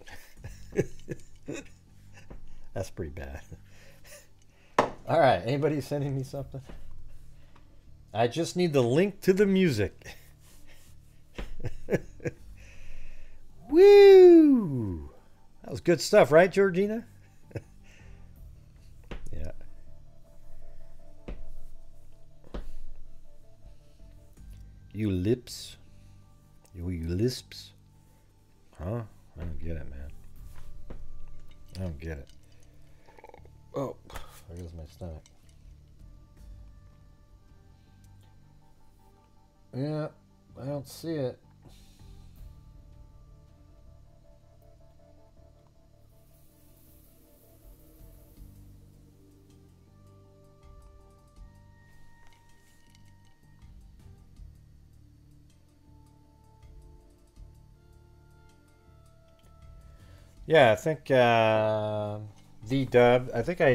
That's pretty bad. All right, anybody sending me something? I just need the link to the music. Woo! That was good stuff, right, Georgina? Yeah. You lips. You lisps. Huh? I don't get it, man. I don't get it. Oh, there goes my stomach. Yeah, I don't see it. Yeah, I think V-Dub. I think I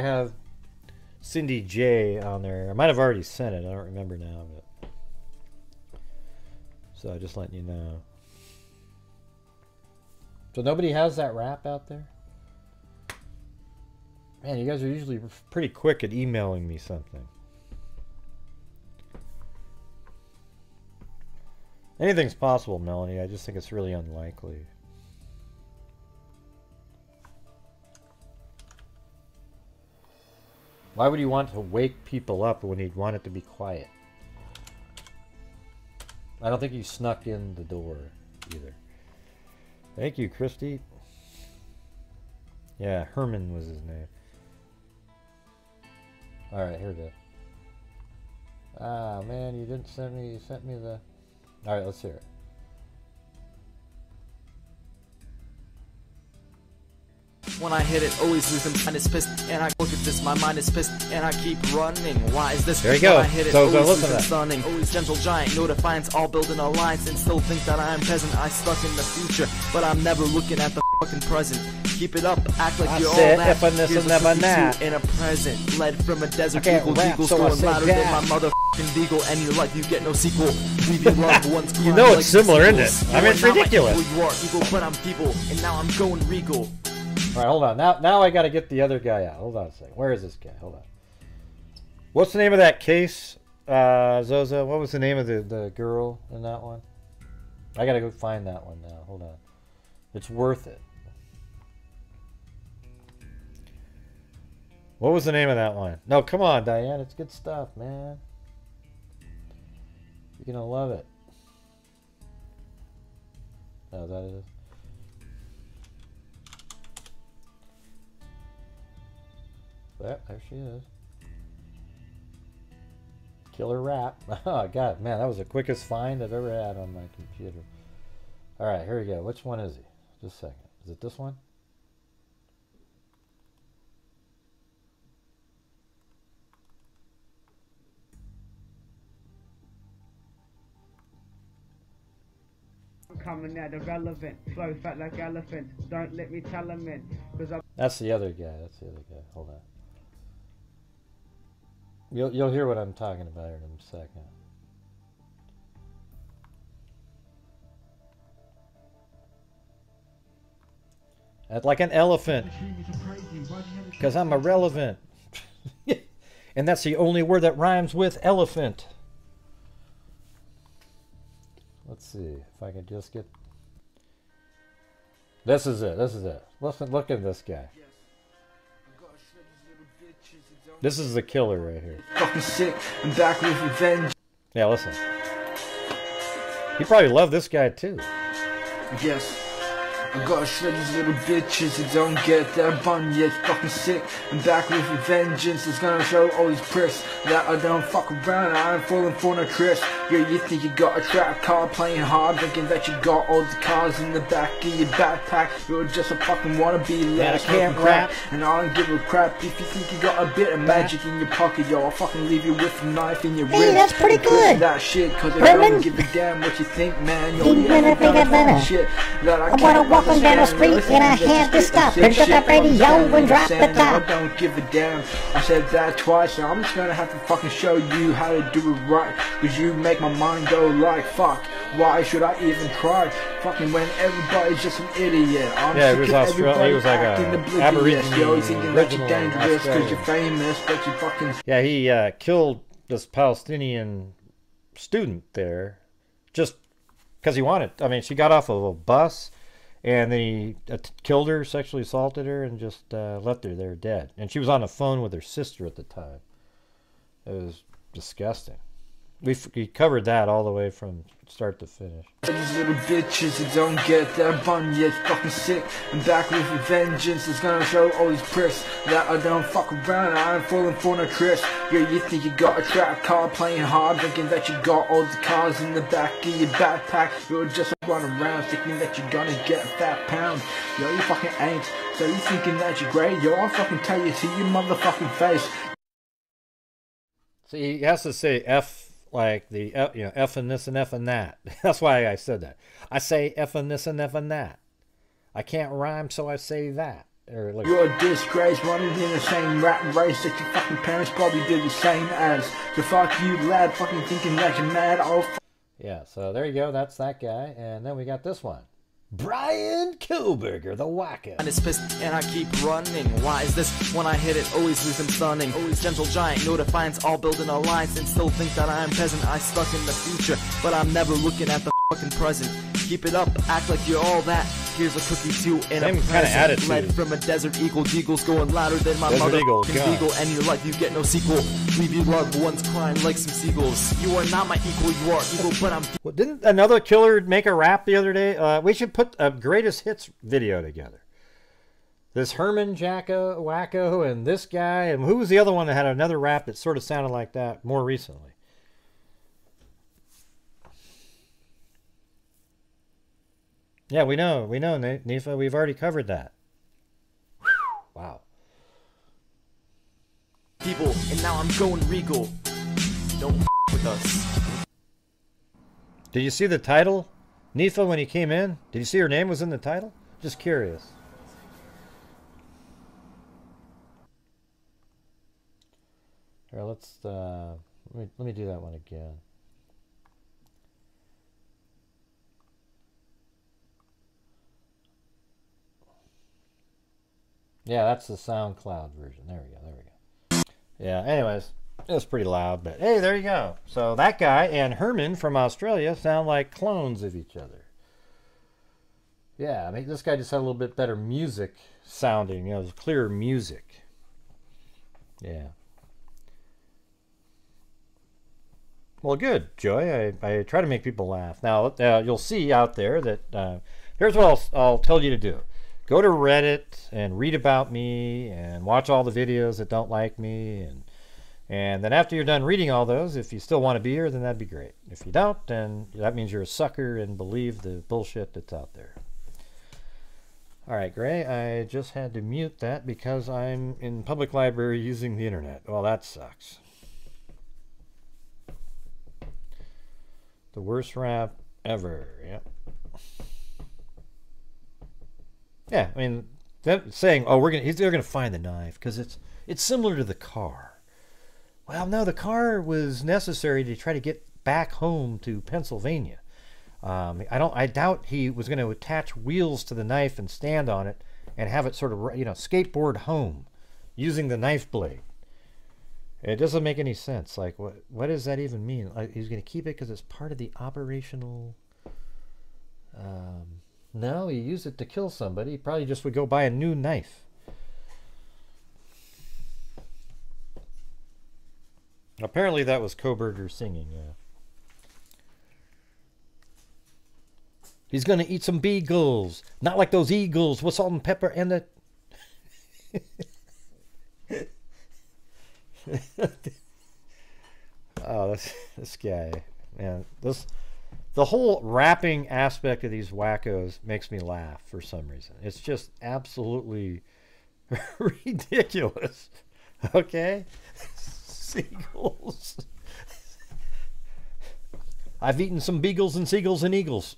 have Cindy J on there. I might have already sent it. I don't remember now, but so just letting you know. So nobody has that rap out there? Man, you guys are usually pretty quick at emailing me something. Anything's possible, Melanie. I just think it's really unlikely. Why would you want to wake people up when you'd want it to be quiet? I don't think you snuck in the door either. Thank you, Christy. Yeah, Herman was his name. Alright, here we go. Ah, man, you didn't send me, you sent me the... Alright, let's hear it. When I hit it, always lose my mind is pissed. And I look at this, my mind is pissed. And I keep running. Why is this? There you go. When I hit it, So always listen to losing that. stunning. Always gentle giant, no defiance, all build an alliance. And still think that I am present. I stuck in the future, but I'm never looking at the fucking present. Keep it up, act like I you're all said, that. if I this Here's and a never 52 that. in a present. Led from a desert I can't eagle, rap, eagle so I scoring said louder that. than my motherfucking beagle. And your life, you get no sequel. Leave your loved ones You crying know it's like similar, isn't sequels. it? I mean, it's You are not my ridiculous. equal, you are equal, but I'm feeble. And now I'm going regal. Alright, hold on. Now I gotta get the other guy out. Hold on a second. Where is this guy? Hold on. What's the name of that case, Zoza? What was the name of the girl in that one? I gotta go find that one now. Hold on. It's worth it. What was the name of that one? No, come on, Diane. It's good stuff, man. You're gonna love it. Oh, that is. Yep, there she is. Killer rap. Oh, God, man, that was the quickest find I've ever had on my computer. All right, here we go. Which one is he? Just a second. Is it this one? Coming at irrelevant, flow fat like elephant. Don't let me tell him in, cause I'm. That's the other guy. That's the other guy. Hold on. You'll hear what I'm talking about here in a second. Act like an elephant, because I'm irrelevant. And that's the only word that rhymes with elephant. Let's see if I can just get. This is it. This is it. Listen, look at this guy. This is the killer right here. Fucking sick. I'm back with revenge. Yeah, listen. He probably loved this guy too. Yes. I gotta shred these little bitches that don't get that bun yet. Fucking sick. I'm back with a vengeance. It's gonna show all these pricks that I don't fuck around. I ain't falling for no tricks. Yeah, you think you got a trap car playing hard, thinking that you got all the cars in the back of your backpack. You're just a fucking wannabe last can't rap. And I don't give a crap if you think you got a bit of magic in your pocket, yo. I'll fucking leave you with a knife in your wrist. Hey, that's pretty good. That shit, cause I don't give a damn what you think, man. Yo, You better think I better. shit that I wanna walk on down the street and I had to stop. Picked up that radio and dropped the top. I don't give a damn. I said that twice, so I'm just gonna have to fucking show you how to do it right. Cause you make my mind go like, fuck, why should I even try? Fucking when everybody's just an idiot. I'm Yeah, sick he was of Australian. He was like acting a oblivious. Aboriginal, Yo, thinking that you're original dangerous cause Australian. you're famous, but you fucking... Yeah, he killed this Palestinian student there just because he wanted. I mean, she got off of a bus and then he killed her, sexually assaulted her, and just left her there dead. And she was on the phone with her sister at the time. It was disgusting. We covered that all the way from start to finish. These little bitches that don't get that bun yet. Fucking sick. I'm back with a vengeance. It's gonna show all these pricks that I don't fuck around. I ain't falling for no tricks. Yeah, you think you got a trap car playing hard, thinking that you got all the cars in the back of your backpack. You're just running around thinking that you're gonna get a fat pound. Yo, you fucking ain't. So you thinking that you're great? Yo, I'll fucking tell you to your motherfucking face. See, he has to say F. Like the F and this and F and that. That's why I said that. I say F and this and F and that. I can't rhyme, so I say that. Or like, you're a disgrace, running in the same rat race that your fucking parents probably did the same as. So fuck you, lad, fucking thinking that you're mad. Oh, yeah. So there you go. That's that guy. And then we got this one. Bryan Kohberger, the whacker. And it's pissed and I keep running. Why is this? When I hit it, always lose him stunning. Always gentle giant, no defiance, all building alliance, and still think that I am present. I stuck in the future, but I'm never looking at the fucking present. Keep it up, act like you're all that. Here's a cookie too, and a present. Led from a desert eagle, eagles going louder than my mother can beagle. And your life, you get no sequel. Leave your loved ones crying like some seagulls. You are not my equal, you are equal, but I'm. Well, didn't another killer make a rap the other day? We should put a greatest hits video together. This Herman Jacko Wacko and this guy, and who was the other one that had another rap that sort of sounded like that more recently? Yeah, we know, Nifa. We've already covered that. Wow. People, and now I'm going regal. Don't with us. Did you see the title? Nifa, when he came in, did you see her name was in the title? Just curious. All right, let's let me do that one again. Yeah, that's the SoundCloud version. There we go. There we go. Yeah. Anyways, it was pretty loud, but hey, there you go. So that guy and Herman from Australia sound like clones of each other. Yeah, I mean, this guy just had a little bit better music sounding. You know, it was clearer music. Yeah. Well, good, Joy. I try to make people laugh. Now, you'll see out there that here's what I'll tell you to do. Go to Reddit and read about me and watch all the videos that don't like me. And then after you're done reading all those, if you still want to be here, then that'd be great. If you don't, then that means you're a sucker and believe the bullshit that's out there. All right, Gray, I just had to mute that because I'm in public library using the internet. Well, that sucks. The worst rap ever. Yep. Yeah, I mean, saying, "Oh, they're gonna find the knife because it's similar to the car." Well, no, the car was necessary to try to get back home to Pennsylvania. I doubt he was going to attach wheels to the knife and stand on it and have it sort of, skateboard home using the knife blade. It doesn't make any sense. Like, what does that even mean? Like, he's going to keep it because it's part of the operational. No, he used it to kill somebody. He probably just would go buy a new knife. Apparently that was Kohberger singing, yeah. He's gonna eat some beagles. Not like those eagles with salt and pepper and the... Oh, this guy. Man, the whole rapping aspect of these wackos makes me laugh for some reason. It's just absolutely ridiculous. Okay? Seagulls. I've eaten some beagles and seagulls and eagles.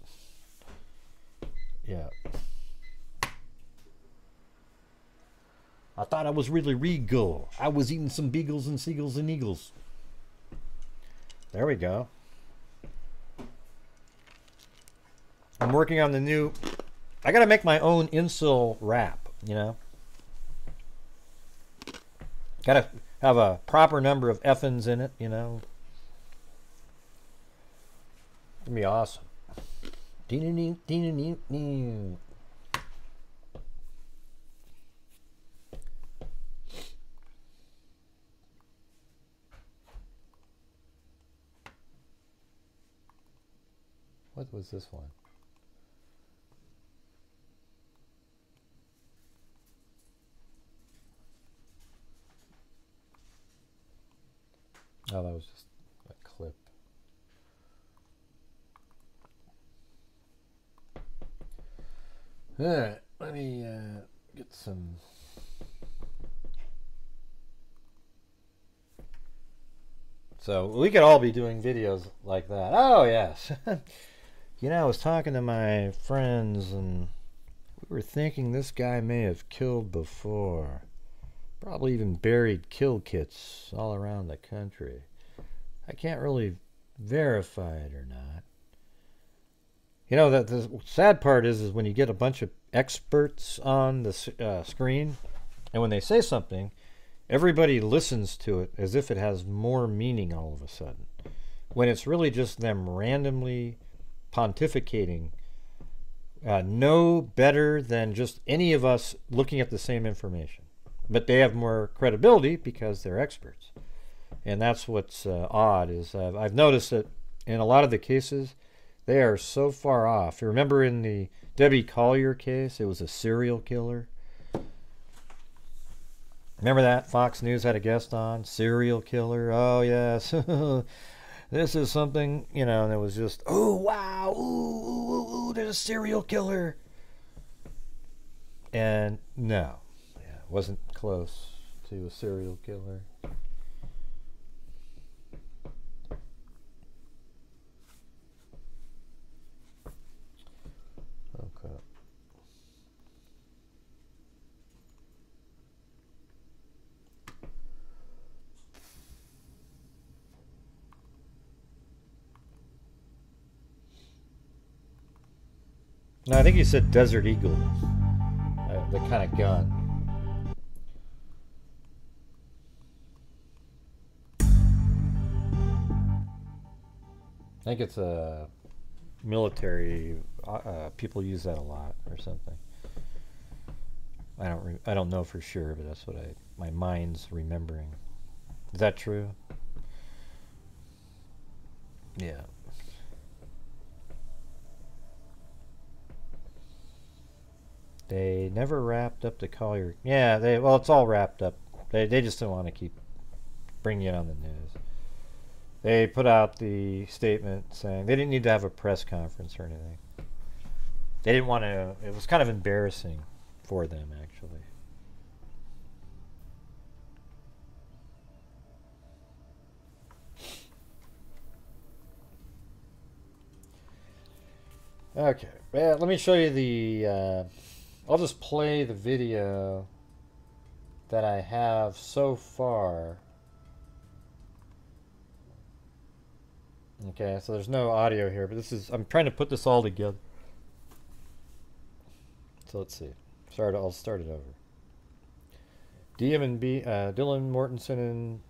Yeah. I thought I was really regal. I was eating some beagles and seagulls and eagles. There we go. I'm working on the new... I gotta make my own insul wrap, you know? Gotta have a proper number of effins in it, you know? It's gonna be awesome. What was this one? Oh, that was just a clip. All right, let me get some. So we could all be doing videos like that. Oh, yes. You know, I was talking to my friends and we were thinking this guy may have killed before. Probably even buried kill kits all around the country. I can't really verify it or not. You know, that the sad part is when you get a bunch of experts on the screen, and when they say something, everybody listens to it as if it has more meaning all of a sudden, when it's really just them randomly pontificating, no better than just any of us looking at the same information. But they have more credibility because they're experts. And that's what's odd is I've noticed that in a lot of the cases, they are so far off. You remember in the Debbie Collier case, it was a serial killer. Remember that? Fox News had a guest on, serial killer. Oh, yes. This is something, you know, and it was just, oh, wow, ooh, there's a serial killer. And no, yeah, it wasn't close to a serial killer. Okay. No, I think you said Desert Eagle, the kind of gun. I think it's a military. People use that a lot or something. I don't know for sure, but that's what my mind's remembering. Is that true? Yeah. They never wrapped up the Collier. Yeah, well, it's all wrapped up. They just don't want to keep bringing it on the news. They put out the statement saying they didn't need to have a press conference or anything. They didn't want to. It was kind of embarrassing for them, actually. Okay, well, let me show you the. I'll just play the video that I have so far. Okay, so there's no audio here, but I'm trying to put this all together. So let's see. I'll start it over. Dylan Mortensen and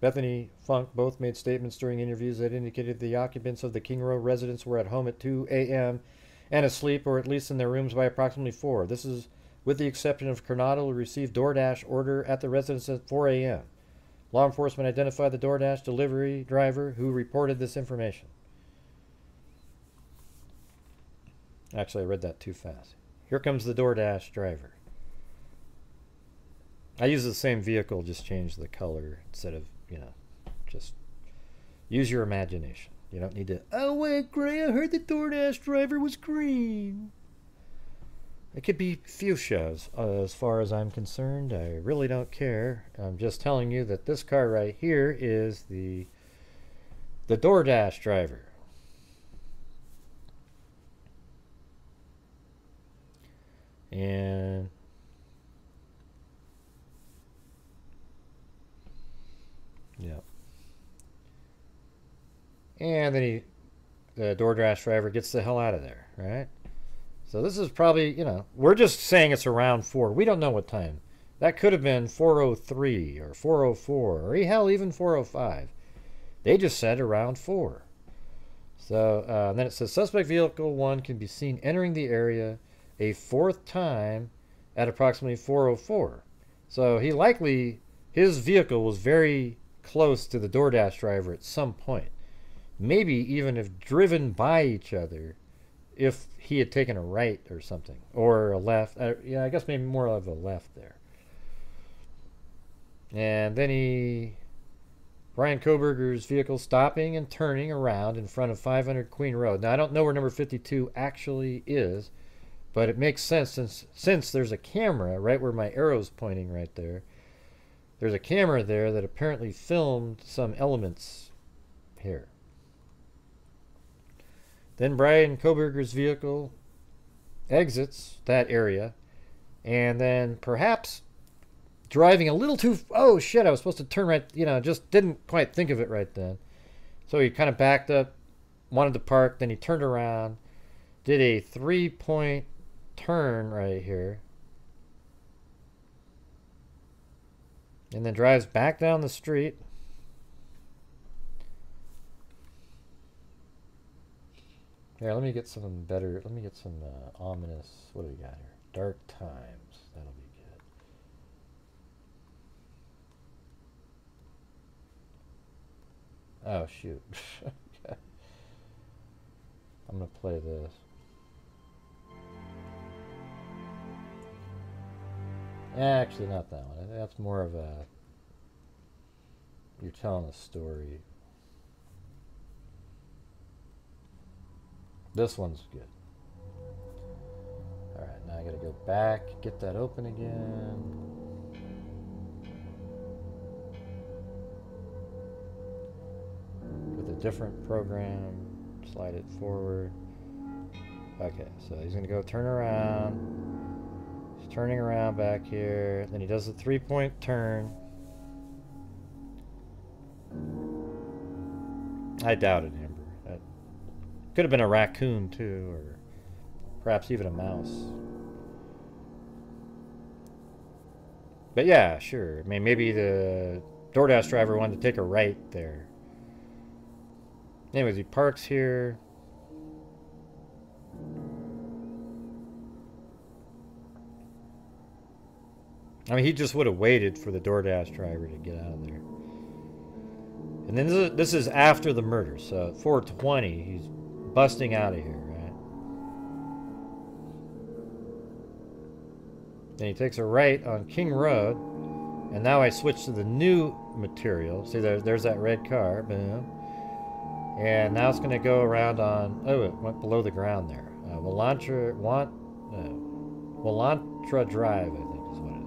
Bethany Funk both made statements during interviews that indicated the occupants of the King Row residence were at home at 2 a.m. and asleep, or at least in their rooms by approximately 4. This is with the exception of Coronado, who received DoorDash order at the residence at 4 a.m. Law enforcement identified the DoorDash delivery driver who reported this information. Actually, I read that too fast. Here comes the DoorDash driver. I use the same vehicle, just change the color instead of, you know, just use your imagination. You don't need to, oh, wait, Gray, I heard the DoorDash driver was green. It could be fuchsia as far as I'm concerned. I really don't care. I'm just telling you that this car right here is the DoorDash driver. And yeah. And then the DoorDash driver gets the hell out of there, right? So this is probably, you know, we're just saying it's around 4. We don't know what time. That could have been 4:03 or 4:04 or hell, even 4:05. They just said around 4. So then it says suspect vehicle 1 can be seen entering the area a 4th time at approximately 4:04. So he likely, his vehicle was very close to the DoorDash driver at some point. Maybe even have driven by each other if he had taken a right or something, or a left. Yeah, I guess maybe more of a left there. And then Bryan Kohberger's vehicle stopping and turning around in front of 500 Queen Road. Now, I don't know where number 52 actually is, but it makes sense since there's a camera right where my arrow's pointing right there. There's a camera there that apparently filmed some elements here. Then Bryan Kohberger's vehicle exits that area, and then perhaps driving a little too... Oh, shit, I was supposed to turn right... You know, just didn't quite think of it right then. So he kind of backed up, wanted to park, then he turned around, did a 3-point turn right here, and then drives back down the street. Here, let me get some better, let me get some ominous, what do we got here? Dark Times, that'll be good. Oh, shoot. I'm going to play this. Actually, not that one. That's more of a, you're telling a story. This one's good. Alright, now I gotta go back, get that open again. With a different program, slide it forward. Okay, so he's gonna go turn around. He's turning around back here. Then he does the 3-point turn. I doubted him. Could have been a raccoon too, or perhaps even a mouse. But yeah, sure. I mean, maybe the DoorDash driver wanted to take a right there. Anyways, he parks here. I mean, he just would have waited for the DoorDash driver to get out of there. And then this is after the murder, so at 4:20, he's busting out of here, right? Then he takes a right on King Road, and now I switch to the new material. See, there's that red car, boom. And now it's going to go around on, oh, it went below the ground there. Willantra Drive, I think is what it is.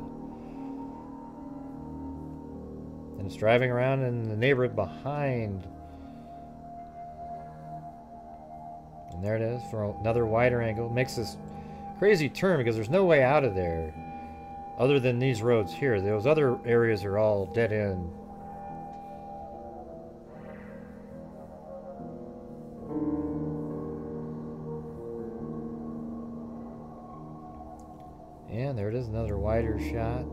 And it's driving around in the neighborhood behind. And there it is for another wider angle. Makes this crazy turn because there's no way out of there other than these roads here. Those other areas are all dead end. And there it is, another wider shot.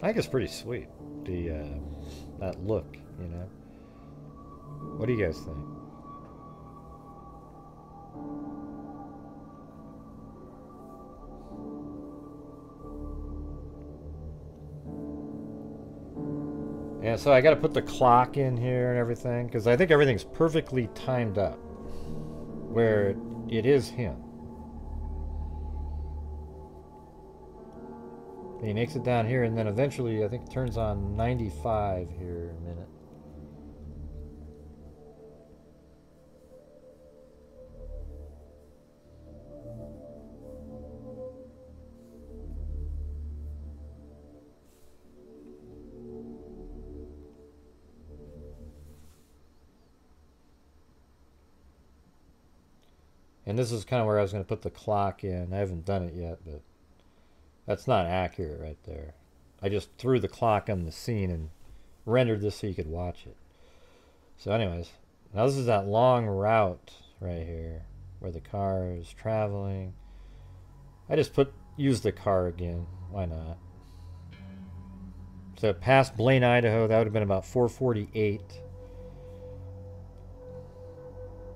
I think it's pretty sweet, that look, you know. What do you guys think? Yeah, so I got to put the clock in here and everything, because I think everything's perfectly timed up where it is him. And he makes it down here, and then eventually I think it turns on 95 here in a minute. And this is kind of where I was going to put the clock in. I haven't done it yet, but that's not accurate right there. I just threw the clock on the scene and rendered this so you could watch it. So anyways, now this is that long route right here where the car is traveling. I just used the car again. Why not? So past Blaine, Idaho, that would have been about 4:48.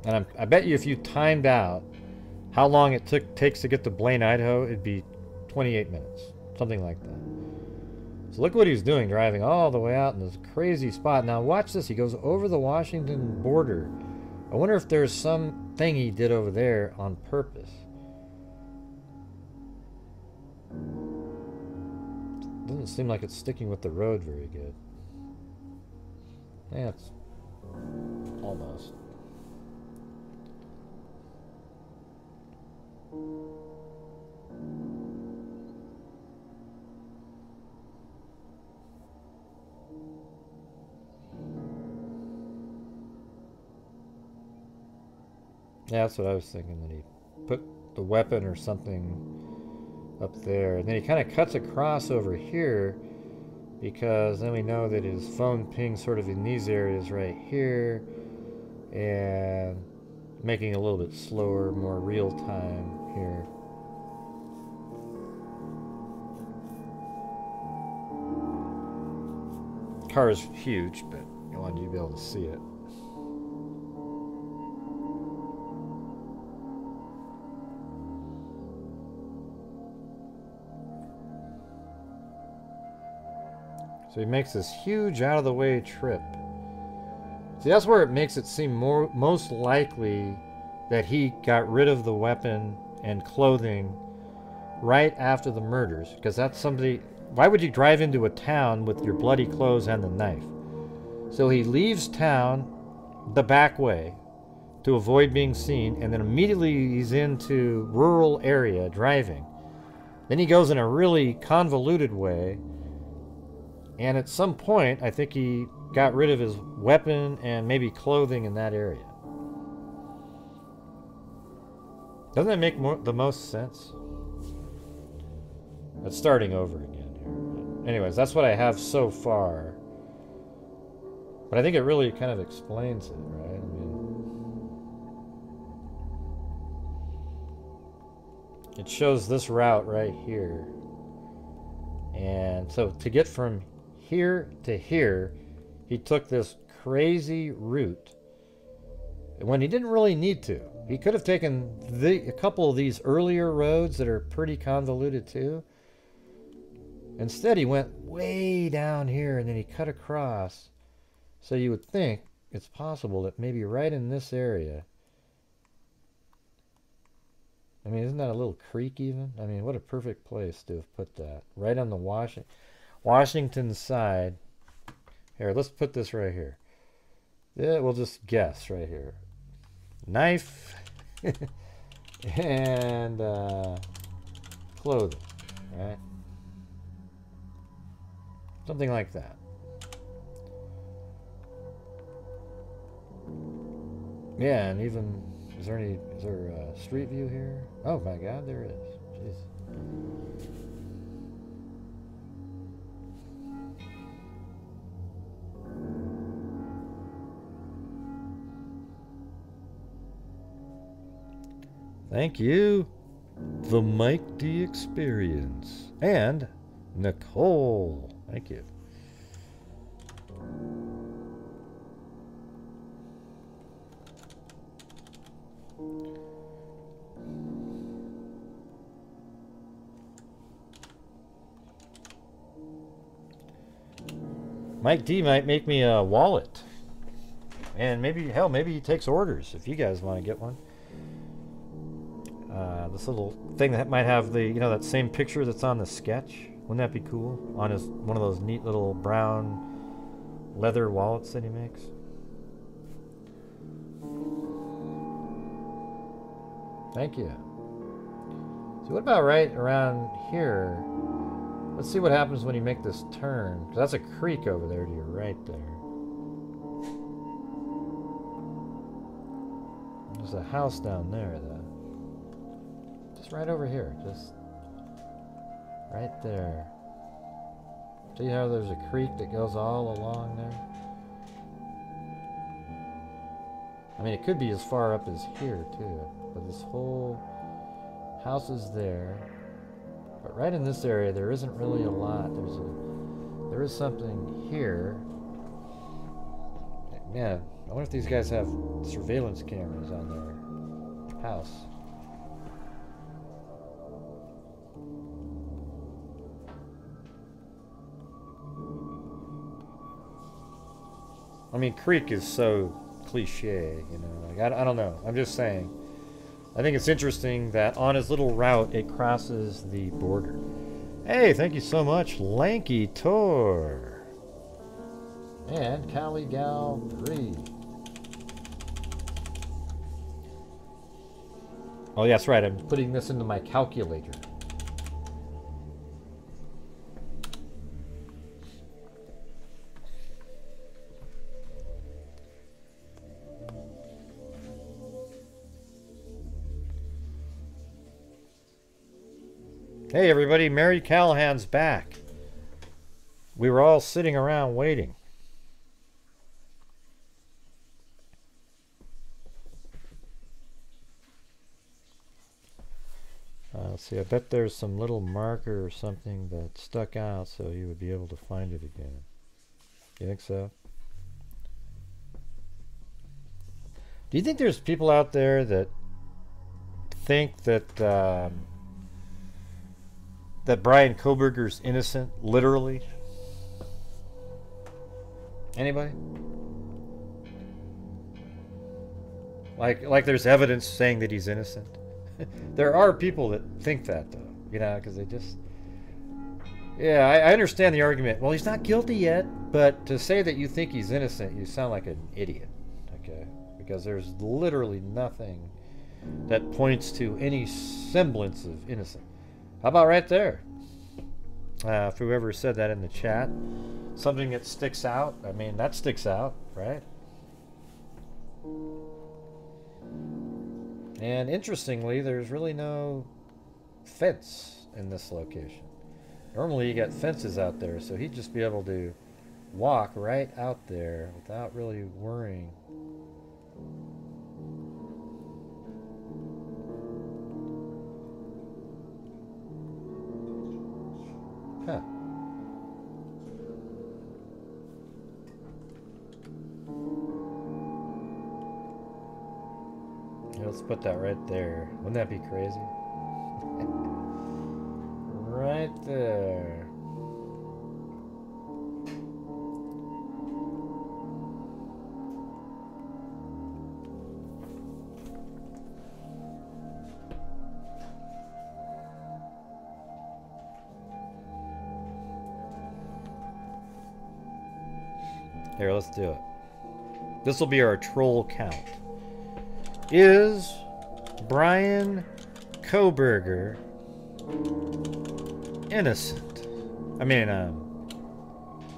And I bet you if you timed out how long it takes to get to Blaine, Idaho, it'd be 28 minutes. Something like that. So look what he's doing, driving all the way out in this crazy spot. Now watch this. He goes over the Washington border. I wonder if there's something he did over there on purpose. Doesn't seem like it's sticking with the road very good. Yeah, it's almost. Yeah, that's what I was thinking, that he put the weapon or something up there. And then he kind of cuts across over here, because then we know that his phone pings sort of in these areas right here, and making it a little bit slower, more real time here. The car is huge, but I wanted you to be able to see it. So he makes this huge out-of-the-way trip. See, that's where it makes it seem most likely that he got rid of the weapon and clothing right after the murders. Because that's somebody... Why would you drive into a town with your bloody clothes and the knife? So he leaves town the back way to avoid being seen, and then immediately he's into rural area driving. Then he goes in a really convoluted way. And at some point, I think he got rid of his weapon and maybe clothing in that area. Doesn't that make the most sense? It's starting over again here. But anyways, that's what I have so far. But I think it really kind of explains it, right? I mean, it shows this route right here. And so to get from here to here, he took this crazy route when he didn't really need to. He could have taken a couple of these earlier roads that are pretty convoluted too. Instead, he went way down here and then he cut across. So you would think it's possible that maybe right in this area. I mean, isn't that a little creek even? I mean, what a perfect place to have put that. Right on the Washington side. Here, let's put this right here. Yeah, we'll just guess right here. Knife and clothing, right? Something like that. Yeah, and even is there a street view here? Oh my God, there is. Jeez. Thank you, the Mike D Experience, and Nicole. Thank you. Mike D might make me a wallet. And maybe, hell, maybe he takes orders if you guys want to get one. This little thing that might have the, you know, that same picture that's on the sketch. Wouldn't that be cool? On his, one of those neat little brown leather wallets that he makes. Thank you. So what about right around here? Let's see what happens when you make this turn. 'Cause that's a creek over there to your right there. There's a house down there, though. Just right over here. Just right there. See how there's a creek that goes all along there? I mean, it could be as far up as here, too. But this whole house is there. But right in this area, there isn't really a lot. There is something here. Man, I wonder if these guys have surveillance cameras on their house. I mean, creek is so cliche, you know. Like, I don't know. I'm just saying. I think it's interesting that on his little route, it crosses the border. Hey, thank you so much, Lanky Tor. And Cali Gal 3. Oh, yeah, that's right. I'm putting this into my calculator. Hey everybody, Mary Callahan's back. We were all sitting around waiting. Let's see, I bet there's some little marker or something that stuck out so you would be able to find it again. You think so? Do you think there's people out there that think that that Bryan Kohberger's innocent, literally? Anybody? Like there's evidence saying that he's innocent? There are people that think that, though, you know, because they just... Yeah, I understand the argument. Well, he's not guilty yet, but to say that you think he's innocent, you sound like an idiot, okay? Because there's literally nothing that points to any semblance of innocence. How about right there? If whoever said that in the chat, something that sticks out, I mean, that sticks out, right? And interestingly, there's really no fence in this location. Normally you got fences out there, so he'd just be able to walk right out there without really worrying. Huh. Yeah, let's put that right there. Wouldn't that be crazy? Right there. Here, let's do it. This will be our troll count. Is Bryan Kohberger innocent? I mean,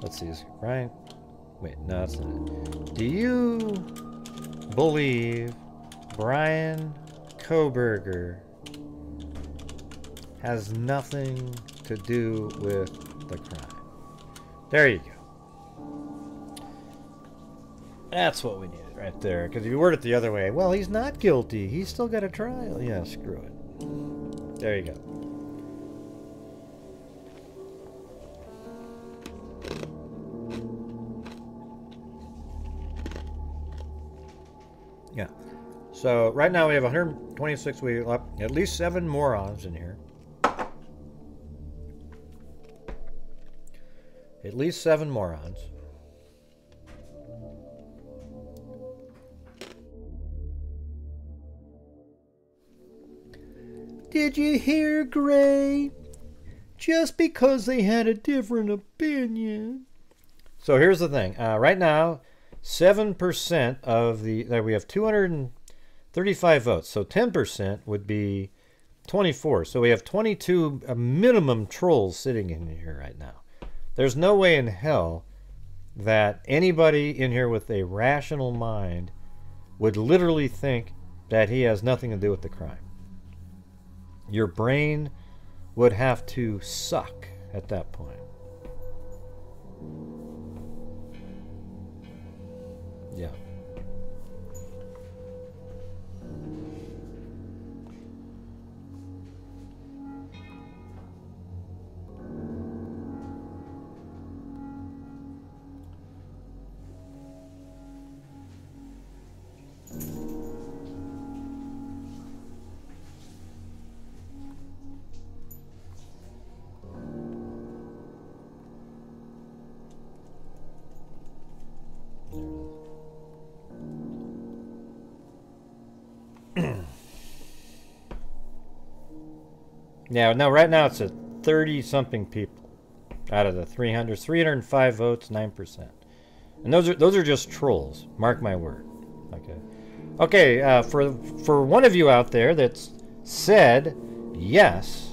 let's see, is Bryan... Wait, no, that's not it. Do you believe Bryan Kohberger has nothing to do with the crime? There you go. That's what we needed right there. Because if you word it the other way, well, he's not guilty. He's still got a trial. Yeah, screw it. There you go. Yeah. So right now we have 126. We have at least 7 morons in here. At least 7 morons. Did you hear, Gray? Just because they had a different opinion. So here's the thing. Right now, 7% of the... we have 235 votes. So 10% would be 24. So we have 22 minimum trolls sitting in here right now. There's no way in hell that anybody in here with a rational mind would literally think that he has nothing to do with the crime. Your brain would have to suck at that point. Yeah. Yeah, no, right now it's at 30-something people out of the 300. 305 votes, 9%. And those are just trolls. Mark my word. Okay, for one of you out there that's said yes,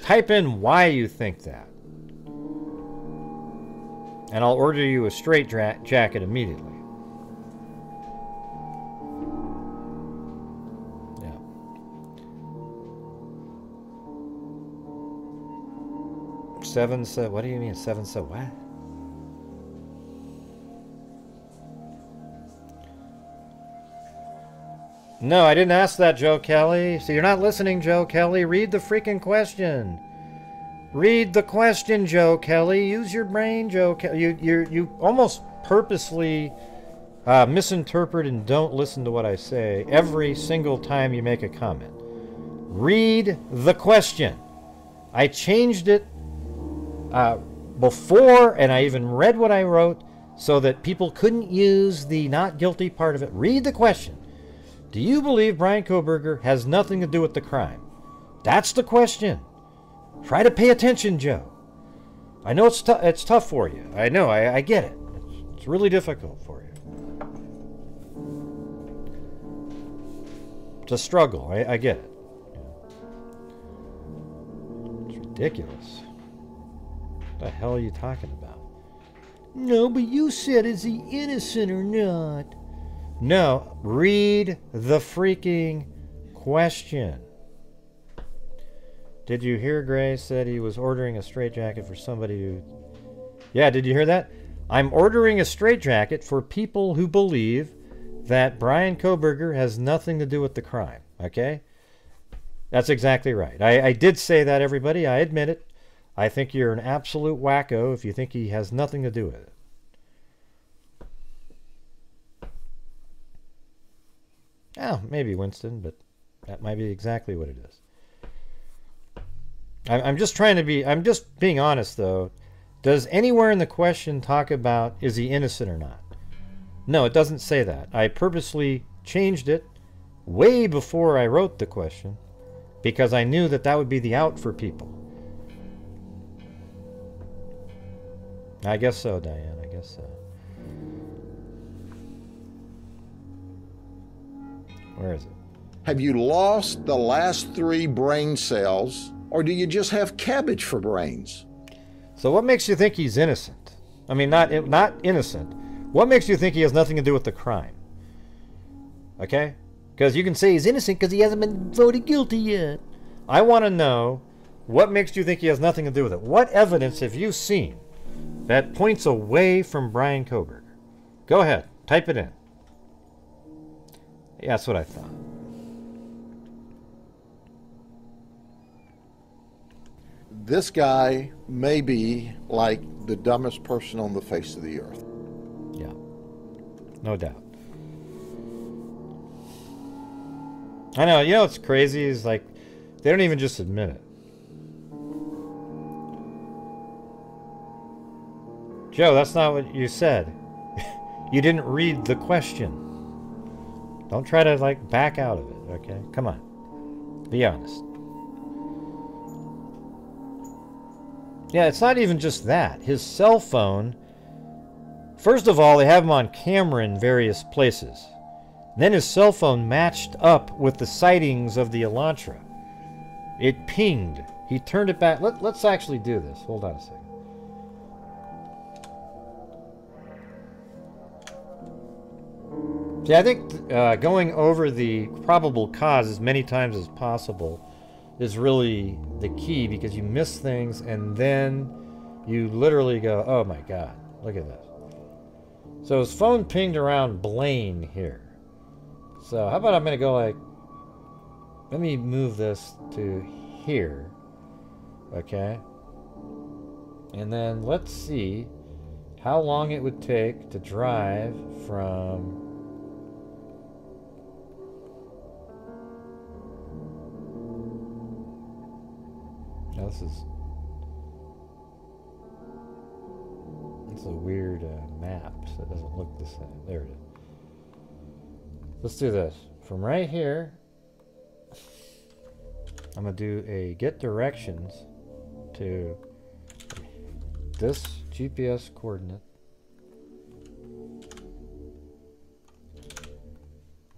type in why you think that. And I'll order you a straight jacket immediately. 7 said, what do you mean 7 said what? No, I didn't ask that, Joe Kelly. So you're not listening, Joe Kelly. Read the freaking question. Read the question, Joe Kelly. Use your brain, Joe Kelly. You almost purposely misinterpret and don't listen to what I say every single time you make a comment. Read the question. I changed it before, and I even read what I wrote so that people couldn't use the not guilty part of it. Read the question. Do you believe Bryan Kohberger has nothing to do with the crime? That's the question. Try to pay attention, Joe. I know it's tough for you. I know, I get it. It's really difficult for you. It's a struggle. I get it. It's ridiculous. What the hell are you talking about? No, but you said, is he innocent or not? No, read the freaking question. Did you hear Gray said he was ordering a straitjacket for somebody who... Yeah, did you hear that? I'm ordering a straitjacket for people who believe that Bryan Kohberger has nothing to do with the crime, okay? That's exactly right. I did say that, everybody. I admit it. I think you're an absolute wacko if you think he has nothing to do with it. Oh, maybe Winston, but that might be exactly what it is. I'm just trying to be, I'm just being honest, though. Does anywhere in the question talk about is he innocent or not? No, it doesn't say that. I purposely changed it way before I wrote the question because I knew that that would be the out for people. I guess so, Diane. I guess so. Where is it? Have you lost the last 3 brain cells, or do you just have cabbage for brains? So what makes you think he's innocent? I mean, not innocent. What makes you think he has nothing to do with the crime? Okay? Because you can say he's innocent because he hasn't been voted guilty yet. I want to know what makes you think he has nothing to do with it. What evidence have you seen that points away from Bryan Kohberger? Go ahead. Type it in. Yeah, that's what I thought. This guy may be like the dumbest person on the face of the earth. Yeah, no doubt. I know, you know what's crazy is like, they don't even just admit it. Joe, that's not what you said. You didn't read the question. Don't try to like back out of it, okay? Come on. Be honest. Yeah, it's not even just that. His cell phone, first of all, they have him on camera in various places. Then his cell phone matched up with the sightings of the Elantra. It pinged. He turned it back. Let's actually do this. Hold on a second. See, I think going over the probable cause as many times as possible is really the key, because you miss things and then you literally go, oh my god, look at this. So his phone pinged around Blaine here. So how about I'm going to go like, let me move this to here, okay? And then let's see how long it would take to drive from... Now this is... It's a weird map, so it doesn't look the same. There it is. Let's do this. From right here, I'm going to do a get directions to this GPS coordinate.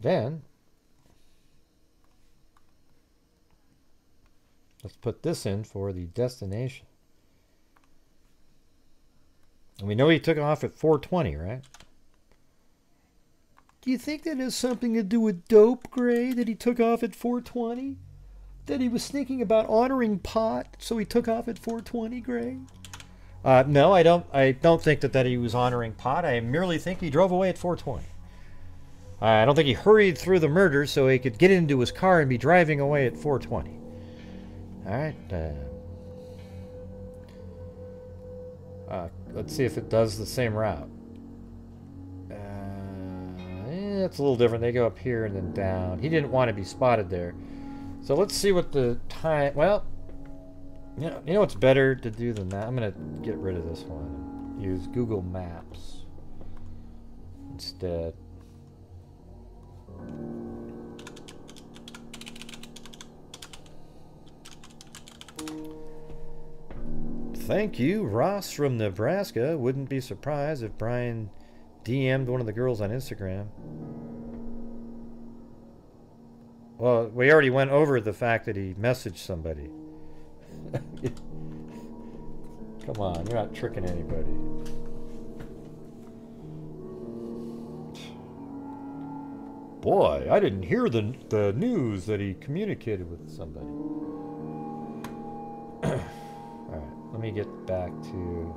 Then, let's put this in for the destination. And we know he took off at 4:20, right? Do you think that has something to do with dope, Gray, that he took off at 4:20? That he was thinking about honoring pot, so he took off at 4:20, Gray? No, I don't think that he was honoring pot. I merely think he drove away at 4:20. I don't think he hurried through the murder so he could get into his car and be driving away at 4:20. All right. Let's see if it does the same route. It's a little different. They go up here and then down. He didn't want to be spotted there. So let's see what the time... Well, you know what's better to do than that? I'm going to get rid of this one. Use Google Maps instead. Thank you, Ross from Nebraska. Wouldn't be surprised if Brian DM'd one of the girls on Instagram. Well, we already went over the fact that he messaged somebody. Come on, you're not tricking anybody. Boy, I didn't hear the news that he communicated with somebody. Alright, let me get back to...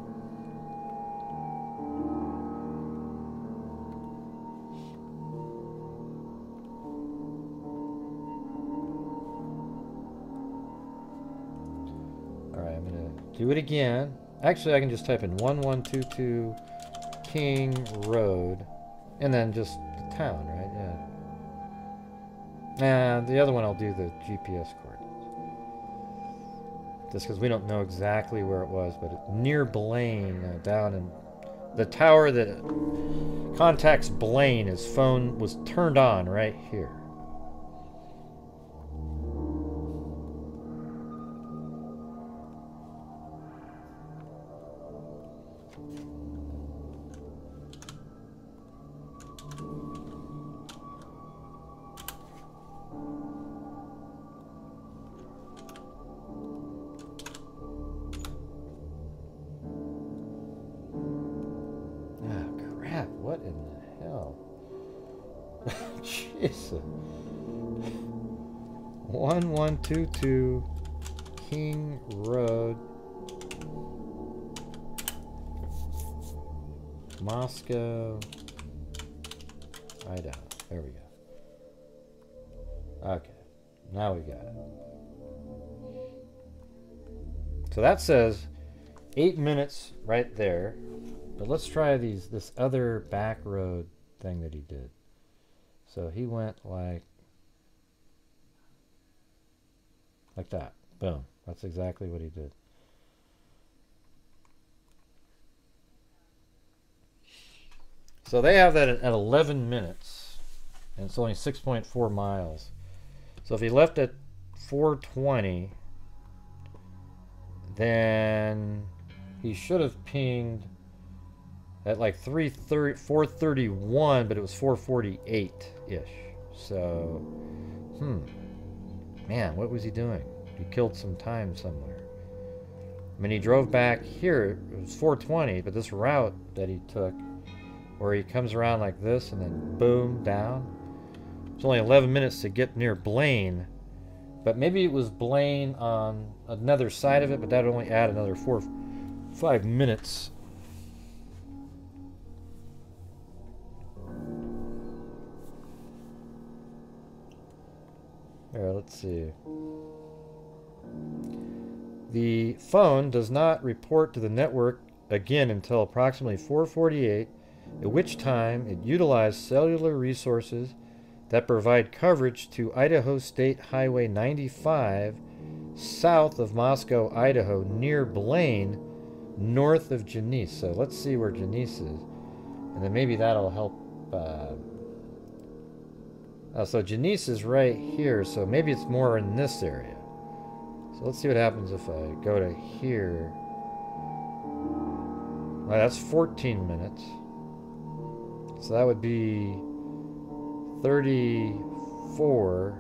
Alright, I'm going to do it again. Actually, I can just type in 1122 King Road and then just the town, right? Yeah. And the other one I'll do the GPS coordinates. Just because we don't know exactly where it was, but it's near Blaine, down in the tower that contacts Blaine. His phone was turned on right here. What in the hell? Jesus. 1122 King Road, Moscow, Idaho. There we go. Okay, now we got it. So that says 8 minutes right there. But let's try this other back road thing that he did. So he went like that. Boom. That's exactly what he did. So they have that at 11 minutes. and it's only 6.4 miles. So if he left at 4:20, then he should have pinged at like 4:31, but it was 4:48-ish. So, man, what was he doing? He killed some time somewhere. I mean, he drove back here, it was 4:20, but this route that he took, where he comes around like this and then boom, down. It's only 11 minutes to get near Blaine, but maybe it was Blaine on another side of it, but that would only add another 5 minutes. Here, let's see. The phone does not report to the network again until approximately 4:48, at which time it utilized cellular resources that provide coverage to Idaho State Highway 95 south of Moscow, Idaho, near Blaine, north of Genesee. So let's see where Genesee is, and then maybe that'll help. So Genesee is right here, so maybe it's more in this area. So let's see what happens if I go to here. Well, that's 14 minutes. So that would be 34.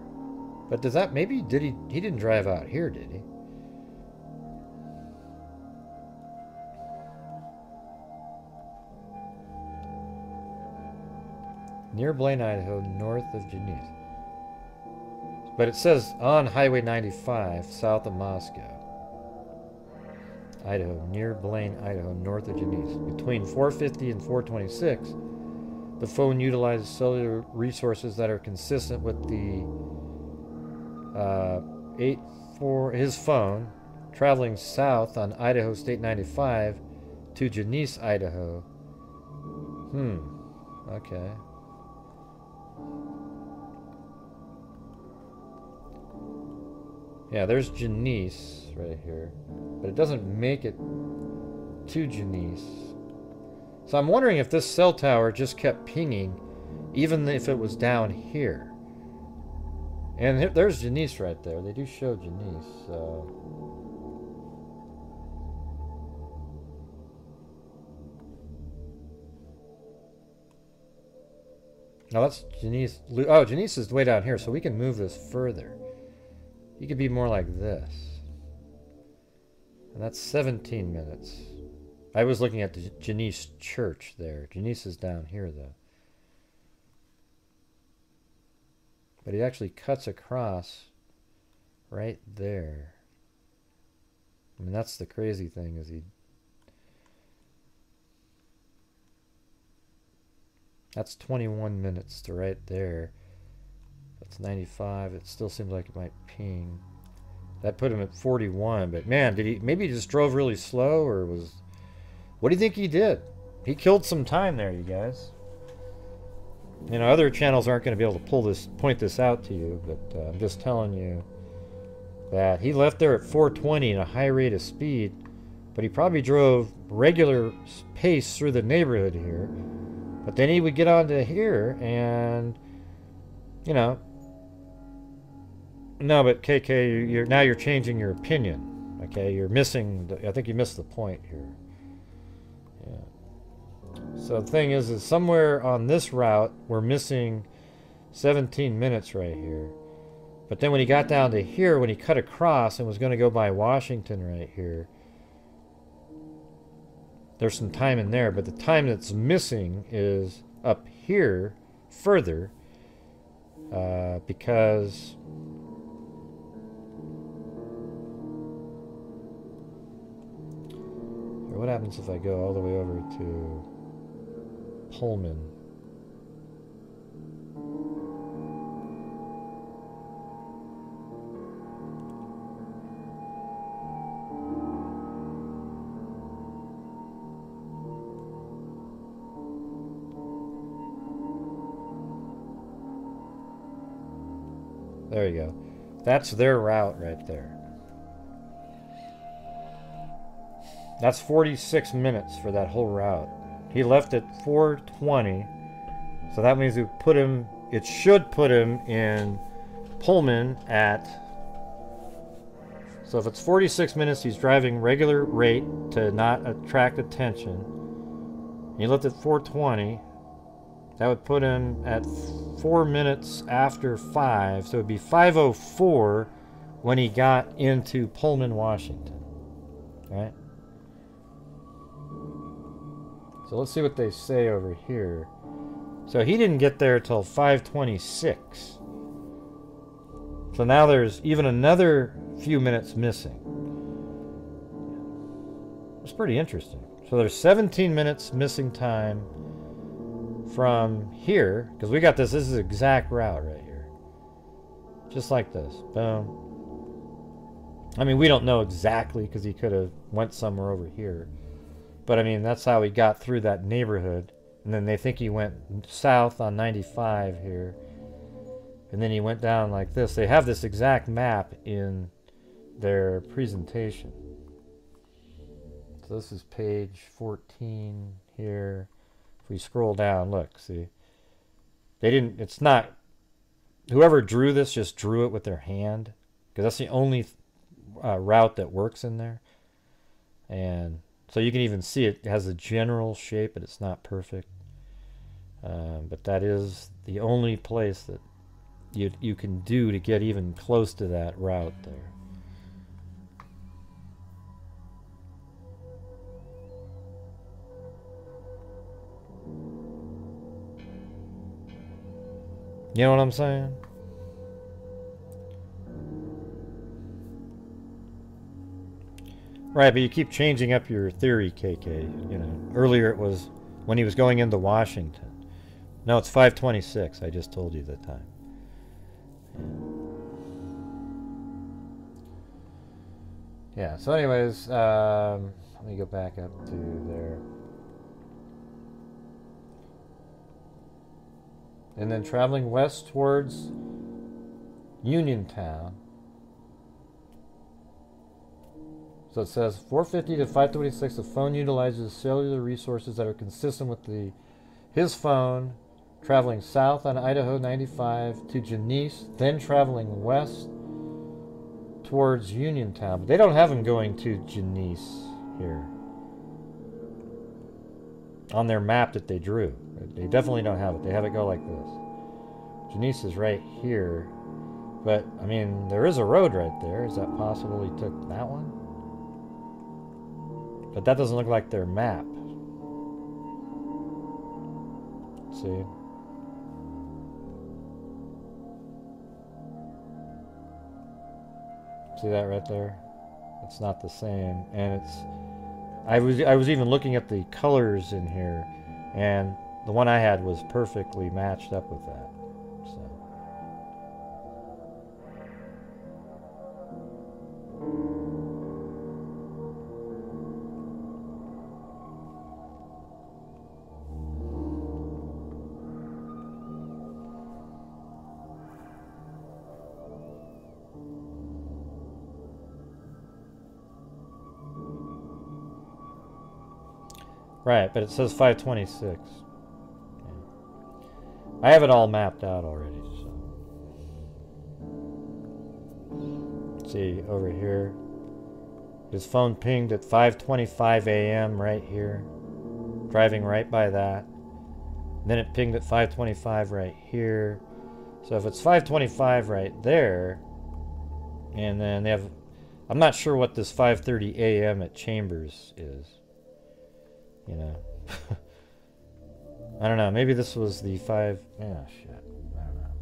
But does that, maybe, he didn't drive out here, did he? Near Blaine, Idaho, north of Genesee. But it says on Highway 95, south of Moscow. Idaho, near Blaine, Idaho, north of Genesee. Between 4:50 and 4:26, the phone utilizes cellular resources that are consistent with the his phone traveling south on Idaho State 95 to Genesee, Idaho. Okay. Yeah, there's Genesee right here, but it doesn't make it to Genesee. So I'm wondering if this cell tower just kept pinging, even if it was down here. And there's Genesee right there. They do show Genesee, so... Now that's Genesee. Oh, Genesee is way down here, so we can move this further. You could be more like this. And that's 17 minutes. I was looking at the Genesee church there. Genesee is down here, though. But he actually cuts across right there. I mean, that's the crazy thing, is he... That's 21 minutes to right there. That's 95. It still seems like it might ping. That put him at 41, but man, maybe he just drove really slow, or was... What do you think he did? He killed some time there, you guys. You know, other channels aren't going to be able to point this out to you, but I'm just telling you that he left there at 4:20 in a high rate of speed, but he probably drove regular pace through the neighborhood here. But then he would get onto here and, you know, no, but KK, now you're changing your opinion. Okay, you're missing. I think you missed the point here. Yeah. So the thing is somewhere on this route we're missing 17 minutes right here. But then when he got down to here, when he cut across and was going to go by Washington right here, there's some time in there, but the time that's missing is up here further, because what happens if I go all the way over to Pullman? There you go. That's their route right there. That's 46 minutes for that whole route. He left at 4:20, so that means we put him it should put him in Pullman at, so if it's 46 minutes, he's driving regular rate to not attract attention. He left at 4:20. That would put him at 4 minutes after 5, so it would be 5:04 when he got into Pullman, Washington. Right? So let's see what they say over here. So he didn't get there till 5:26. So now there's even another few minutes missing. It's pretty interesting. So there's 17 minutes missing time from here, because we got this is the exact route right here. Just like this. Boom. I mean, we don't know exactly because he could have went somewhere over here. But I mean, that's how he got through that neighborhood. And then they think he went south on 95 here. And then he went down like this. They have this exact map in their presentation. So this is page 14 here. If we scroll down, look, see. They didn't, it's not, whoever drew this just drew it with their hand. Because that's the only route that works in there. And so you can even see it has a general shape, but it's not perfect. But that is the only place that you can do to get even close to that route there. You know what I'm saying? Right, but you keep changing up your theory, KK. You know, earlier it was when he was going into Washington. No, it's 5:26. I just told you the time. Yeah, so anyways, let me go back up to there. And then traveling west towards Uniontown. So it says 450 to 526, the phone utilizes cellular resources that are consistent with his phone, traveling south on Idaho 95 to Genesee, then traveling west towards Uniontown. But they don't have him going to Genesee here on their map that they drew. They definitely don't have it. They have it go like this. Genesee is right here. But, I mean, there is a road right there. Is that possible he took that one? But that doesn't look like their map. See? See that right there? It's not the same. And it's... I was even looking at the colors in here, and the one I had was perfectly matched up with that. So. Right, but it says 526. Yeah. I have it all mapped out already. So. See, over here. His phone pinged at 5:25 a.m. right here. Driving right by that. Then it pinged at 5:25 right here. So if it's 5:25 right there, and then they have... I'm not sure what this 5:30 a.m. at Chambers is. You know, I don't know. Maybe this was the 5. Yeah, shit. I don't know.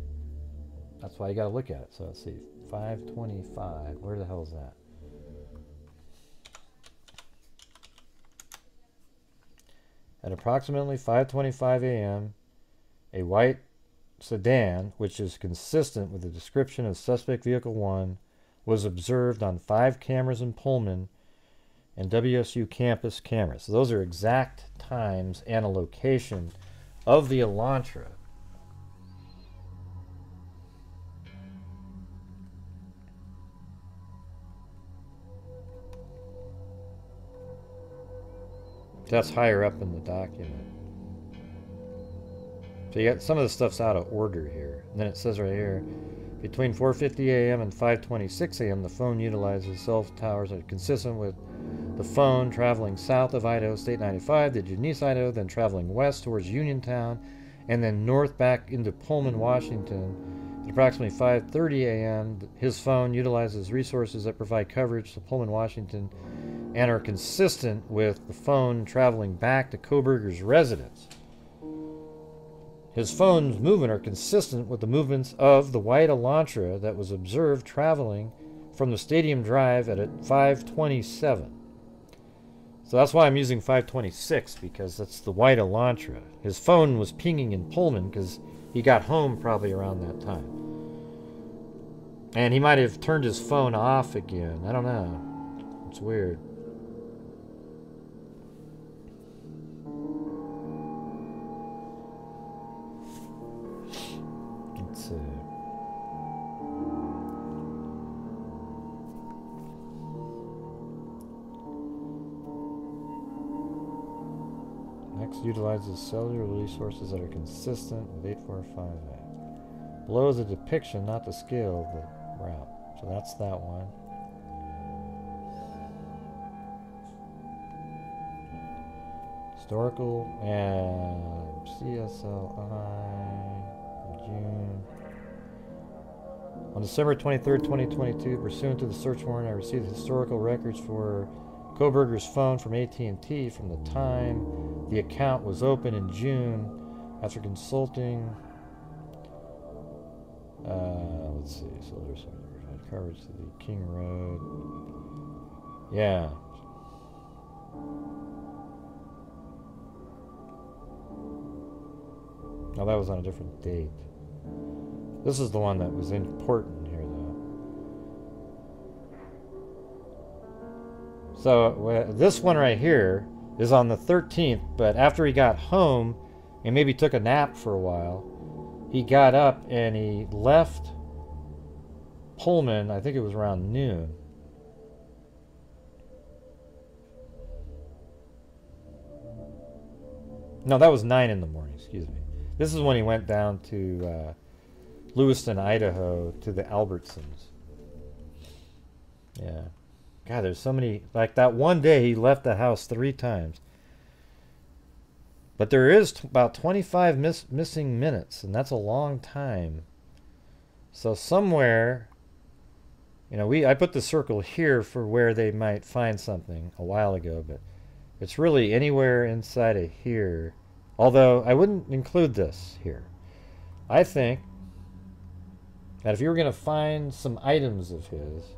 That's why you got to look at it. So let's see. 5:25. Where the hell is that? At approximately 5:25 a.m., a white sedan, which is consistent with the description of suspect vehicle 1, was observed on 5 cameras in Pullman and WSU campus cameras. So those are exact times and a location of the Elantra. That's higher up in the document. So you got some of the stuff's out of order here. And then it says right here, between 4:50 a.m. and 5:26 a.m., the phone utilizes cell towers that are consistent with the phone traveling south of Idaho State 95 to Genese, Idaho, then traveling west towards Uniontown, and then north back into Pullman, Washington. At approximately 5:30 a.m., his phone utilizes resources that provide coverage to Pullman, Washington, and are consistent with the phone traveling back to Kohberger's residence. His phone's movement are consistent with the movements of the white Elantra that was observed traveling from the Stadium Drive at 5:27. So that's why I'm using 5:26, because that's the white Elantra. His phone was pinging in Pullman because he got home probably around that time. And he might have turned his phone off again. I don't know. It's weird. Let's see. Next utilizes cellular resources that are consistent with 8458. Below is a depiction, not the scale of the route. So that's that one. Historical and CSLI June. On December 23rd, 2022, pursuant to the search warrant, I received historical records for Kohberger's phone from AT&T from the time the account was open in June. After consulting, let's see, so there's some coverage to the King Road. Yeah. Oh, that was on a different date. This is the one that was important here, though. So this one right here is on the 13th, but after he got home and maybe took a nap for a while, he got up and he left Pullman. I think it was around noon. No, that was 9 in the morning, excuse me. This is when he went down to Lewiston, Idaho, to the Albertsons. Yeah. God, there's so many. Like that one day he left the house 3 times. But there is about 25 missing minutes, and that's a long time. So somewhere, you know, I put the circle here for where they might find something a while ago, but it's really anywhere inside of here. Although I wouldn't include this here. I think that if you were going to find some items of his,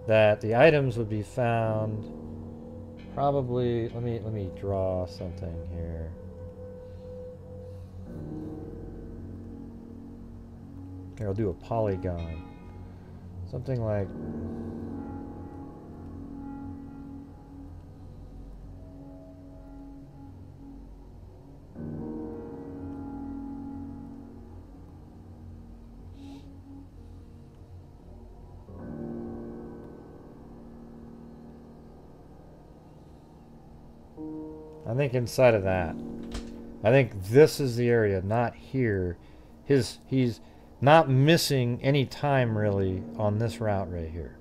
that the items would be found probably, let me draw something here. Here, I'll do a polygon. Something like I think inside of that. I think this is the area, not here. He's not missing any time really on this route right here.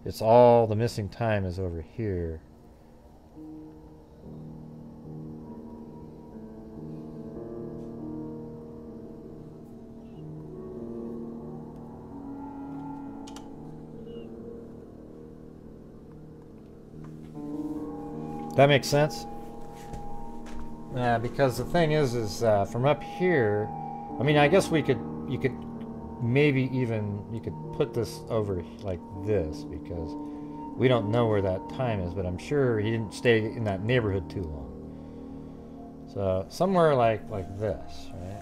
It's all the missing time is over here. That makes sense? Yeah, because the thing is from up here, I mean, I guess you could maybe even, you could put this over like this, because we don't know where that time is, but I'm sure he didn't stay in that neighborhood too long. So somewhere like this, right?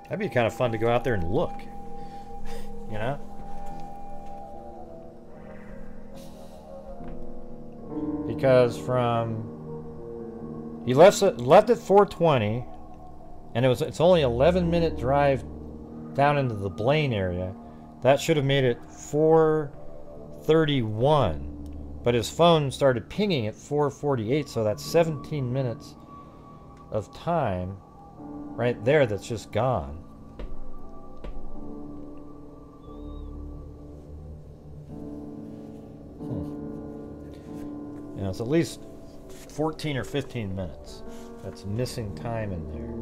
That'd be kind of fun to go out there and look, you know? Because he left at 4:20, and it's only an 11-minute drive down into the Blaine area. That should have made it 4:30 4:31. But his phone started pinging at 4:48, so that's 17 minutes of time right there that's just gone. You know, it's at least 14 or 15 minutes that's missing time in there.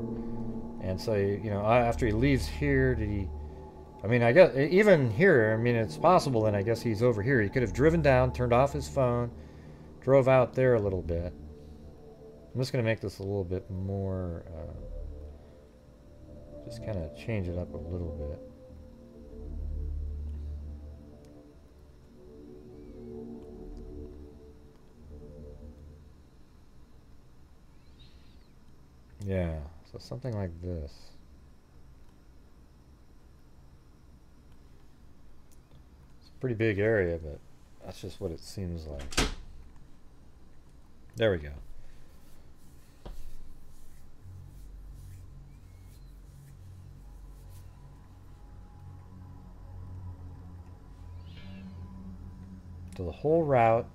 And so, you know, after he leaves here, did he... I mean, I guess, even here, I mean, it's possible then I guess he's over here. He could have driven down, turned off his phone, drove out there a little bit. I'm just going to make this a little bit more... just kind of change it up a little bit. Yeah, so something like this. It's a pretty big area, but that's just what it seems like. There we go. So the whole route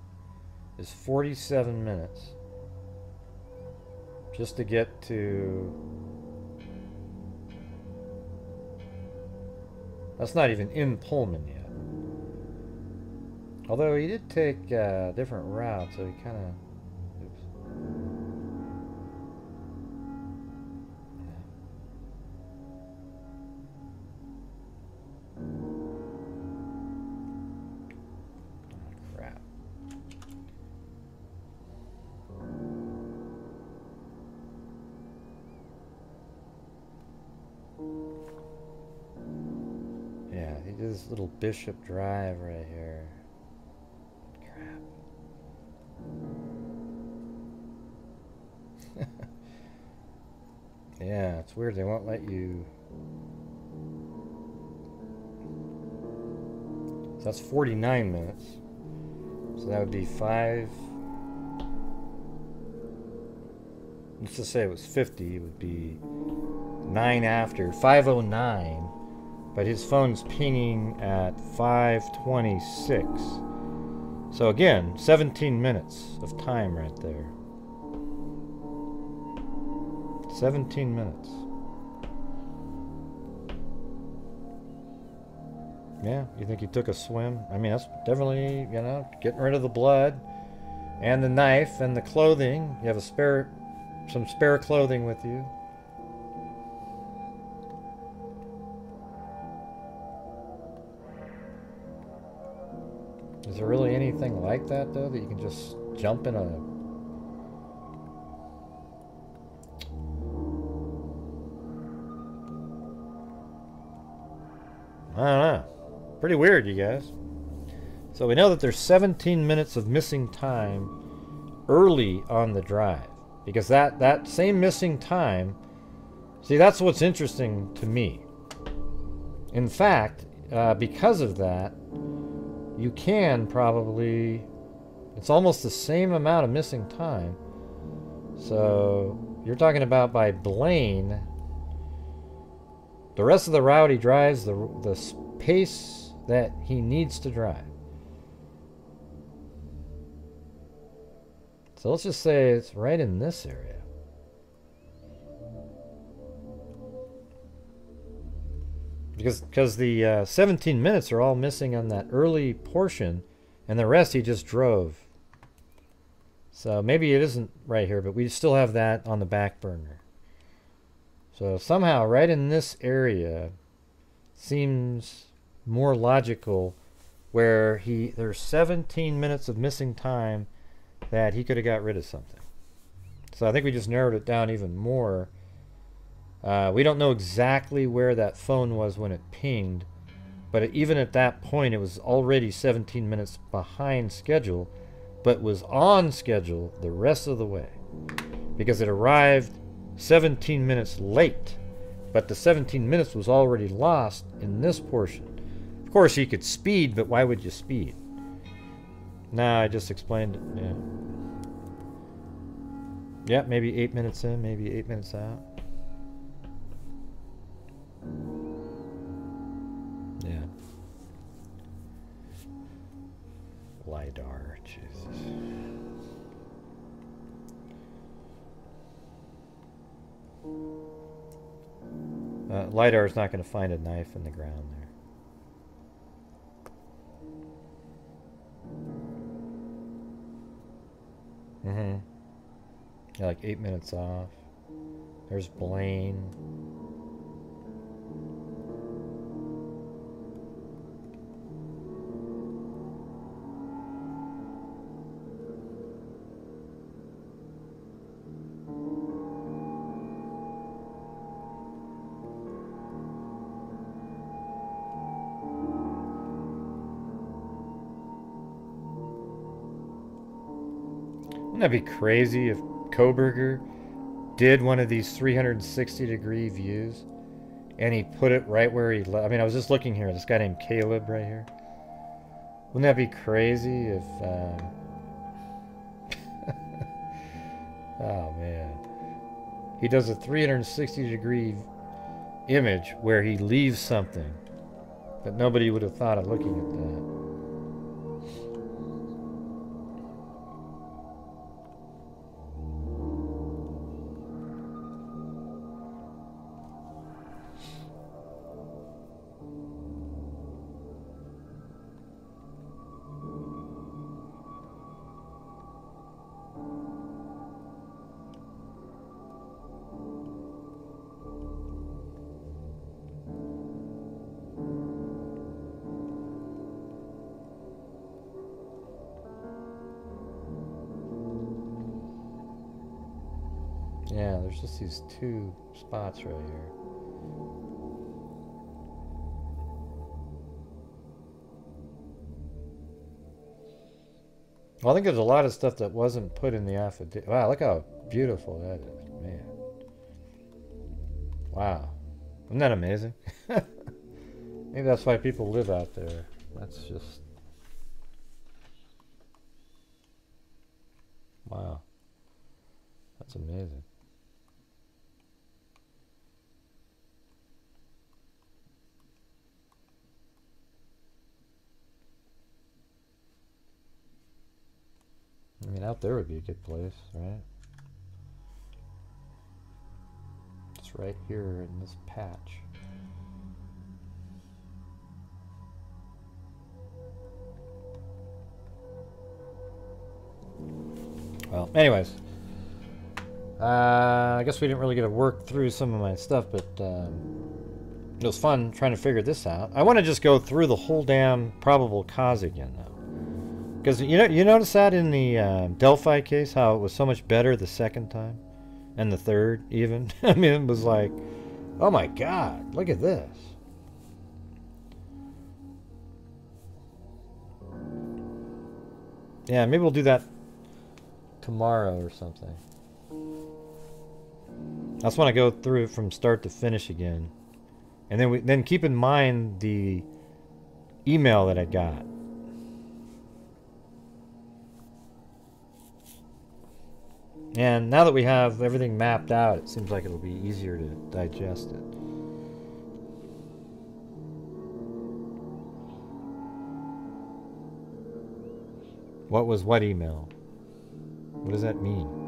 is 47 minutes. Just to get to... That's not even in Pullman yet. Although he did take a different route, so he kind of... Oops. Oh, crap. Yeah, he did this little Bishop Drive right here. Crap. Yeah, it's weird. They won't let you... So that's 49 minutes. So that would be 5... Let's just say it was 50. It would be 9 after. 5:09. But his phone's pinging at 5:26. So again, 17 minutes of time right there. 17 minutes. Yeah, you think he took a swim? I mean, that's definitely, you know, getting rid of the blood and the knife and the clothing. You have some spare clothing with you. Is there really anything like that, though, that you can just jump in a... I don't know. Pretty weird, you guys. So we know that there's 17 minutes of missing time early on the drive. Because that same missing time... See, that's what's interesting to me. In fact, because of that, you can probably... It's almost the same amount of missing time. So, you're talking about by Blaine... The rest of the route he drives the pace that he needs to drive. So let's just say it's right in this area. Because the 17 minutes are all missing on that early portion, and the rest he just drove. So maybe it isn't right here, but we still have that on the back burner. So somehow right in this area seems more logical, where there's 17 minutes of missing time that he could have got rid of something. So I think we just narrowed it down even more. We don't know exactly where that phone was when it pinged, but even at that point it was already 17 minutes behind schedule, but was on schedule the rest of the way because it arrived 17 minutes late, but the 17 minutes was already lost in this portion. Of course he could speed, but why would you speed? Nah, I just explained it. Yeah. Yeah, maybe 8 minutes in, maybe 8 minutes out. Yeah. LiDAR, Jesus. LiDAR is not going to find a knife in the ground there. Mm-hmm. Yeah, like 8 minutes off. There's Blaine. Wouldn't that be crazy if Kohberger did one of these 360-degree views and he put it right where he I mean, I was just looking here, this guy named Caleb right here. Wouldn't that be crazy if oh man, he does a 360-degree image where he leaves something that nobody would have thought of looking at that. Yeah, there's just these two spots right here. Well, I think there's a lot of stuff that wasn't put in the affidavit. Wow, look how beautiful that is, man. Wow. Isn't that amazing? Maybe that's why people live out there. That's just... Wow. That's amazing. I mean, out there would be a good place, right? It's right here in this patch. Well, anyways. I guess we didn't really get to work through some of my stuff, but it was fun trying to figure this out. I want to just go through the whole damn probable cause again, though. Because you notice that in the Delphi case, how it was so much better the second time, and the third even. I mean, it was like, oh my God, look at this. Yeah, maybe we'll do that tomorrow or something. I just want to go through it from start to finish again, and then keep in mind the email that I got. And now that we have everything mapped out, it seems like it'll be easier to digest it. What was what email? What does that mean?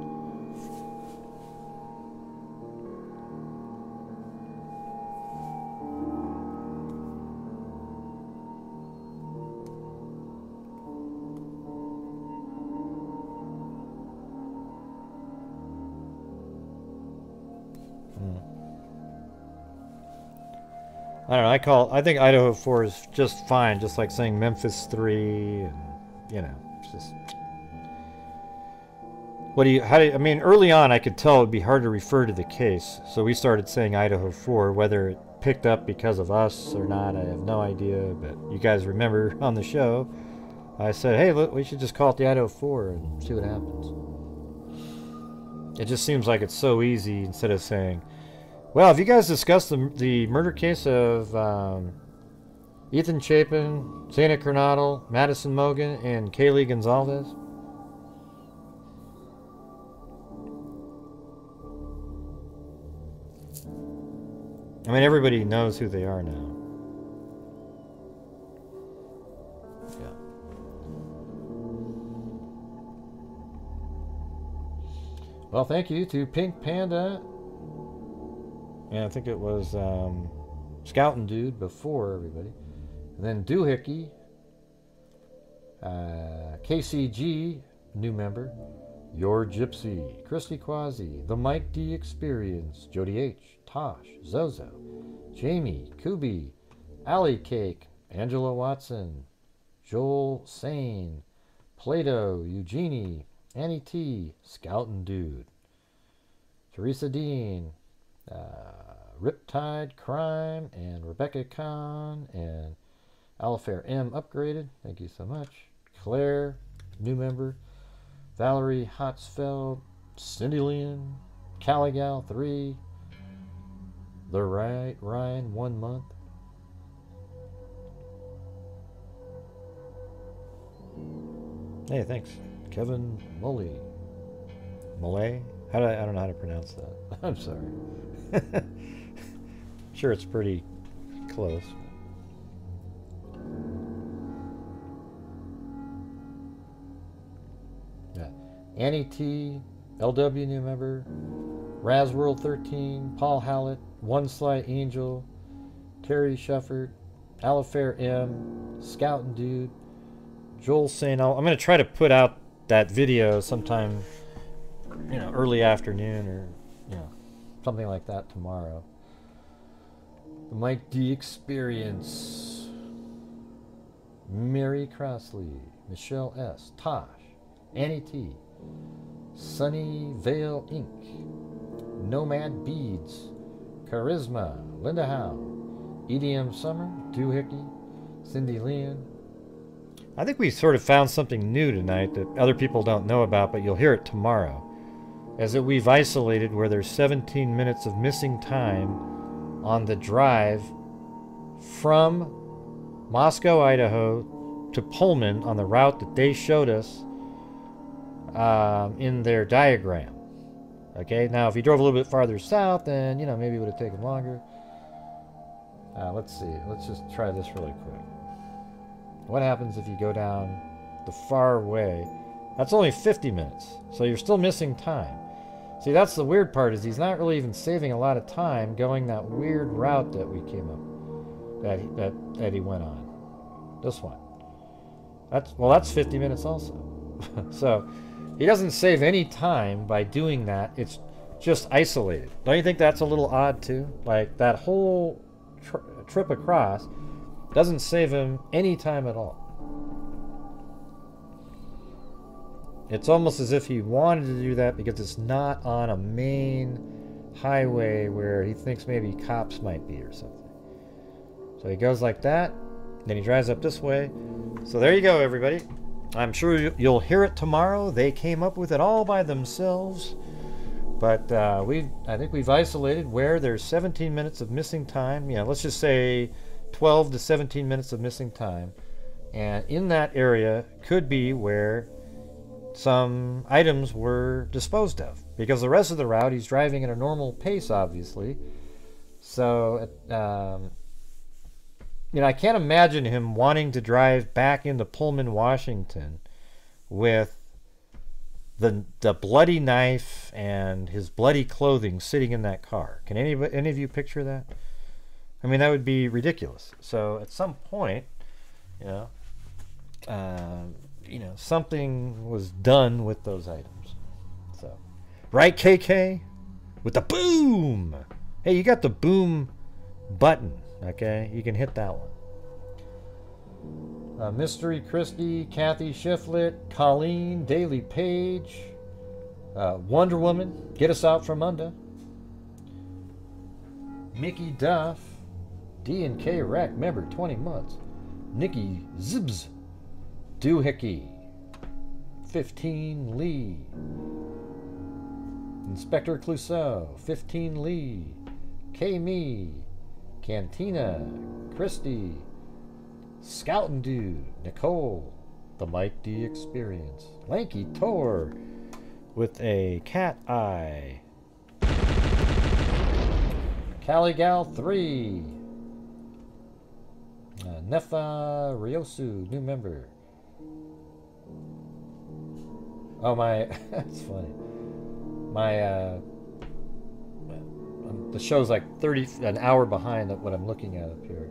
I don't know, I think Idaho 4 is just fine, just like saying Memphis 3, and, you know, it's just... I mean, early on I could tell it would be hard to refer to the case, so we started saying Idaho 4, whether it picked up because of us or not, I have no idea, but you guys remember on the show, I said, hey, look, we should just call it the Idaho 4 and see what happens. It just seems like it's so easy instead of saying, well, have you guys discussed the murder case of Ethan Chapin, Zena Coronado, Madison Mogan, and Kaylee Gonzalez? I mean, everybody knows who they are now. Yeah. Well, thank you to Pink Panda. And I think it was Scouting Dude before everybody. And then Doohickey. KCG, new member. Your Gypsy. Christy Quasi. The Mike D Experience. Jody H. Tosh. Zozo. Jamie. Kubi. Alley Cake. Angela Watson. Joel Sane. Plato. Eugenie. Annie T. Scoutin' Dude. Teresa Dean. Riptide Crime. And Rebecca Khan. And Alifair M. Upgraded. Thank you so much. Claire. New member. Valerie Hotsfeld. Cindy Lynn. Caligal 3. The Ryan 1 month. Hey, thanks. Kevin Mully. Malay? I don't know how to pronounce that. I'm sorry. Sure, it's pretty close. Yeah. Annie T. LW new member. Razworld 13. Paul Hallett. One Sly Angel. Terry Shufford. Alifair M. Scoutin' Dude. Joel saying, I'm going to try to put out that video sometime, early afternoon or, something like that tomorrow. The Mike D Experience. Mary Crossley. Michelle S. Tosh. Annie T. Sunny Vale Inc. Nomad Beads. Charisma. Linda Howe. EDM Summer. Doohickey. Cindy Lynn. I think we sort of found something new tonight that other people don't know about, but you'll hear it tomorrow. As that we've isolated where there's 17 minutes of missing time on the drive from Moscow, Idaho to Pullman on the route that they showed us in their diagram. Okay, now if you drove a little bit farther south, then, maybe it would have taken longer. Let's see. Let's just try this really quick. What happens if you go down the far way? That's only 50 minutes, so you're still missing time. See, that's the weird part, is he's not really even saving a lot of time going that weird route that we came up, that he went on. This one. That's 50 minutes also. So, he doesn't save any time by doing that. It's just isolated. Don't you think that's a little odd, too? Like, that whole trip across doesn't save him any time at all. It's almost as if he wanted to do that because it's not on a main highway where he thinks maybe cops might be or something. So he goes like that, then he drives up this way. So there you go, everybody. I'm sure you'll hear it tomorrow. They came up with it all by themselves. But I think we've isolated where there's 17 minutes of missing time. Let's just say 12 to 17 minutes of missing time, and in that area could be where some items were disposed of, because the rest of the route he's driving at a normal pace, obviously. So I can't imagine him wanting to drive back into Pullman, Washington with the bloody knife and his bloody clothing sitting in that car. Can any of you picture that? I mean, that would be ridiculous. So at some point, something was done with those items. So, right, KK? With the boom! Hey, you got the boom button, okay? You can hit that one. Mystery Christie, Kathy Shiflett, Colleen, Daily Page, Wonder Woman, Get Us Out from Under, Mickey Duff, D&K Reck, member, 20 months. Nikki Zibs. Doohickey. 15 Lee. Inspector Clouseau. 15 Lee. K-Me. Cantina. Christy. Scoutin' Dude. Nicole. The Mike D Experience. Lanky Tor. With a cat eye. Caligal 3. Nefarious, new member. Oh my, that's funny. My the show's like an hour behind what I'm looking at up here.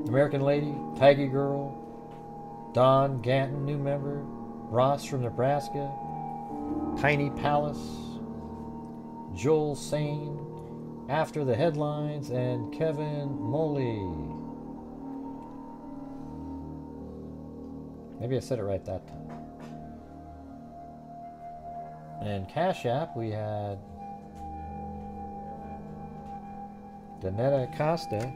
American Lady, Peggy Girl, Don Ganton, new member, Ross from Nebraska, Tiny Palace, Joel Sane, After the Headlines, and Kevin Moley. Maybe I said it right that time. And Cash App, we had Danetta Costa.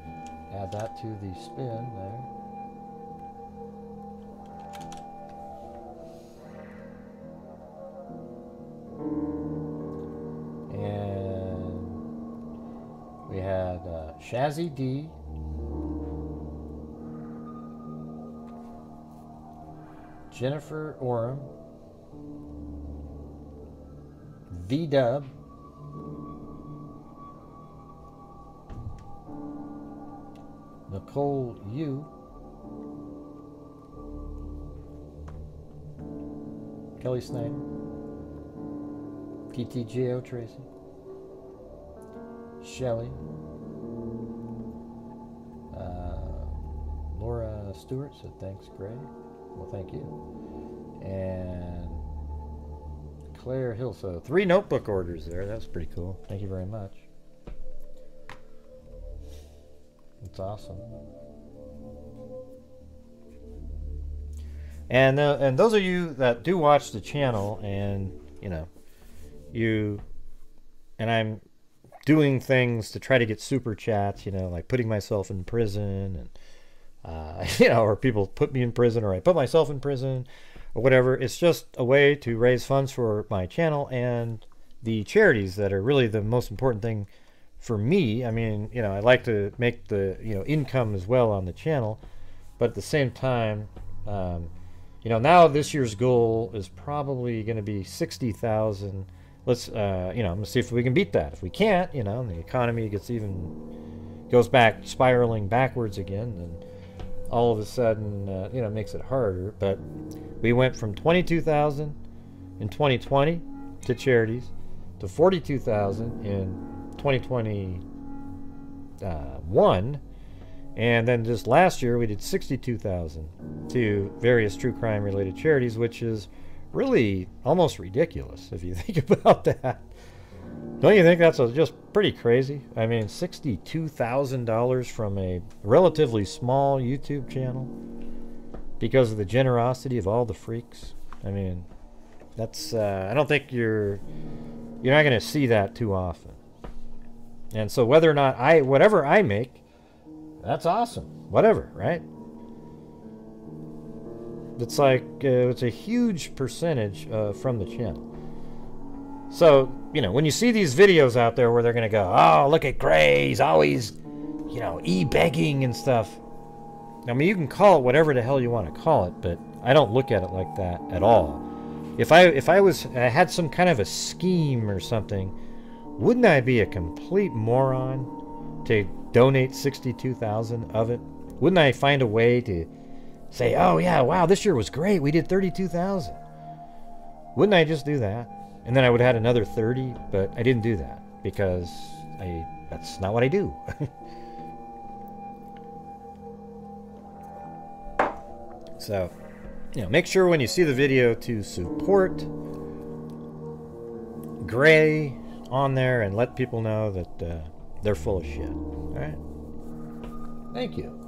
Add that to the spin there. And we had Shazzy D. Jennifer Oram. V-Dub. Nicole Yu. Kelly Snyder. PTGO Tracy. Shelley. Laura Stewart said thanks, Greg. Well, thank you. And Claire Hill. So 3 notebook orders there. That's pretty cool. Thank you very much. That's awesome. And those of you that do watch the channel, and and I'm doing things to try to get super chats, like putting myself in prison, and or people put me in prison, or I put myself in prison, or whatever. It's just a way to raise funds for my channel and the charities that are really the most important thing for me. I mean, I like to make the income as well on the channel, but at the same time, now this year's goal is probably going to be 60,000. Let's I'm gonna see if we can beat that. If we can't, and the economy goes back spiraling backwards again, then all of a sudden makes it harder. But we went from 22,000 in 2020 to charities to 42,000 in 2021, and then just last year we did 62,000 to various true crime related charities, which is really almost ridiculous if you think about that. Don't you think that's just pretty crazy? I mean, $62,000 from a relatively small YouTube channel because of the generosity of all the freaks. I mean, that's I don't think you're not going to see that too often. And so whether or not whatever I make, that's awesome. Whatever, right? It's like, it's a huge percentage from the channel. So, when you see these videos out there where they're going to go, oh, look at Gray, he's always, e-begging and stuff. I mean, you can call it whatever the hell you want to call it, but I don't look at it like that at all. If I had some kind of a scheme or something, wouldn't I be a complete moron to donate 62,000 of it? Wouldn't I find a way to say, oh yeah, wow, this year was great, we did 32,000? Wouldn't I just do that? And then I would have had another 30, but I didn't do that because that's not what I do. So, make sure when you see the video to support Gray on there and let people know that they're full of shit. Alright? Thank you.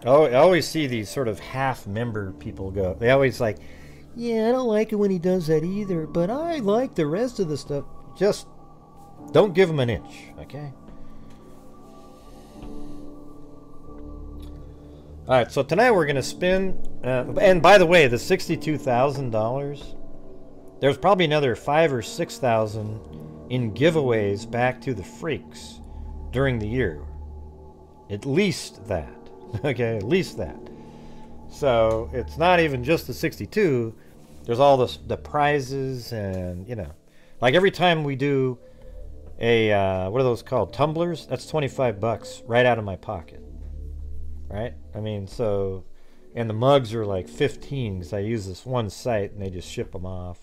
Oh, I always see these sort of half-member people go. They always like, yeah, I don't like it when he does that either, but I like the rest of the stuff. Just don't give him an inch, okay? Alright, so tonight we're going to spin, and by the way, the $62,000, there's probably another 5,000 or 6,000 in giveaways back to the freaks during the year. At least that. Okay, at least that. So it's not even just the 62. There's all the prizes, and like every time we do a what are those called, tumblers, that's $25 right out of my pocket, right? I mean, so And the mugs are like 15 because I use this one site and they just ship them off.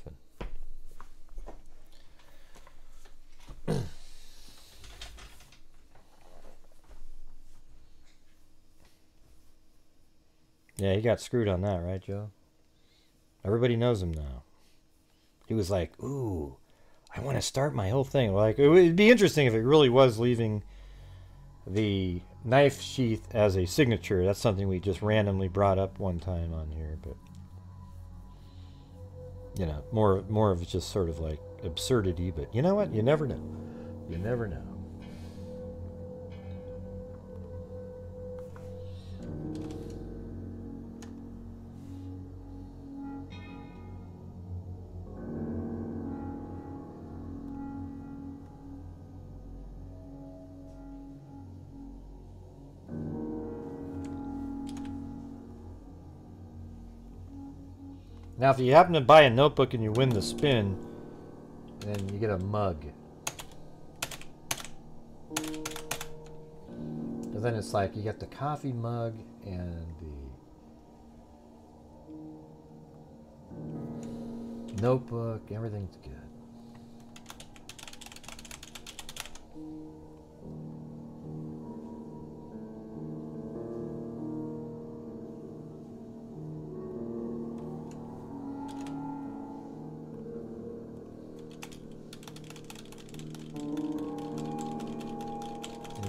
Yeah, he got screwed on that, right, Joe? Everybody knows him now. He was like, ooh, I want to start my whole thing. Like, it would be interesting if it really was leaving the knife sheath as a signature. That's something we just randomly brought up one time on here, but you know, more of just sort of like absurdity. But you know what? You never know. You never know. Now, if you happen to buy a notebook and you win the spin, then you get a mug. And then it's like you get the coffee mug and the notebook. Everything's good.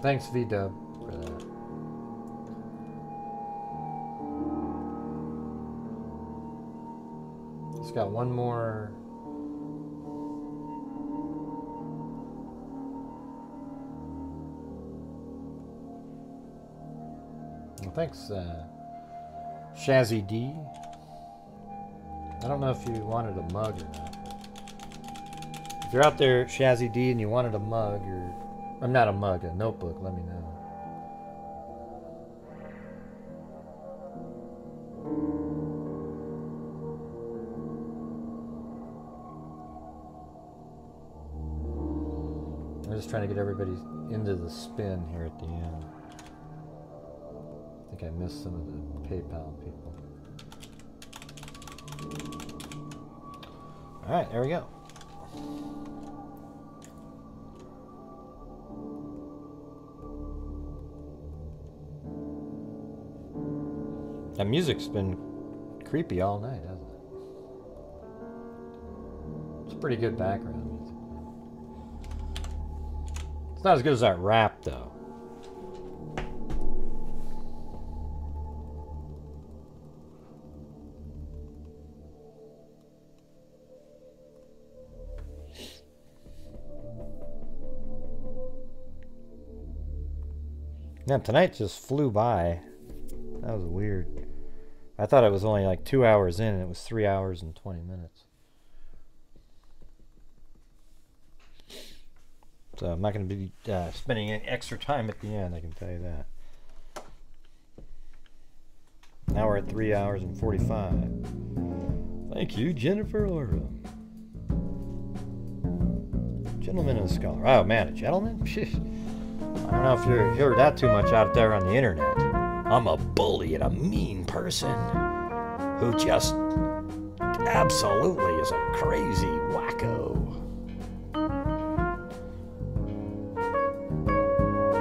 Thanks, V-Dub, for that. It's got one more. Well, thanks, Shazzy D. I don't know if you wanted a mug or not. If you're out there, Shazzy D, and you wanted a mug, or I'm not a mug, a notebook, let me know. I'm just trying to get everybody into the spin here at the end. I think I missed some of the PayPal people. Alright, there we go. That music's been creepy all night, hasn't it? It's pretty good background music. It's not as good as that rap, though. Yeah, tonight just flew by. That was weird. I thought it was only like 2 hours in, and it was 3 hours and 20 minutes. So I'm not going to be spending any extra time at the end, I can tell you that. Now we're at 3 hours and 45. Thank you, Jennifer Laura. Gentleman and a scholar. Oh man, a gentleman? I don't know if you hear that too much out there on the internet. I'm a bully and a mean person who just absolutely is a crazy wacko.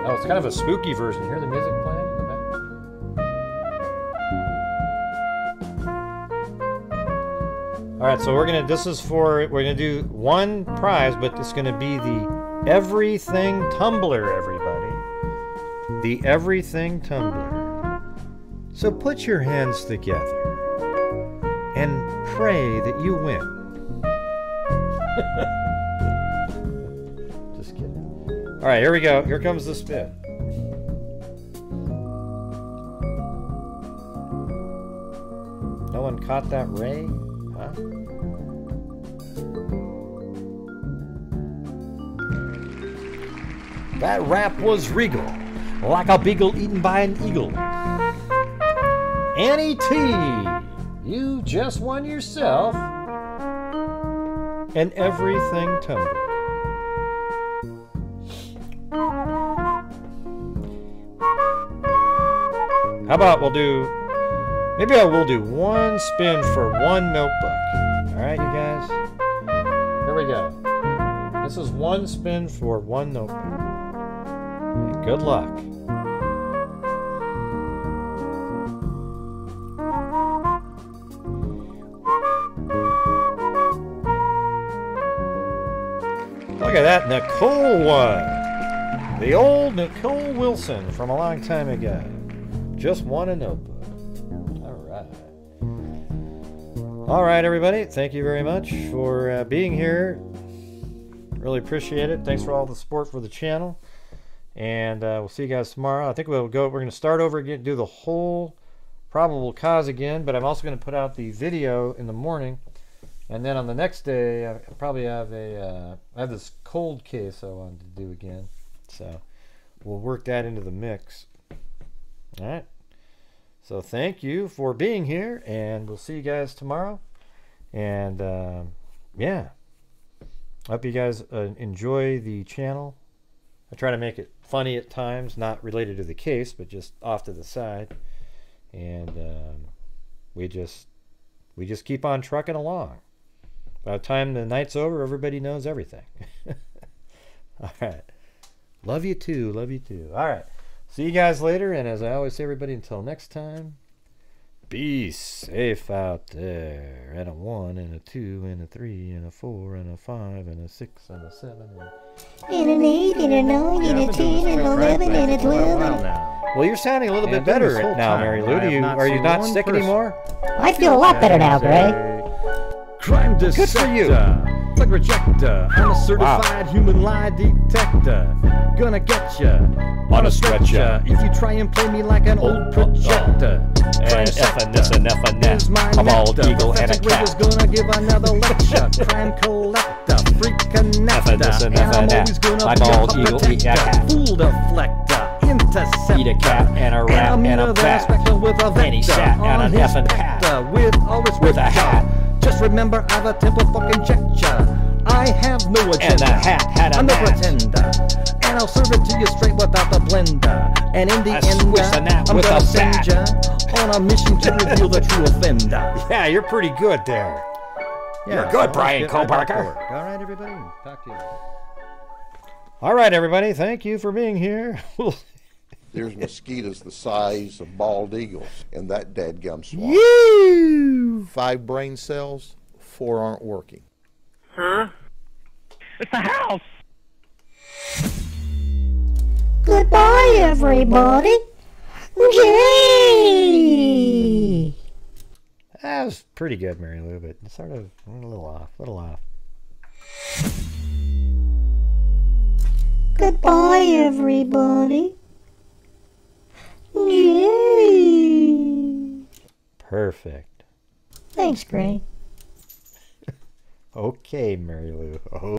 Oh, it's kind of a spooky version. You hear the music playing in the back? Alright, so we're gonna do one prize, but it's gonna be the Everything Tumbler, everybody. The Everything Tumbler. So put your hands together and pray that you win. Just kidding. All right, here we go. Here comes the spin. No one caught that Ray? Huh? That rap was regal, like a beagle eaten by an eagle. Annie T, you just won yourself an Everything Tumbler. How about we'll do Maybe I will do one spin for one notebook. All right, you guys. Here we go. This is one spin for one notebook. Okay, good luck. Look at that Nicole one. The old Nicole Wilson from a long time ago. Just won a notebook. All right, everybody. Thank you very much for being here. Really appreciate it. Thanks for all the support for the channel. And we'll see you guys tomorrow. I think we're going to start over again, do the whole probable cause again, but I'm also going to put out the video in the morning. And then on the next day, I probably have I have this cold case I wanted to do again. So we'll work that into the mix. All right. So thank you for being here, and we'll see you guys tomorrow. And yeah, I hope you guys enjoy the channel. I try to make it funny at times, not related to the case, but just off to the side. And we just keep on trucking along. By the time the night's over, everybody knows everything. All right. Love you too. Love you too. All right. See you guys later. And as I always say, everybody, until next time, be safe out there. And a 1, and a 2, and a 3, and a 4, and a 5, and a 6, and a 7, and an 8, and a 9, and a 10, and 11, and a 12. Well, you're sounding a little bit better now, Mary Lou. Are you not sick anymore? I feel a lot better now, Gray. Crime detector. Good for you. Plug rejector. I'm a certified human lie detector. Gonna get ya on a stretcher if you try and play me like an old projector. And F and this and F and that. A bald eagle and a cat. Is gonna give another lecture. Crime collector, freak connector. F and this and F and that. A bald eagle eat a cat. Fool deflector, interceptor. Eat a cat and a rat and a bat. And he sat on an F and hat with a hat. Just remember, I've a temple fucking checker. I have no agenda. And the hat had a I'm no mat. pretender. And I'll serve it to you straight without the blender. And in the end, I'm with gonna a send bat. ya on a mission to reveal the true offender. Yeah, you're pretty good there. Yeah, You're good, Bryan Kohberger. All right, everybody. Talk to you. All right, everybody. Thank you for being here. There's mosquitoes the size of bald eagles in that dadgum swamp. Yee! 5 brain cells, 4 aren't working. Huh? It's a house! Goodbye, everybody. Yay! That was pretty good, Mary Lou, but sort of a little off. Goodbye, everybody. Yay! Perfect. Thanks, Gray. Okay, Mary Lou.